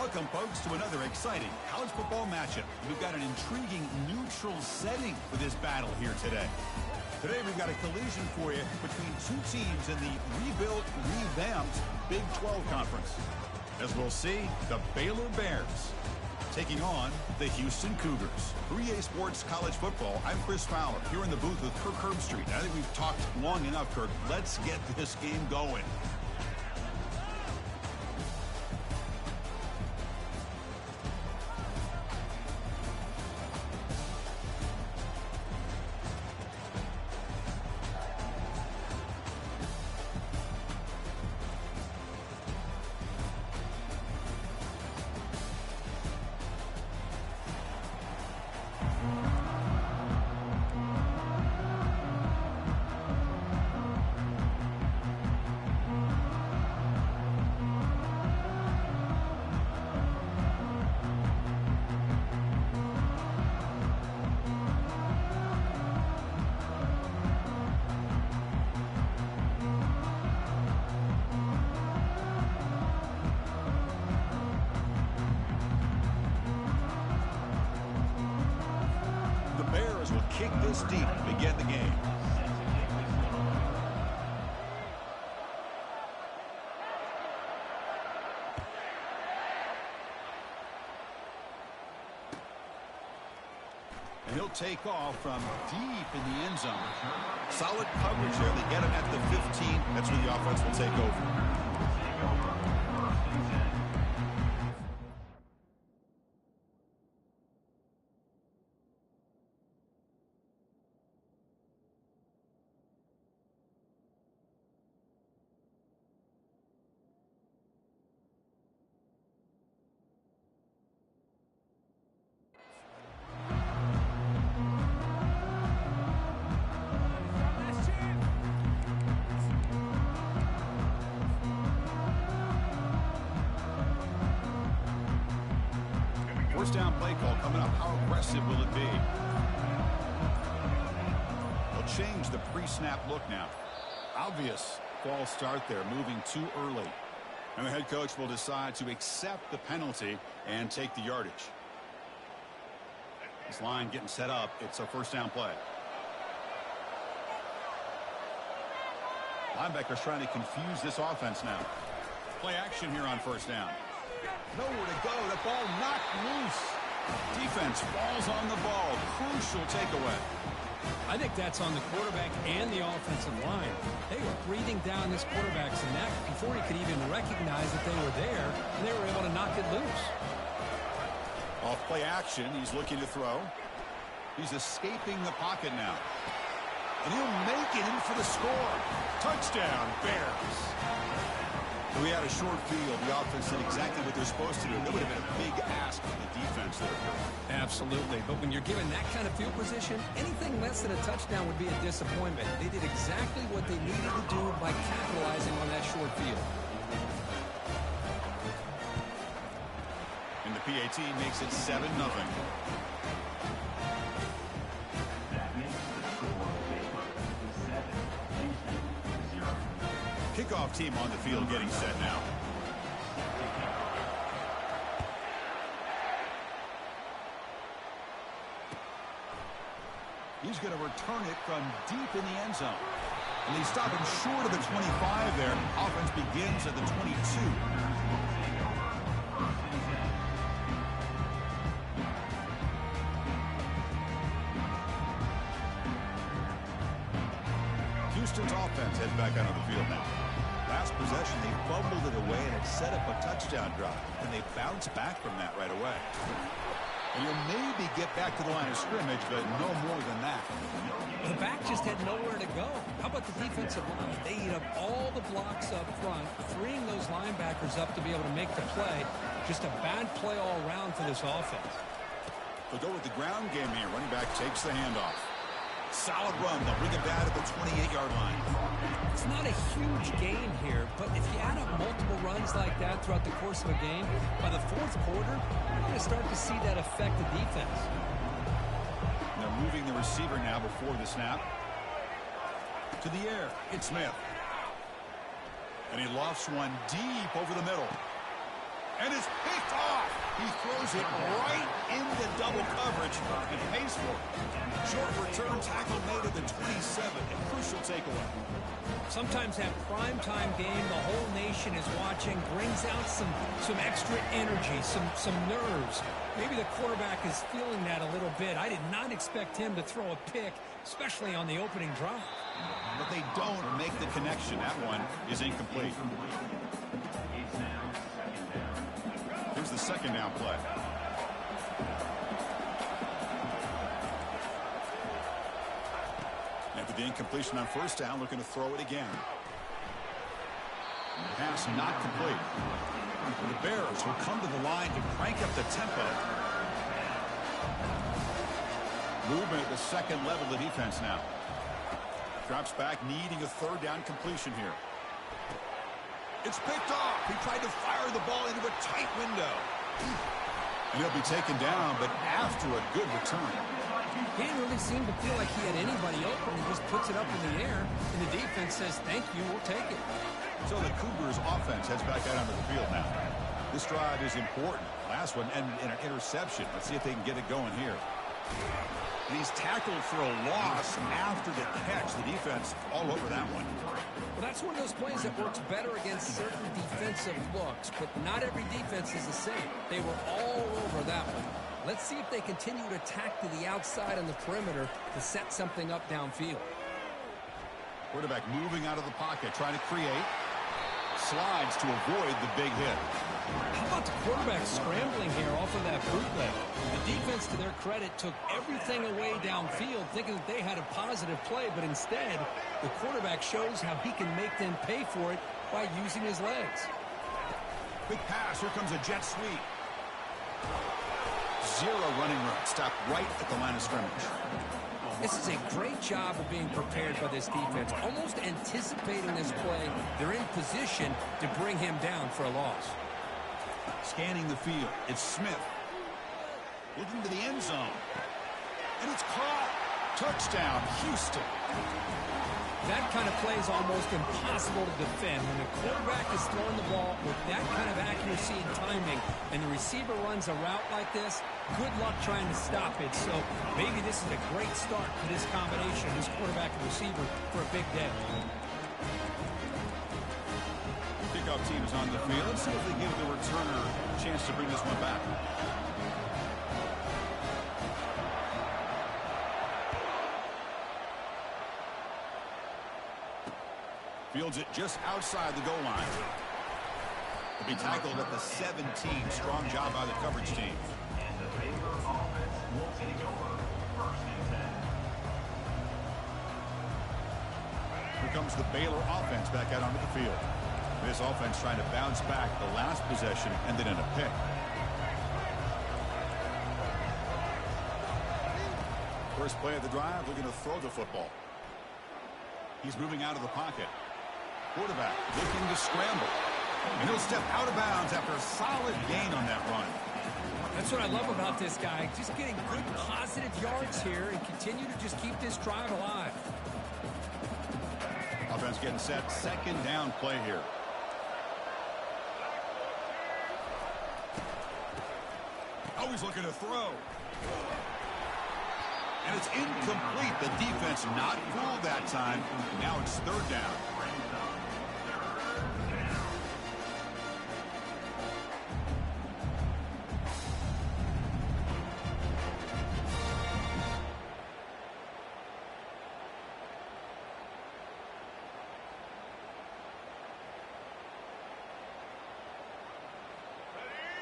Speaker 5: Welcome, folks, to another exciting college football matchup. We've got an intriguing neutral setting for this battle here today. Today, we've got a collision for you between two teams in the rebuilt, revamped Big 12 Conference. As we'll see, the Baylor Bears taking on the Houston Cougars. For EA Sports College Football, I'm Chris Fowler, here in the booth with Kirk Herbstreit. I think we've talked long enough, Kirk. Let's get this game going. Kick this deep to begin the game. And he'll take off from deep in the end zone. Solid coverage there. They get him at the 15. That's where the offense will take over. First down play call coming up. How aggressive will it be? They'll change the pre-snap look now. Obvious false start there, moving too early. And the head coach will decide to accept the penalty and take the yardage. This line getting set up. It's a first down play. Linebackers trying to confuse this offense now. Play action here on first down. Nowhere to go. The ball knocked loose. Defense falls on the ball. Crucial takeaway.
Speaker 6: I think that's on the quarterback and the offensive line. They were breathing down this quarterback's neck before he could even recognize that they were there, and they were able to knock it loose.
Speaker 5: Off play action. He's looking to throw. He's escaping the pocket now. And he'll make it in for the score. Touchdown, Bears. We had a short field. The offense did exactly what they're supposed to do. That would have been a big ask from the defense there.
Speaker 6: Absolutely. But when you're given that kind of field position, anything less than a touchdown would be a disappointment. They did exactly what they needed to do by capitalizing on that short field.
Speaker 5: And the PAT makes it 7-0. Kickoff team on the field getting set now. He's going to return it from deep in the end zone. And they stop him short of the 25 there. Offense begins at the 22. Houston's offense heads back onto the field now. Last possession, they fumbled it away, and it set up a touchdown drive. And they bounced back from that right away. And you'll maybe get back to the line of scrimmage, but no more than that.
Speaker 6: The back just had nowhere to go. How about the defensive line? They eat up all the blocks up front, freeing those linebackers up to be able to make the play. Just a bad play all around for this offense.
Speaker 5: They'll go with the ground game here. Running back takes the handoff. Solid run. They'll bring it back at the 28-yard line.
Speaker 6: It's not a huge gain here, but if you add up multiple runs like that throughout the course of a game, by the fourth quarter, you're going to start to see that affect the defense.
Speaker 5: And they're moving the receiver now before the snap. To the air. It's Smith. And he lofts one deep over the middle. And it's picked off. He throws it right into double coverage and pays for it. Short return tackle made at the 27. A crucial takeaway.
Speaker 6: Sometimes that primetime game, the whole nation is watching, brings out some extra energy, some nerves. Maybe the quarterback is feeling that a little bit. I did not expect him to throw a pick, especially on the opening drive.
Speaker 5: But they don't make the connection. That one is incomplete. Here's the second down play. After the incompletion on first down, looking to throw it again. Pass not complete. The Bears will come to the line to crank up the tempo. Movement at the second level of the defense now. Drops back, needing a third down completion here. It's picked off. He tried to fire the ball into a tight window. And he'll be taken down, but after a good return.
Speaker 6: He didn't really seem to feel like he had anybody open. He just puts it up in the air, and the defense says, thank you, we'll take it.
Speaker 5: So the Cougars offense heads back out onto the field now. This drive is important. Last one ended in an interception. Let's see if they can get it going here. And he's tackled for a loss after the catch. The defense all over that one.
Speaker 6: Well, that's one of those plays that works better against certain defensive looks, but not every defense is the same. They were all over that one. Let's see if they continue to attack to the outside on the perimeter to set something up downfield.
Speaker 5: Quarterback moving out of the pocket, trying to create. Slides to avoid the big hit.
Speaker 6: How about the quarterback scrambling here off of that bootleg? The defense, to their credit, took everything away downfield, thinking that they had a positive play, but instead, the quarterback shows how he can make them pay for it by using his legs.
Speaker 5: Big pass. Here comes a jet sweep. Zero running room. Stopped right at the line of scrimmage.
Speaker 6: This is a great job of being prepared by this defense, almost anticipating this play. They're in position to bring him down for a loss.
Speaker 5: Scanning the field, it's Smith. Looking to the end zone. And it's caught. Touchdown, Houston.
Speaker 6: That kind of play is almost impossible to defend. When the quarterback is throwing the ball with that kind of accuracy and timing, and the receiver runs a route like this, good luck trying to stop it. So maybe this is a great start for this combination, this quarterback and receiver, for a big day.
Speaker 5: Kickoff team is on the field. Let's see if they give the returner a chance to bring this one back. Fields it just outside the goal line. Will be tackled at the 17. Strong job by the coverage team.
Speaker 4: And the Baylor offense will take over 1st and 10.
Speaker 5: Here comes the Baylor offense back out onto the field. This offense trying to bounce back. The last possession ended in a pick. First play of the drive, looking to throw the football. He's moving out of the pocket. Quarterback looking to scramble. And he'll step out of bounds after a solid gain on that run.
Speaker 6: That's what I love about this guy. Just getting good positive yards here and continue to just keep this drive alive.
Speaker 5: Offense getting set. Second down play here. Always looking to throw. And it's incomplete. The defense not fooled that time. Now it's third down.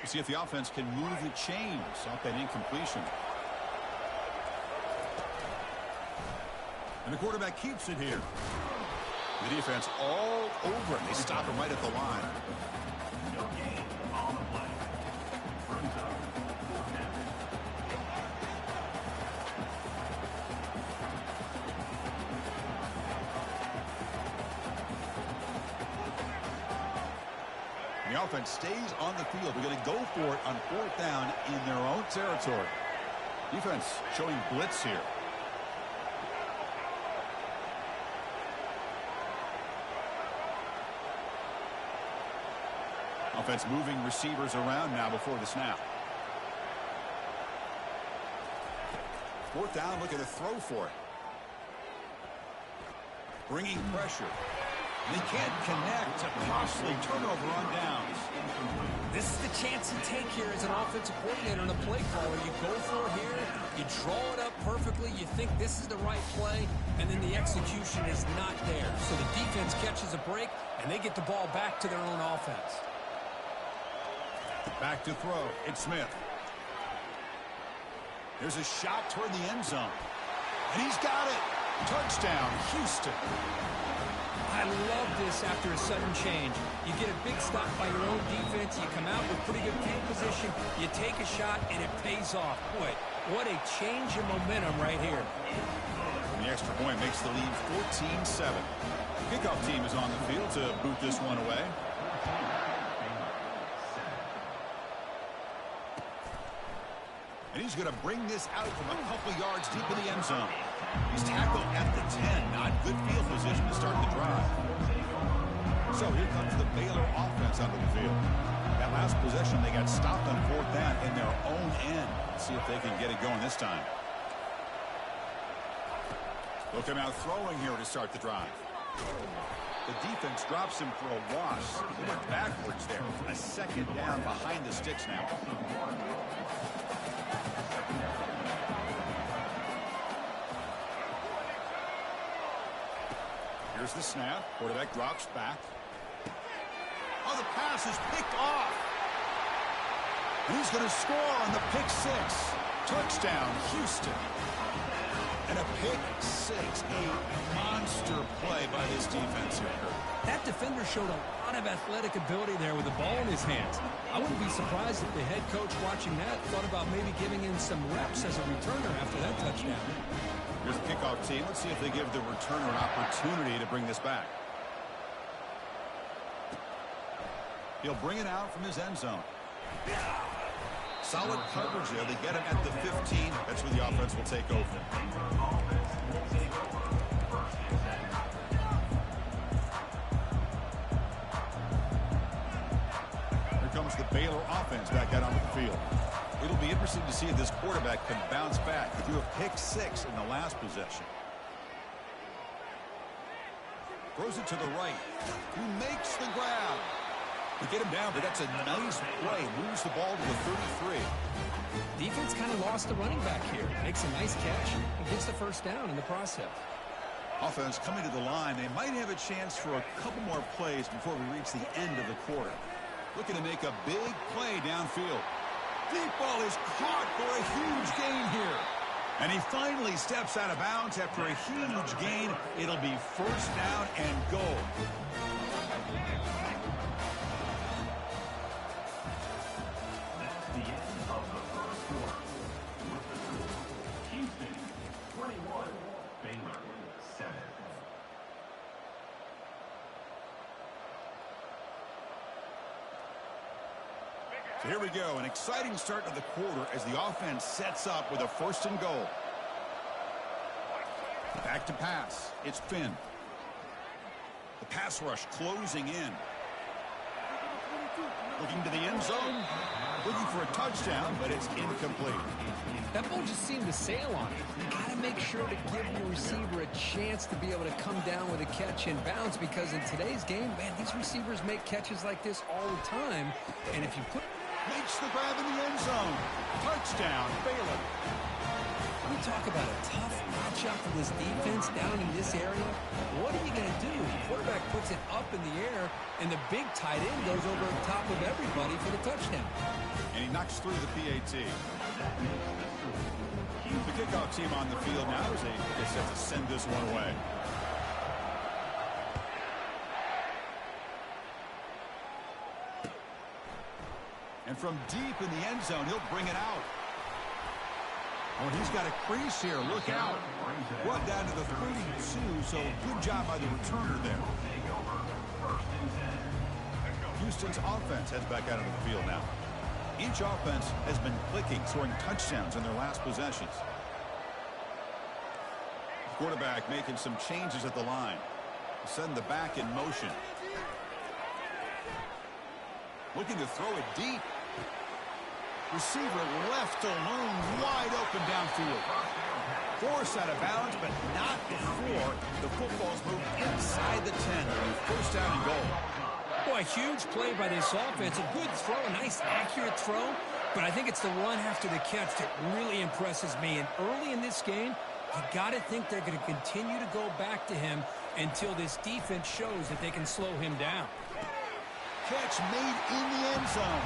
Speaker 5: See if the offense can move the chains off that incompletion. And the quarterback keeps it here. The defense all over him. They stop him right at the line.
Speaker 4: No gain on the play. Brings up 10.
Speaker 5: The offense stays on the field. We're going to go for it on fourth down in their own territory. Defense showing blitz here. Offense moving receivers around now before the snap. Fourth down, looking to throw for it. Bringing pressure. And he can't connect. A costly turnover on downs.
Speaker 6: This is the chance you take here as an offensive coordinator and a play caller. You go for it here, you draw it up perfectly, you think this is the right play, and then the execution is not there. So the defense catches a break, and they get the ball back to their own offense.
Speaker 5: Back to throw. It's Smith. There's a shot toward the end zone. And he's got it. Touchdown, Houston.
Speaker 6: I love this after a sudden change. You get a big stop by your own defense. You come out with pretty good field position. You take a shot, and it pays off. Boy, what a change in momentum right here.
Speaker 5: And the extra point makes the lead 14-7. Kickoff team is on the field to boot this one away. And he's going to bring this out from a couple yards deep in the end zone. He's tackled at the 10. Not good field position to start the drive. So here comes the Baylor offense onto the field. That last possession, they got stopped on fourth down in their own end. Let's see if they can get it going this time. They'll come out throwing here to start the drive. The defense drops him for a wash. He went backwards there. A second down behind the sticks now. Here's the snap. Quarterback drops back. Oh, the pass is picked off. And he's going to score on the pick six. Touchdown, Houston. And a pick six. A monster play by this defense here.
Speaker 6: That defender showed a lot of athletic ability there with the ball in his hands. I wouldn't be surprised if the head coach watching that thought about maybe giving in some reps as a returner after that touchdown.
Speaker 5: Here's the kickoff team. Let's see if they give the returner an opportunity to bring this back. He'll bring it out from his end zone. Solid coverage there. They get him at the 15. That's where the offense will take over. Here comes the Baylor offense back out onto the field. It'll be interesting to see if this quarterback can bounce back. He threw a pick six in the last possession. Throws it to the right. Who makes the grab? They get him down, but that's a nice play. Moves the ball to the 33.
Speaker 6: Defense kind of lost the running back here. Makes a nice catch and gets the first down in the process.
Speaker 5: Offense coming to the line. They might have a chance for a couple more plays before we reach the end of the quarter. Looking to make a big play downfield. Deep ball is caught for a huge gain here. And he finally steps out of bounds after a huge gain. It'll be first down and goal.
Speaker 4: That's the end of the first quarter. Houston 21, Baylor 7.
Speaker 5: So here we go, an exciting start to the quarter as the offense sets up with a first and goal. Back to pass. It's Finn. The pass rush closing in. Looking to the end zone. Looking for a touchdown, but it's incomplete.
Speaker 6: That ball just seemed to sail on it. You got to make sure to give your receiver a chance to be able to come down with a catch in bounds, because in today's game, man, these receivers make catches like this all the time. And if you put...
Speaker 5: Makes the grab in the end zone. Touchdown, Baylor.
Speaker 6: We talk about a tough matchup for this defense down in this area. What are you going to do? The quarterback puts it up in the air, and the big tight end goes over the top of everybody for the touchdown.
Speaker 5: And he knocks through the PAT. The kickoff team on the field now as they get set to send this one away. And from deep in the end zone, he'll bring it out. Oh, he's got a crease here. Look out. Brought down to the 32, so good job by the returner there. Houston's offense heads back out into the field now. Each offense has been clicking, scoring touchdowns in their last possessions. The quarterback making some changes at the line. Send the back in motion. Looking to throw it deep. Receiver left alone, wide open downfield. Forced out of bounds, but not before the football's moved inside the 10. First down and goal.
Speaker 6: Boy, huge play by this offense. A good throw, a nice accurate throw. But I think it's the run after the catch that really impresses me. And early in this game, you got to think they're going to continue to go back to him until this defense shows that they can slow him down.
Speaker 5: Catch made in the end zone.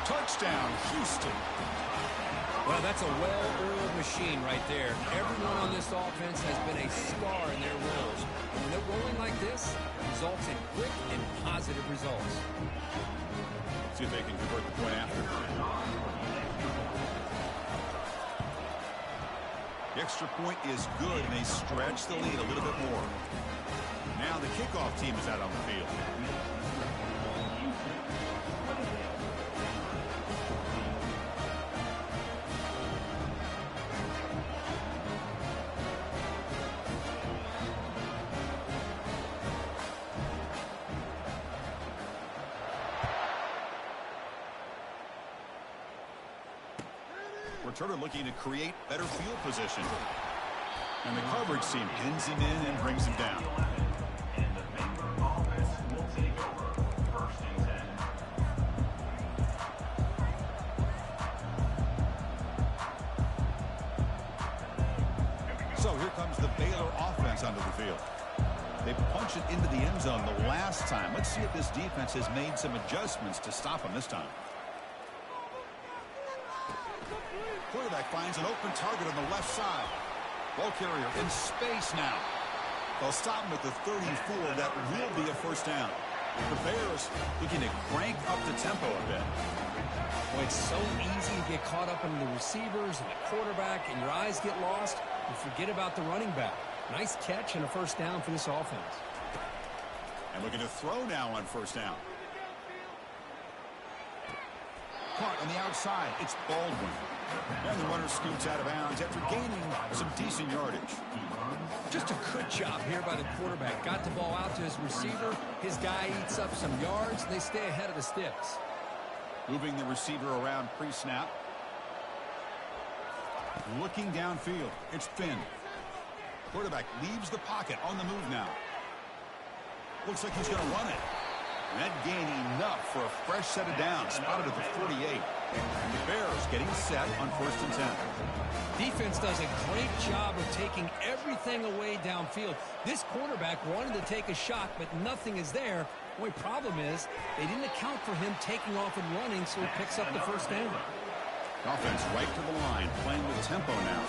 Speaker 5: Touchdown, Houston.
Speaker 6: Well, that's a well-oiled machine right there. Everyone on this offense has been a star in their roles. When they're rolling like this, it results in quick and positive results.
Speaker 5: See if they can convert the point after. The extra point is good, and they stretch the lead a little bit more. Now the kickoff team is out on the field. Returner looking to create better field position. And the coverage team pins him in and brings him down.
Speaker 4: And the Baylor offense will take over. First and 10.
Speaker 5: So here comes the Baylor offense onto the field. They punch it into the end zone the last time. Let's see if this defense has made some adjustments to stop them this time. Quarterback finds an open target on the left side. Ball carrier in space now. They'll stop him at the 34. That will be a first down. The Bears looking to crank up the tempo a bit.
Speaker 6: Boy, it's so easy to get caught up in the receivers and the quarterback, and your eyes get lost. You forget about the running back. Nice catch and a first down for this offense.
Speaker 5: And looking to throw now on first down. Caught on the outside. It's Baldwin. And the runner scoots out of bounds after gaining some decent yardage.
Speaker 6: Just a good job here by the quarterback. Got the ball out to his receiver. His guy eats up some yards, and they stay ahead of the sticks.
Speaker 5: Moving the receiver around pre-snap. Looking downfield. It's Finn. Quarterback leaves the pocket on the move now. Looks like he's going to run it. And that gain enough for a fresh set of downs. Spotted at the 48. And the Bears getting set on first and 10.
Speaker 6: Defense does a great job of taking everything away downfield. This quarterback wanted to take a shot, but nothing is there. The only problem is they didn't account for him taking off and running, so he picks up the first down.
Speaker 5: Offense right to the line, playing with tempo now.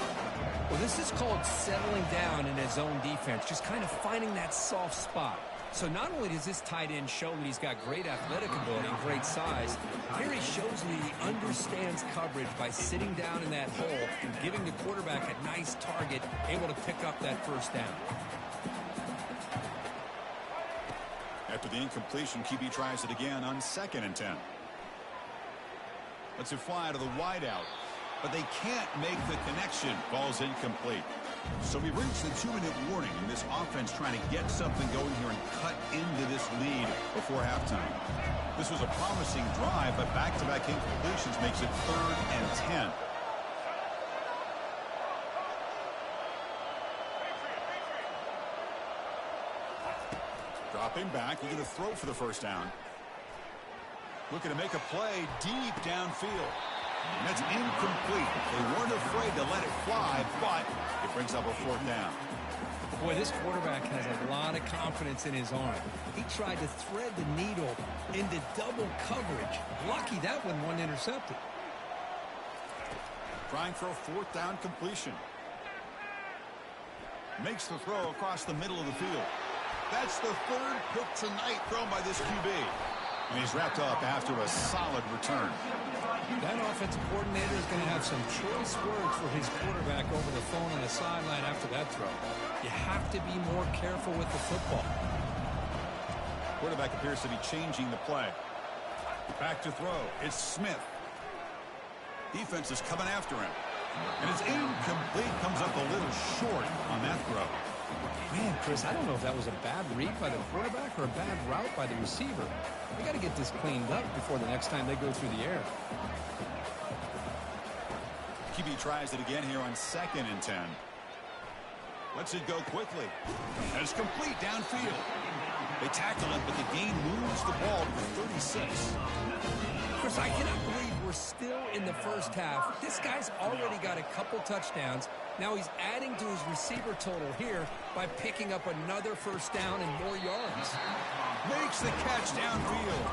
Speaker 6: Well, this is called settling down in his own defense, just kind of finding that soft spot. So not only does this tight end show that he's got great athletic ability and great size, here he shows that he understands coverage by sitting down in that hole and giving the quarterback a nice target, able to pick up that first down.
Speaker 5: After the incompletion, QB tries it again on second and 10. Lets it fly to the wideout, but they can't make the connection. Ball's incomplete. So we reached the 2-minute warning, and this offense trying to get something going here and cut into this lead before halftime. This was a promising drive, but back-to-back incompletions makes it 3rd and 10. Dropping back, looking to throw for the first down. Looking to make a play deep downfield. And that's incomplete. They weren't afraid to let it fly, but it brings up a 4th down.
Speaker 6: Boy, this quarterback has a lot of confidence in his arm. He tried to thread the needle into double coverage. Lucky that one wasn't intercepted.
Speaker 5: Trying for a 4th down completion. Makes the throw across the middle of the field. That's the 3rd pick tonight thrown by this QB. And he's wrapped up after a solid return.
Speaker 6: That offensive coordinator is going to have some choice words for his quarterback over the phone on the sideline after that throw. You have to be more careful with the football.
Speaker 5: Quarterback appears to be changing the play. Back to throw. It's Smith. Defense is coming after him. And it's incomplete. Comes up a little short on that throw.
Speaker 6: Man, Chris, I don't know if that was a bad read by the quarterback or a bad route by the receiver. They got to get this cleaned up before the next time they go through the air.
Speaker 5: QB tries it again here on 2nd and 10. Lets it go quickly. And it's complete downfield. They tackle it, but the gain moves the ball to the 36.
Speaker 6: Chris, I cannot believe we're still in the first half. This guy's already got a couple touchdowns. Now he's adding to his receiver total here by picking up another first down and more yards.
Speaker 5: Makes the catch downfield.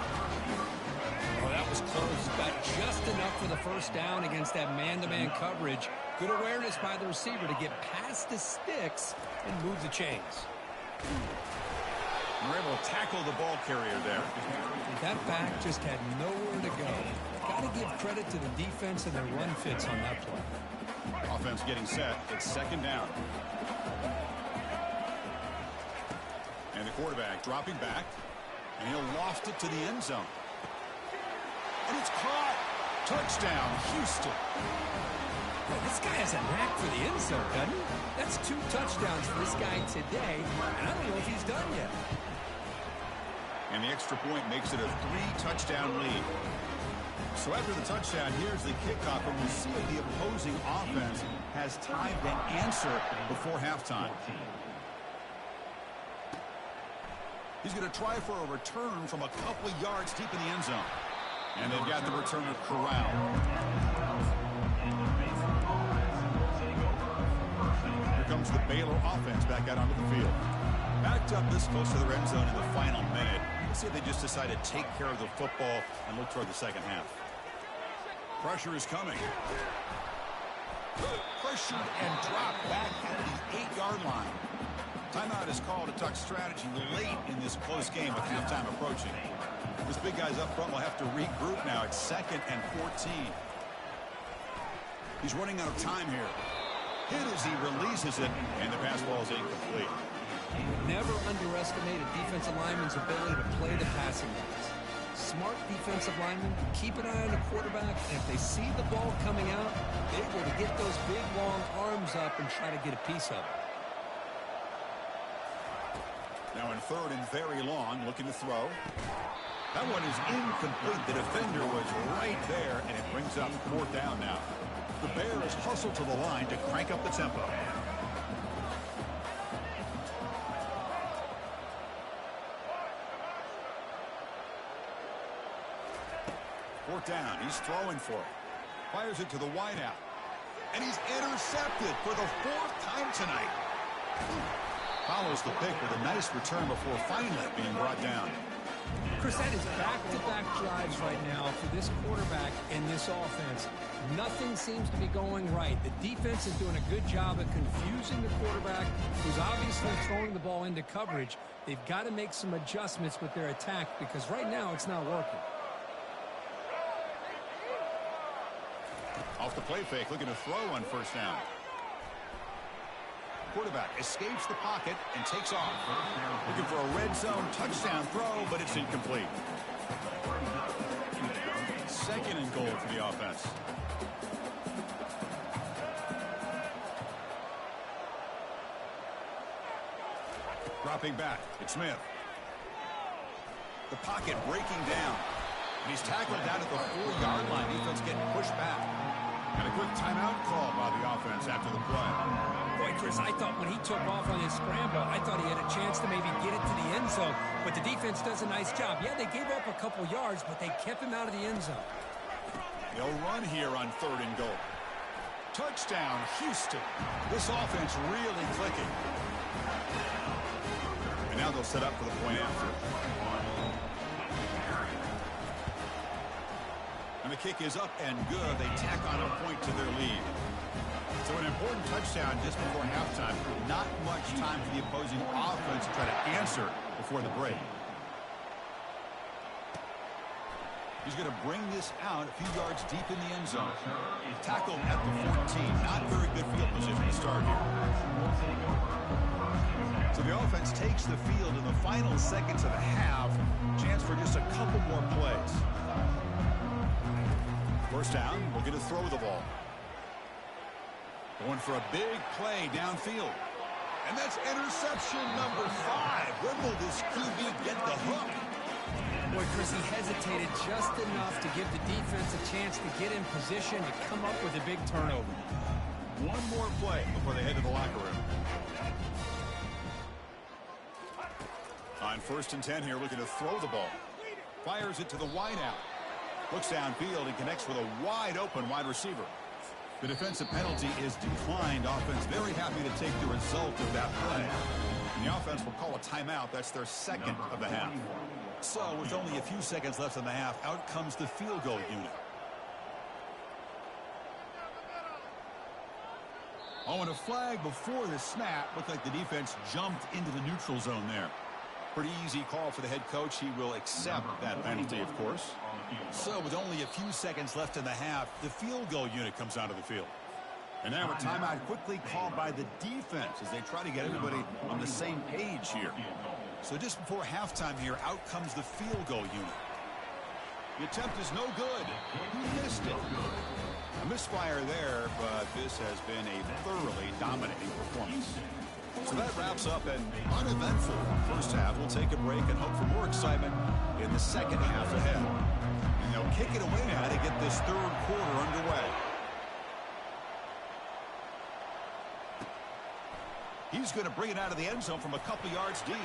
Speaker 6: Oh, that was close. Got just enough for the first down against that man-to-man coverage. Good awareness by the receiver to get past the sticks and move the chains.
Speaker 5: We're able to tackle the ball carrier there.
Speaker 6: That back just had nowhere to go. Got to give credit to the defense and their run fits on that play.
Speaker 5: Offense getting set. It's 2nd down. And the quarterback dropping back. And he'll loft it to the end zone. And it's caught. Touchdown, Houston.
Speaker 6: Well, this guy has a knack for the end zone, doesn't he? That's 2 touchdowns for this guy today, and I don't know if he's done yet.
Speaker 5: And the extra point makes it a 3-touchdown lead. So after the touchdown, here's the kickoff, and we'll see if the opposing offense has time to answer before halftime. He's going to try for a return from a couple of yards deep in the end zone. And they've got the returner corralled. Here comes the Baylor offense back out onto the field. Backed up this close to the red zone in the final minute. Let's see if they just decide to take care of the football and look toward the second half. Pressure is coming. Pressured and dropped back at the 8-yard line. Timeout is called to talk strategy late in this close game with halftime approaching. This big guy's up front will have to regroup now. It's 2nd and 14. He's running out of time here. Hit as he releases it, and the pass ball is incomplete.
Speaker 6: Never underestimate a defensive lineman's ability to play the passing lanes. Smart defensive linemen keep an eye on the quarterback, and if they see the ball coming out, they're able to get those big, long arms up and try to get a piece of it.
Speaker 5: Now in 3rd and very long, looking to throw. That one is incomplete. The defender was right there, and it brings up 4th down now. The Bears hustle to the line to crank up the tempo. Fourth down. He's throwing for it. Fires it to the wideout. And he's intercepted for the 4th time tonight. Follows the pick with a nice return before finally being brought down.
Speaker 6: Chris, that is back-to-back drives right now for this quarterback and this offense. Nothing seems to be going right. The defense is doing a good job of confusing the quarterback, who's obviously throwing the ball into coverage. They've got to make some adjustments with their attack because right now it's not working.
Speaker 5: Off the play fake, looking to throw on 1st down. Quarterback escapes the pocket and takes off. Looking for a red zone touchdown throw, but it's incomplete. 2nd and goal for the offense. Dropping back, it's Smith. The pocket breaking down. And he's tackled down at the 4-yard line. Defense getting pushed back. And a quick timeout call by the offense after the play.
Speaker 6: Boy, Chris, I thought when he took off on his scramble, I thought he had a chance to maybe get it to the end zone. But the defense does a nice job. Yeah, they gave up a couple yards, but they kept him out of the end zone.
Speaker 5: They'll run here on 3rd and goal. Touchdown, Houston. This offense really clicking. And now they'll set up for the point after. And the kick is up and good. They tack on a point to their lead. So an important touchdown just before halftime. Not much time for the opposing offense to try to answer before the break. He's going to bring this out a few yards deep in the end zone. Tackled at the 14. Not very good field position to start here. So the offense takes the field in the final seconds of the half. Chance for just a couple more plays. 1st down, looking to throw the ball. Going for a big play downfield. And that's interception number 5. When will this QB get the hook?
Speaker 6: Boy, Chris, he hesitated just enough to give the defense a chance to get in position and come up with a big turnover.
Speaker 5: One more play before they head to the locker room. On 1st and 10 here, looking to throw the ball. Fires it to the wide out. Looks downfield and connects with a wide open wide receiver. The defensive penalty is declined. Offense very happy to take the result of that play. And the offense will call a timeout. That's their second of the half. So with only a few seconds left in the half, out comes the field goal unit. Oh, and a flag before the snap. Looked like the defense jumped into the neutral zone there. Pretty easy call for the head coach. He will accept that penalty, of course. So with only a few seconds left in the half, the field goal unit comes out of the field. And now a timeout quickly called by the defense as they try to get everybody on the same page here. So just before halftime here, out comes the field goal unit. The attempt is no good. He missed it. A misfire there, but this has been a thoroughly dominating performance. So that wraps up an uneventful first half. We'll take a break and hope for more excitement in the second half ahead. And they'll kick it away now to get this third quarter underway. He's going to bring it out of the end zone from a couple yards deep.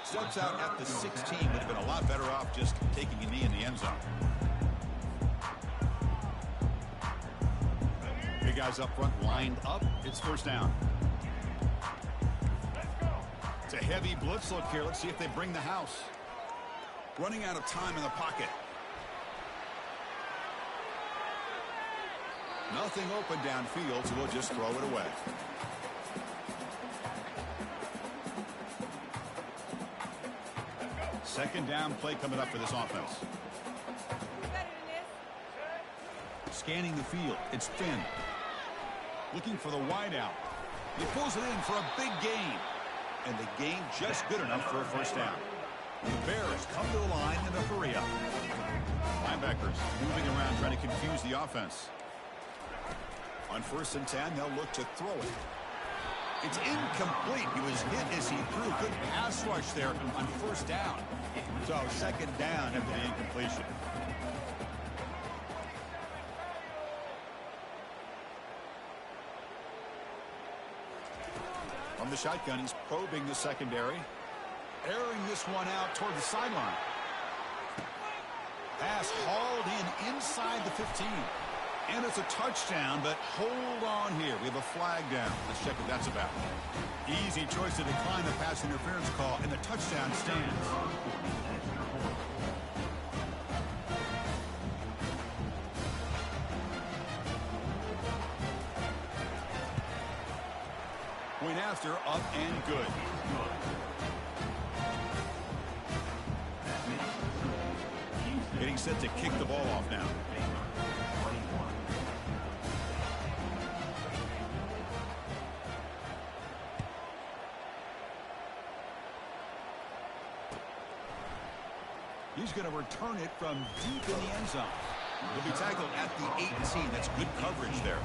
Speaker 5: Steps out at the 16, would have been a lot better off just taking a knee in the end zone. Big guys up front lined up. It's first down. It's a heavy blitz look here. Let's see if they bring the house. Running out of time in the pocket. Nothing open downfield, so we'll just throw it away. Second down play coming up for this offense. Scanning the field. It's Finn. Looking for the wide out. He pulls it in for a big gain. And the gain just good enough for a first down. The Bears come to the line in a hurry up. Linebackers moving around trying to confuse the offense. On 1st and 10, they'll look to throw it. It's incomplete. He was hit as he threw. Good pass rush there on first down. So second down after the incompletion. From the shotgun, he's probing the secondary. Airing this one out toward the sideline. Pass hauled in inside the 15. And it's a touchdown, but hold on here. We have a flag down. Let's check what that's about. Easy choice to decline the pass interference call, and the touchdown stands. Point after, up and good. Getting set to kick the ball off now. He's going to return it from deep in the end zone. He'll be tackled at the 18. That's good coverage there.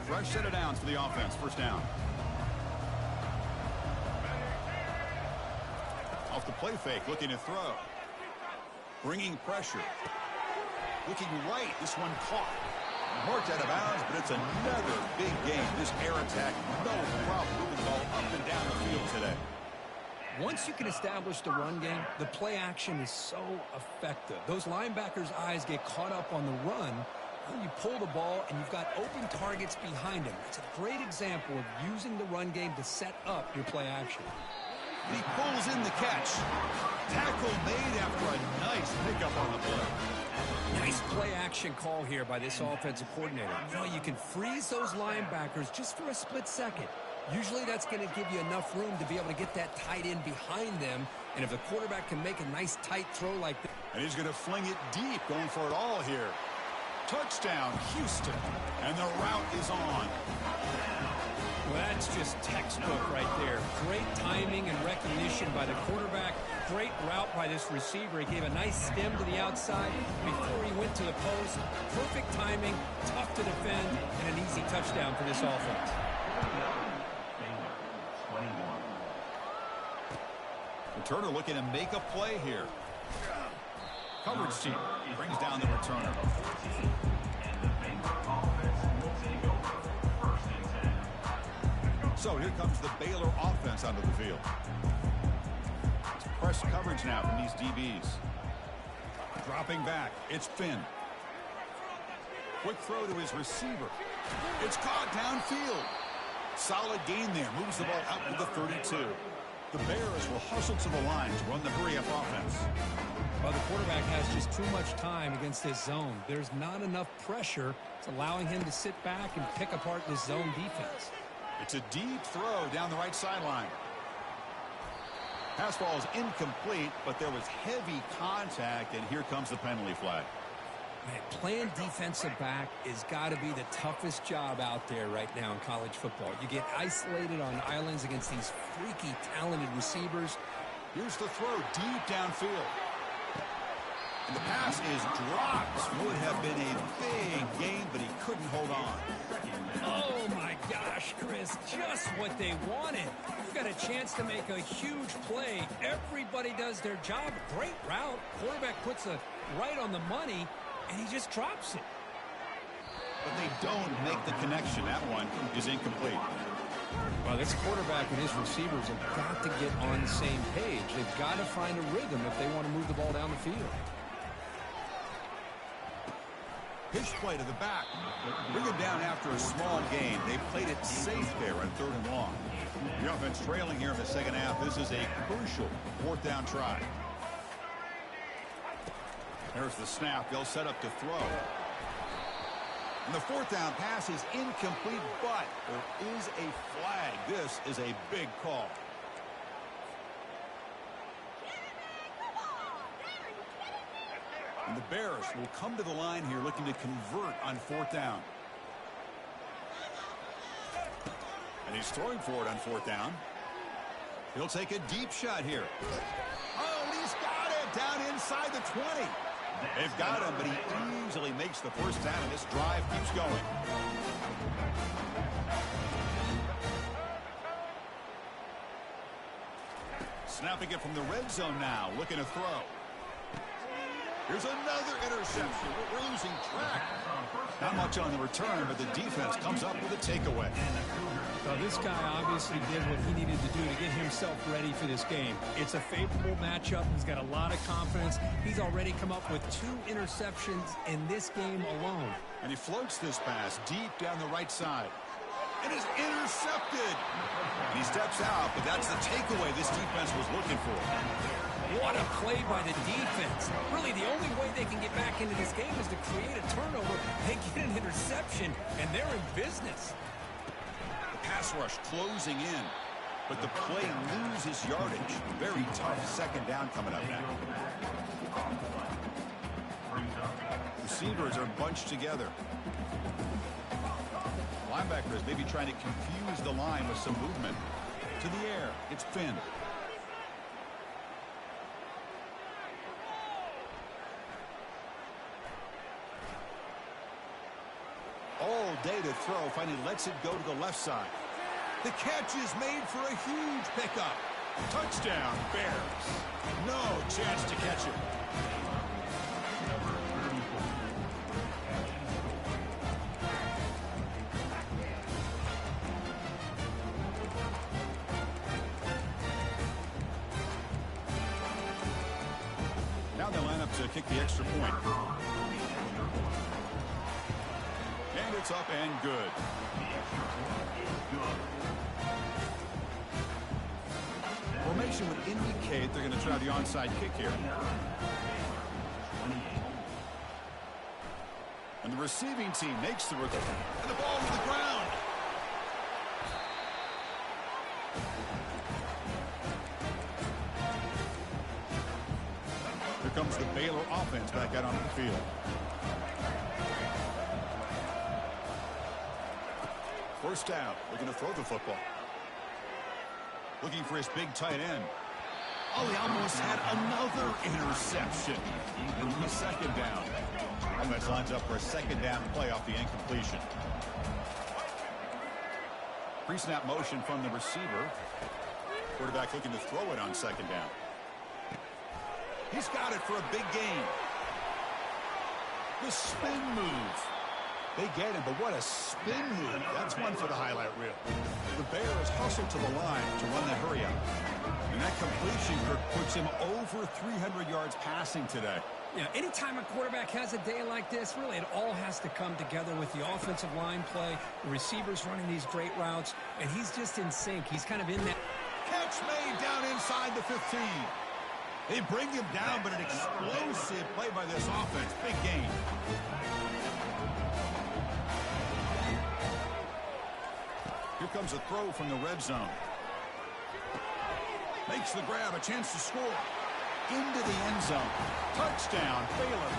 Speaker 5: Fresh set of downs for the offense. First down. Off the play fake, looking to throw. Bringing pressure. Looking right. This one caught. Marked out of bounds, but it's another big game. This air attack, no problem moving the ball up and down the field today.
Speaker 6: Once you can establish the run game, the play action is so effective. Those linebackers' eyes get caught up on the run. When you pull the ball and you've got open targets behind him. It's a great example of using the run game to set up your play action.
Speaker 5: And he pulls in the catch. Tackle made after a nice pickup on the play.
Speaker 6: Nice play action call here by this offensive coordinator. You know, you can freeze those linebackers just for a split second. Usually that's going to give you enough room to be able to get that tight end behind them. And if the quarterback can make a nice tight throw like that.
Speaker 5: And he's going to fling it deep, going for it all here. Touchdown, Houston. And the route is on.
Speaker 6: Well, that's just textbook right there. Great timing and recognition by the quarterback. great route by this receiver. He gave a nice stem to the outside before he went to the post. Perfect timing, tough to defend, and an easy touchdown for this offense.
Speaker 5: Returner looking to make a play here. Coverage team brings down the returner. So here comes the Baylor offense onto the field. It's press coverage now from these DBs. Dropping back, it's Finn. Quick throw to his receiver. It's caught downfield. Solid gain there. Moves the ball out to the 32. The Bears will hustle to the line to run the hurry-up offense.
Speaker 6: Well, the quarterback has just too much time against this zone. There's not enough pressure. It's allowing him to sit back and pick apart this zone defense.
Speaker 5: It's a deep throw down the right sideline. Pass ball is incomplete, but there was heavy contact, and here comes the penalty flag.
Speaker 6: Man, playing defensive back has got to be the toughest job out there right now in college football. You get isolated on islands against these freaky, talented receivers.
Speaker 5: Here's the throw deep downfield. And the pass is dropped. Would have been a big gain, but he couldn't hold on.
Speaker 6: Oh, my gosh, Chris, just what they wanted. You've got a chance to make a huge play. Everybody does their job. Great route. Quarterback puts it right on the money, and he just drops it.
Speaker 5: But they don't make the connection. That one is incomplete.
Speaker 6: Well, this quarterback and his receivers have got to get on the same page. They've got to find a rhythm if they want to move the ball down the field.
Speaker 5: Pitch play to the back. Bring him down after a small gain. They played it safe there on 3rd and long. The offense trailing here in the second half. This is a crucial 4th down try. There's the snap. They'll set up to throw. And the 4th down pass is incomplete, but there is a flag. This is a big call. And the Bears will come to the line here looking to convert on 4th down. And he's throwing for it on 4th down. He'll take a deep shot here. Oh, he's got it down inside the 20. They've got him, but he easily makes the first down, and this drive keeps going. Snapping it from the red zone now, looking to throw. Here's another interception. We're losing track. Not much on the return, but the defense comes up with a takeaway.
Speaker 6: So this guy obviously did what he needed to do to get himself ready for this game. It's a favorable matchup. He's got a lot of confidence. He's already come up with 2 interceptions in this game alone.
Speaker 5: And he floats this pass deep down the right side. And is intercepted. And he steps out, but that's the takeaway this defense was looking for.
Speaker 6: What a play by the defense. Really, the only way they can get back into this game is to create a turnover. They get an interception, and they're in business.
Speaker 5: The pass rush closing in, but the play loses yardage. Very tough 2nd down coming up now. Receivers are bunched together. Linebackers maybe trying to confuse the line with some movement. To the air, it's Finn. All day to throw, finally lets it go to the left side. The catch is made for a huge pickup. Touchdown, Bears. No chance to catch it. Now they line up to kick the extra point. And it's up and good. Formation would indicate they're going to try the onside kick here. And the receiving team makes the recovery. And the ball to the ground. Here comes the Baylor offense back out onto the field. First down, looking to throw the football. Looking for his big tight end. Oh, he almost had another interception. And a second down. Offense lines up for a second down play off the incompletion. Pre-snap motion from the receiver. Quarterback looking to throw it on second down. He's got it for a big gain. The spin move. They get him, but what a spin move. That's one for the highlight reel. The Bears hustle to the line to run the hurry up. And that completion, Kirk, puts him over 300 yards passing today.
Speaker 6: Yeah, anytime a quarterback has a day like this, really it all has to come together with the offensive line play, the receivers running these great routes, and he's just in sync. He's kind of in that.
Speaker 5: Catch made down inside the 15. They bring him down, but an explosive play by this offense. Big gain. Here comes a throw from the red zone. Makes the grab, a chance to score. Into the end zone. Touchdown, Baylor.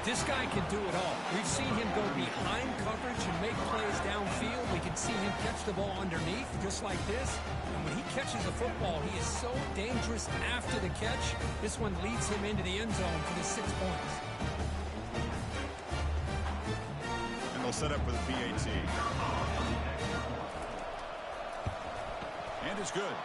Speaker 6: This guy can do it all. We've seen him go behind coverage and make plays downfield. We can see him catch the ball underneath, just like this. And when he catches the football, he is so dangerous after the catch. This one leads him into the end zone for the 6 points.
Speaker 5: And they'll set up for the PAT. And it's good.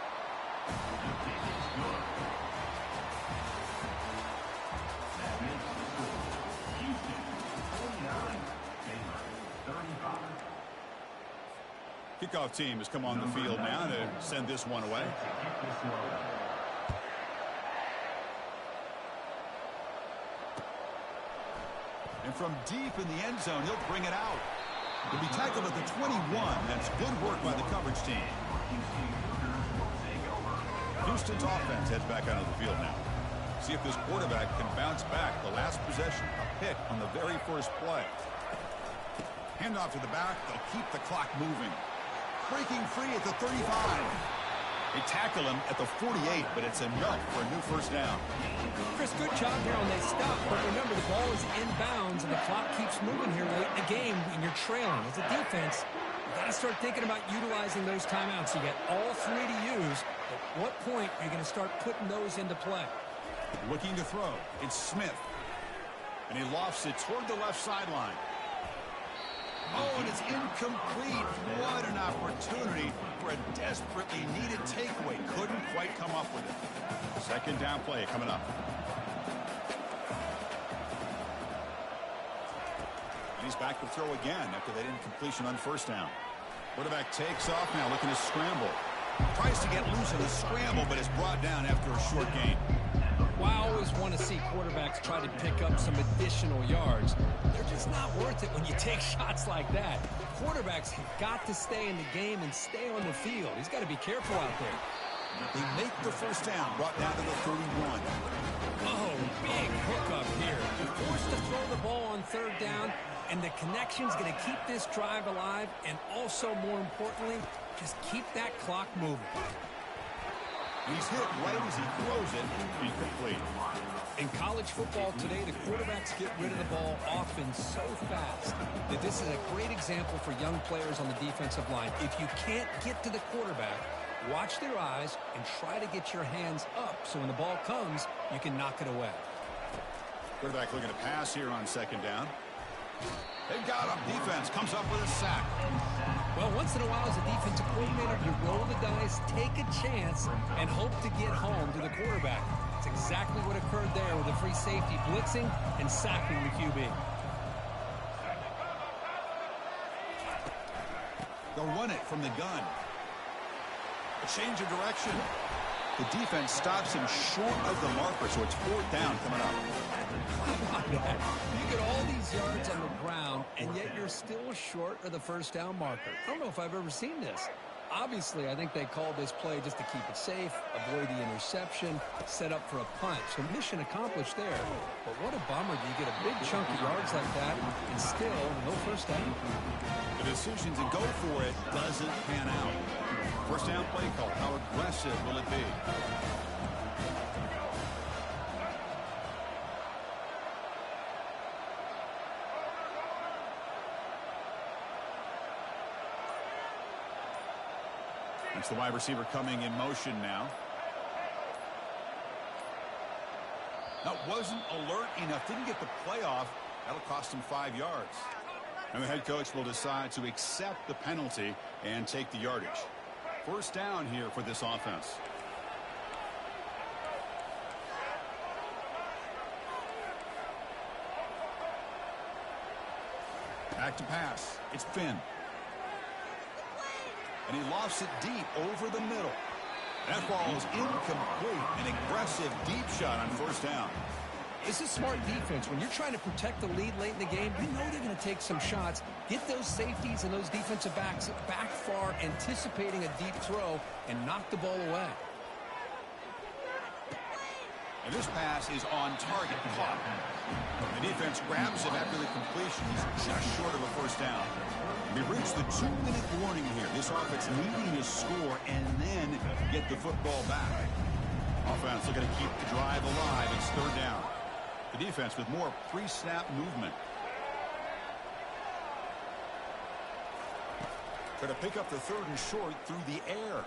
Speaker 5: Kickoff team has come on the field now to send this one away. And from deep in the end zone, he'll bring it out. He'll be tackled at the 21. That's good work by the coverage team. Houston's offense heads back out of the field now. See if this quarterback can bounce back. The last possession, a pick on the very first play. Handoff to the back. They'll keep the clock moving. Breaking free at the 35. They tackle him at the 48, but it's enough for a new first down.
Speaker 6: Chris, good job here on they stop. But remember, the ball is inbounds, and the clock keeps moving here late in the game, and you're trailing. As a defense, you got to start thinking about utilizing those timeouts. You got all three to use. At what point are you going to start putting those into play?
Speaker 5: Looking to throw. It's Smith. And he lofts it toward the left sideline. Oh, and it's incomplete. What an opportunity for a desperately needed takeaway. Couldn't quite come up with it. Second down play coming up. And he's back to throw again after that incompletion on first down. Quarterback takes off now, looking to scramble. Tries to get loose in the scramble, but is brought down after a short gain.
Speaker 6: Well, I always want to see quarterbacks try to pick up some additional yards. They're just not worth it when you take shots like that. Quarterbacks have got to stay in the game and stay on the field. He's got to be careful out there.
Speaker 5: They make the first down, brought down to the 31.
Speaker 6: Oh, big hookup here. They're forced to throw the ball on third down, and the connection's going to keep this drive alive, and also, more importantly, just keep that clock moving.
Speaker 5: He's hit right as he throws it. Incomplete.
Speaker 6: In college football today, the quarterbacks get rid of the ball often so fast that this is a great example for young players on the defensive line. If you can't get to the quarterback, watch their eyes and try to get your hands up so when the ball comes, you can knock it away.
Speaker 5: Quarterback looking to pass here on second down. They've got him. Defense comes up with a sack.
Speaker 6: Well, once in a while as a defensive coordinator, you roll the dice, take a chance, and hope to get home to the quarterback. It's exactly what occurred there with the free safety blitzing and sacking the QB.
Speaker 5: They'll run it from the gun. A change of direction. The defense stops him short of the marker, so it's fourth down coming up.
Speaker 6: You get all these yards on the ground, and yet you're still short of the first down marker. I don't know if I've ever seen this. Obviously, I think they called this play just to keep it safe, avoid the interception, set up for a punt. So mission accomplished there. But what a bummer. You get a big chunk of yards like that, and still no first down.
Speaker 5: The decision to go for it doesn't pan out. First down play call. How aggressive will it be? It's the wide receiver coming in motion now. Now, wasn't alert enough. Didn't get the play off. That'll cost him 5 yards. And the head coach will decide to accept the penalty and take the yardage. First down here for this offense. Back to pass. It's Finn. And he lofts it deep over the middle. That ball is incomplete. An aggressive deep shot on first down.
Speaker 6: This is smart defense. When you're trying to protect the lead late in the game, you know they're going to take some shots. Get those safeties and those defensive backs back far, anticipating a deep throw, and knock the ball away.
Speaker 5: And this pass is on target. Caught. The defense grabs him after the completion. He's just short of a first down. We reached the 2-minute warning here. This offense needing to score and then get the football back. Offense looking to keep the drive alive. It's third down. The defense with more pre-snap movement. Try to pick up the third and short through the air.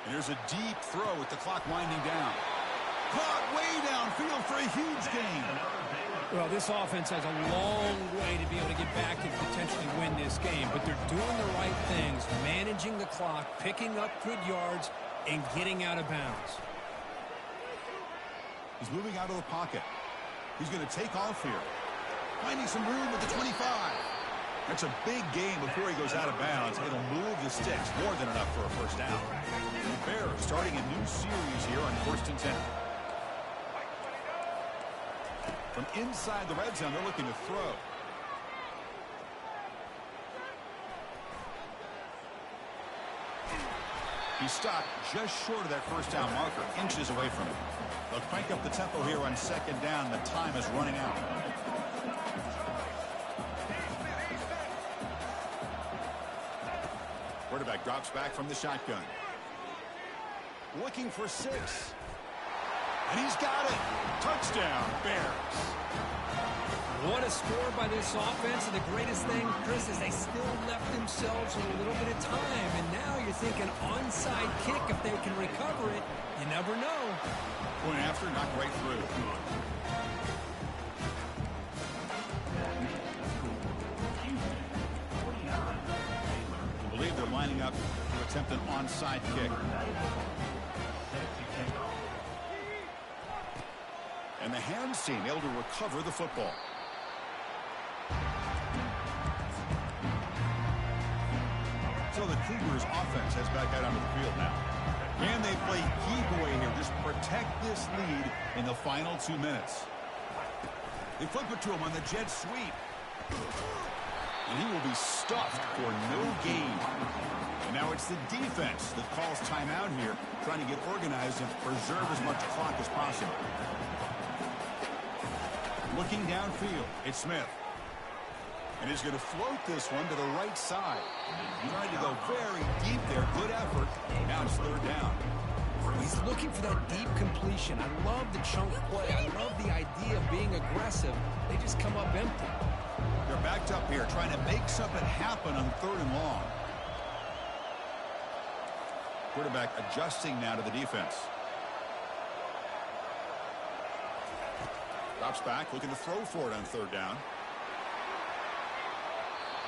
Speaker 5: And there's a deep throw with the clock winding down. Caught way downfield for a huge gain.
Speaker 6: Well, this offense has a long way to be able to get back and potentially win this game, but they're doing the right things, managing the clock, picking up good yards, and getting out of bounds.
Speaker 5: He's moving out of the pocket. He's going to take off here. Finding some room with the 25. That's a big gain before he goes out of bounds. It'll move the sticks more than enough for a first down. The Bears starting a new series here on 1st and 10. From inside the red zone, they're looking to throw. He's stopped just short of that first down marker, inches away from it. They'll crank up the tempo here on second down. The time is running out. Quarterback drops back from the shotgun. Looking for 6. And he's got it. Touchdown, Bears.
Speaker 6: What a score by this offense, and the greatest thing, Chris, is they still left themselves with a little bit of time, and now you're thinking onside kick if they can recover it. You never know.
Speaker 5: Point after, knocked right through. I believe they're lining up to attempt an onside kick. And the hands team able to recover the football. So the Cougars offense heads back out onto the field now. Can they play keep away here? Just protect this lead in the final 2 minutes. They flip it to him on the jet sweep. And he will be stuffed for no gain. And now it's the defense that calls timeout here, trying to get organized and preserve as much clock as possible. Looking downfield, it's Smith. And he's going to float this one to the right side. Trying to go very deep there. Good effort. Now it's third down.
Speaker 6: He's looking for that deep completion. I love the chunk play. I love the idea of being aggressive. They just come up empty.
Speaker 5: They're backed up here, trying to make something happen on third and long. Quarterback adjusting now to the defense. Drops back, looking to throw for it on third down.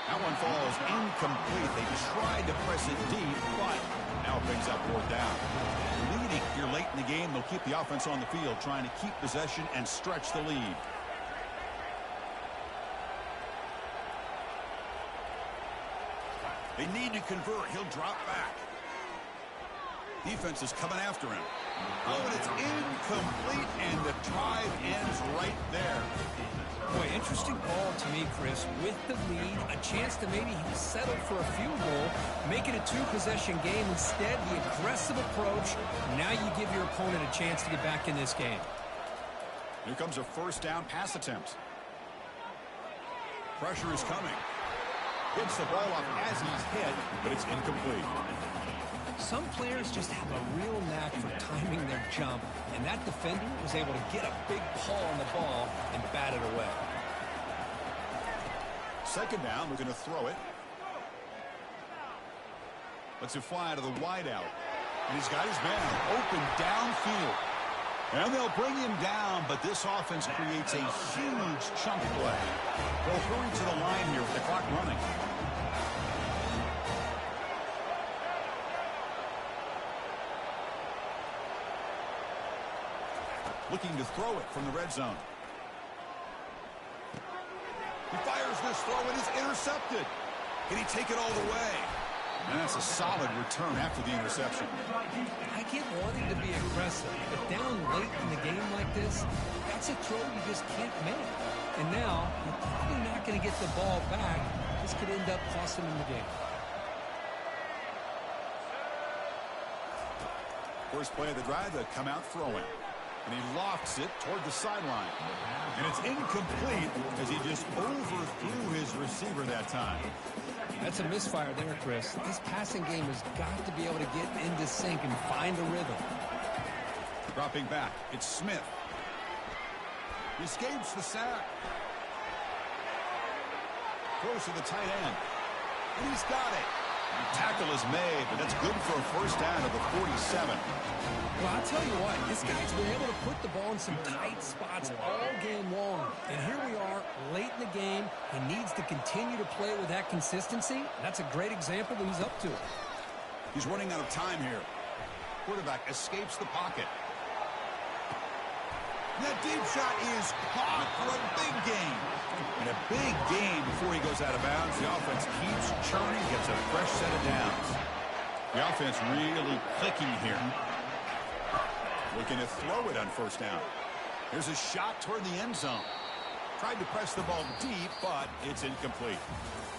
Speaker 5: That one falls incomplete. They tried to press it deep, but now it brings up fourth down. Leading here late in the game, they'll keep the offense on the field, trying to keep possession and stretch the lead. They need to convert. He'll drop back. Defense is coming after him. Oh, and it's incomplete, and the drive ends right there.
Speaker 6: Boy, interesting ball to me, Chris. With the lead, a chance to maybe settle for a field goal, make it a 2-possession game. Instead, the aggressive approach. Now you give your opponent a chance to get back in this game.
Speaker 5: Here comes a first down pass attempt. Pressure is coming. Hits the ball off as he's hit, but it's incomplete.
Speaker 6: Some players just have a real knack for timing their jump, and that defender was able to get a big paw on the ball and bat it away.
Speaker 5: Second down, we're going to throw it. Lets it fly to the wideout. And he's got his man open downfield. And they'll bring him down, but this offense creates a huge chunk play. They'll hurry to the line here with the clock running. Looking to throw it from the red zone. He fires this throw and is intercepted. Can he take it all the way? And that's a solid return after the interception.
Speaker 6: I get wanting to be aggressive, but down late in the game like this, that's a throw you just can't make. And now, you're probably not going to get the ball back. This could end up costing him the game.
Speaker 5: First play of the drive, they come out throwing. And he lofts it toward the sideline. And it's incomplete as he just overthrew his receiver that time.
Speaker 6: That's a misfire there, Chris. This passing game has got to be able to get into sync and find a rhythm.
Speaker 5: Dropping back, it's Smith. He escapes the sack. Throws to the tight end. And he's got it. The tackle is made, but that's good for a first down of the 47.
Speaker 6: Well, I'll tell you what, this guy's been able to put the ball in some tight spots all game long. And here we are, late in the game. He needs to continue to play with that consistency. That's a great example that he's up to it.
Speaker 5: He's running out of time here. Quarterback escapes the pocket. That deep shot is caught for a big gain. And a big gain before he goes out of bounds. The offense keeps churning, gets a fresh set of downs. The offense really clicking here. Looking to throw it on first down. There's a shot toward the end zone. Tried to press the ball deep, but it's incomplete.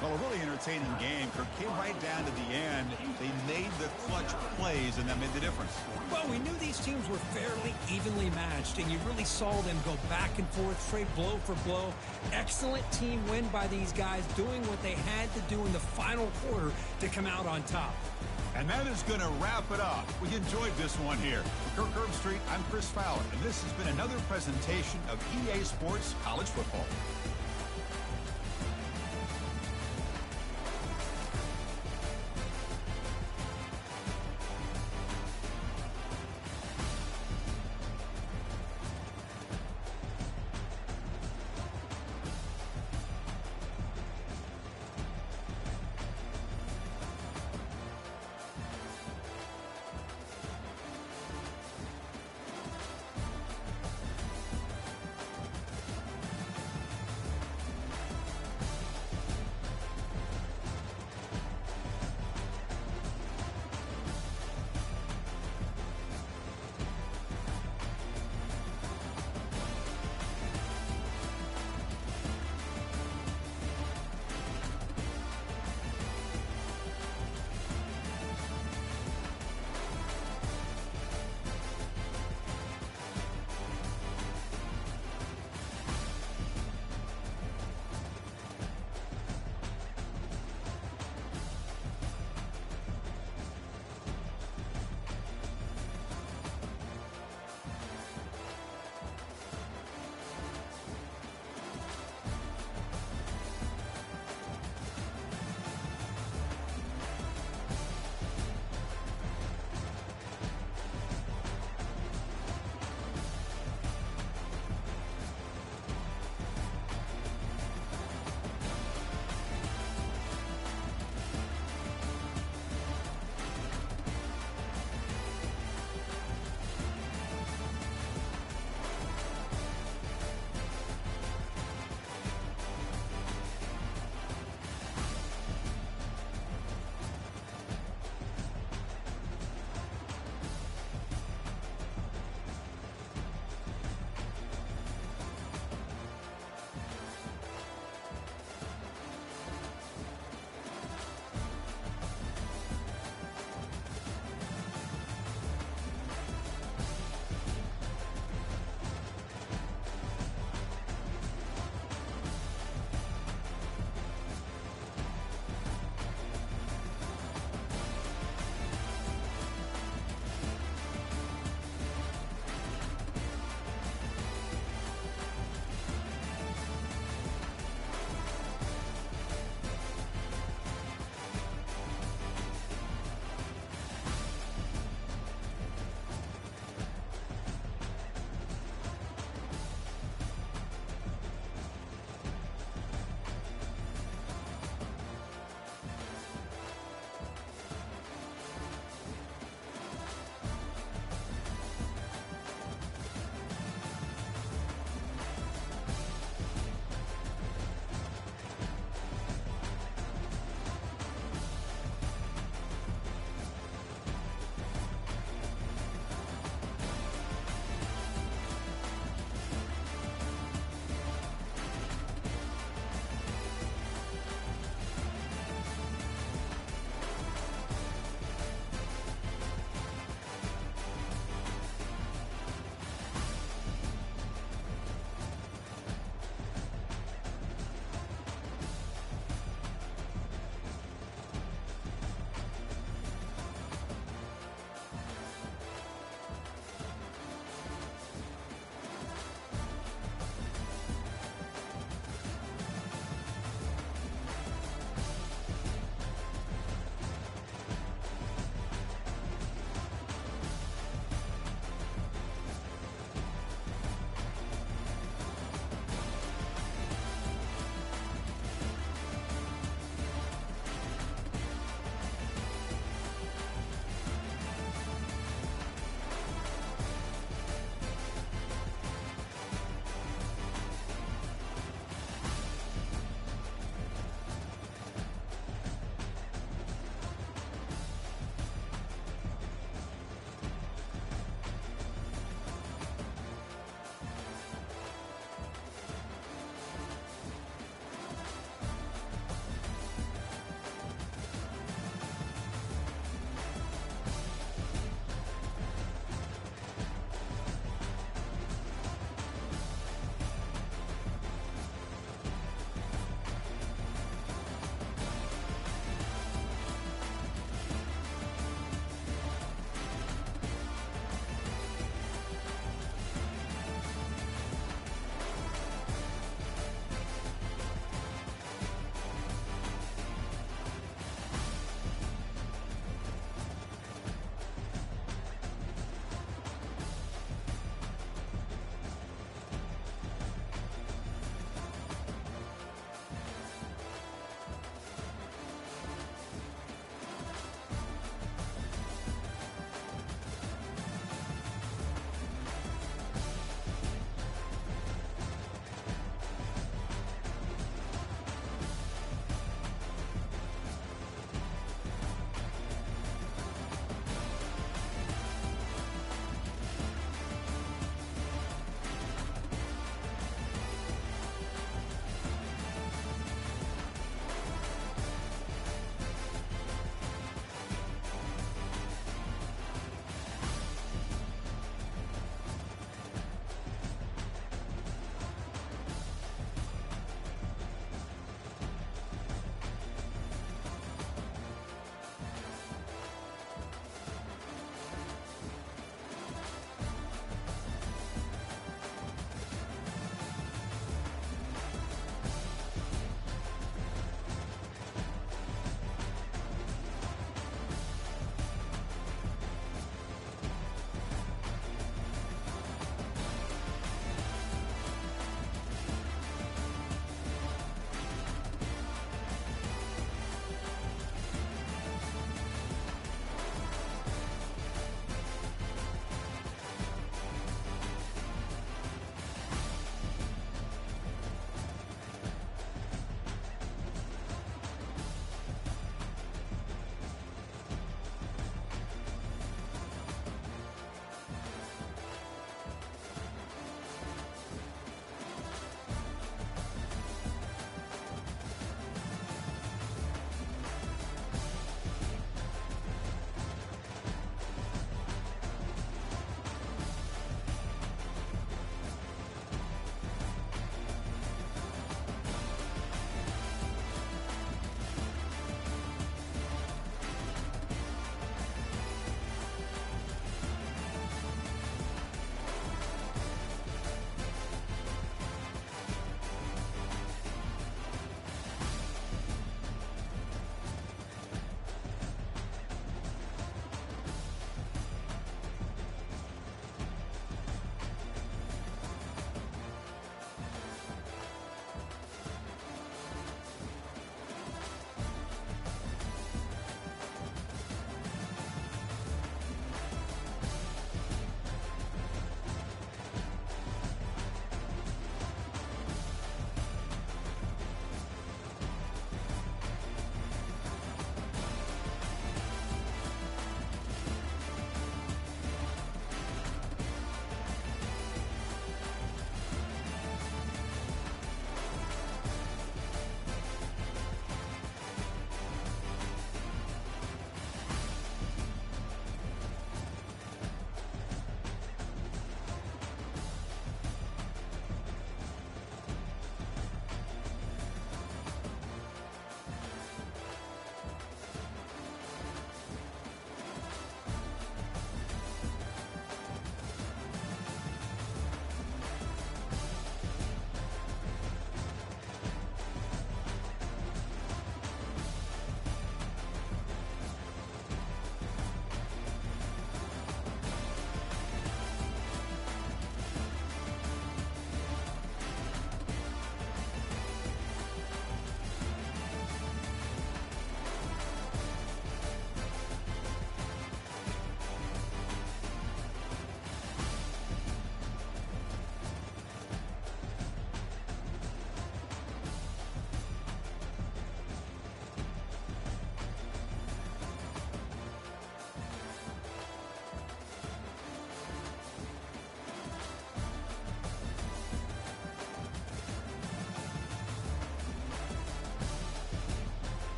Speaker 5: Well, a really entertaining game. Kirk came right down to the end. They made the clutch plays, and that made the difference.
Speaker 6: Well, we knew these teams were fairly evenly matched, and you really saw them go back and forth, trade blow for blow. Excellent team win by these guys, doing what they had to do in the final quarter to come out on top.
Speaker 5: And that is going to wrap it up. We enjoyed this one here. For Kirk Herbstreit, I'm Chris Fowler, and this has been another presentation of EA Sports College Football.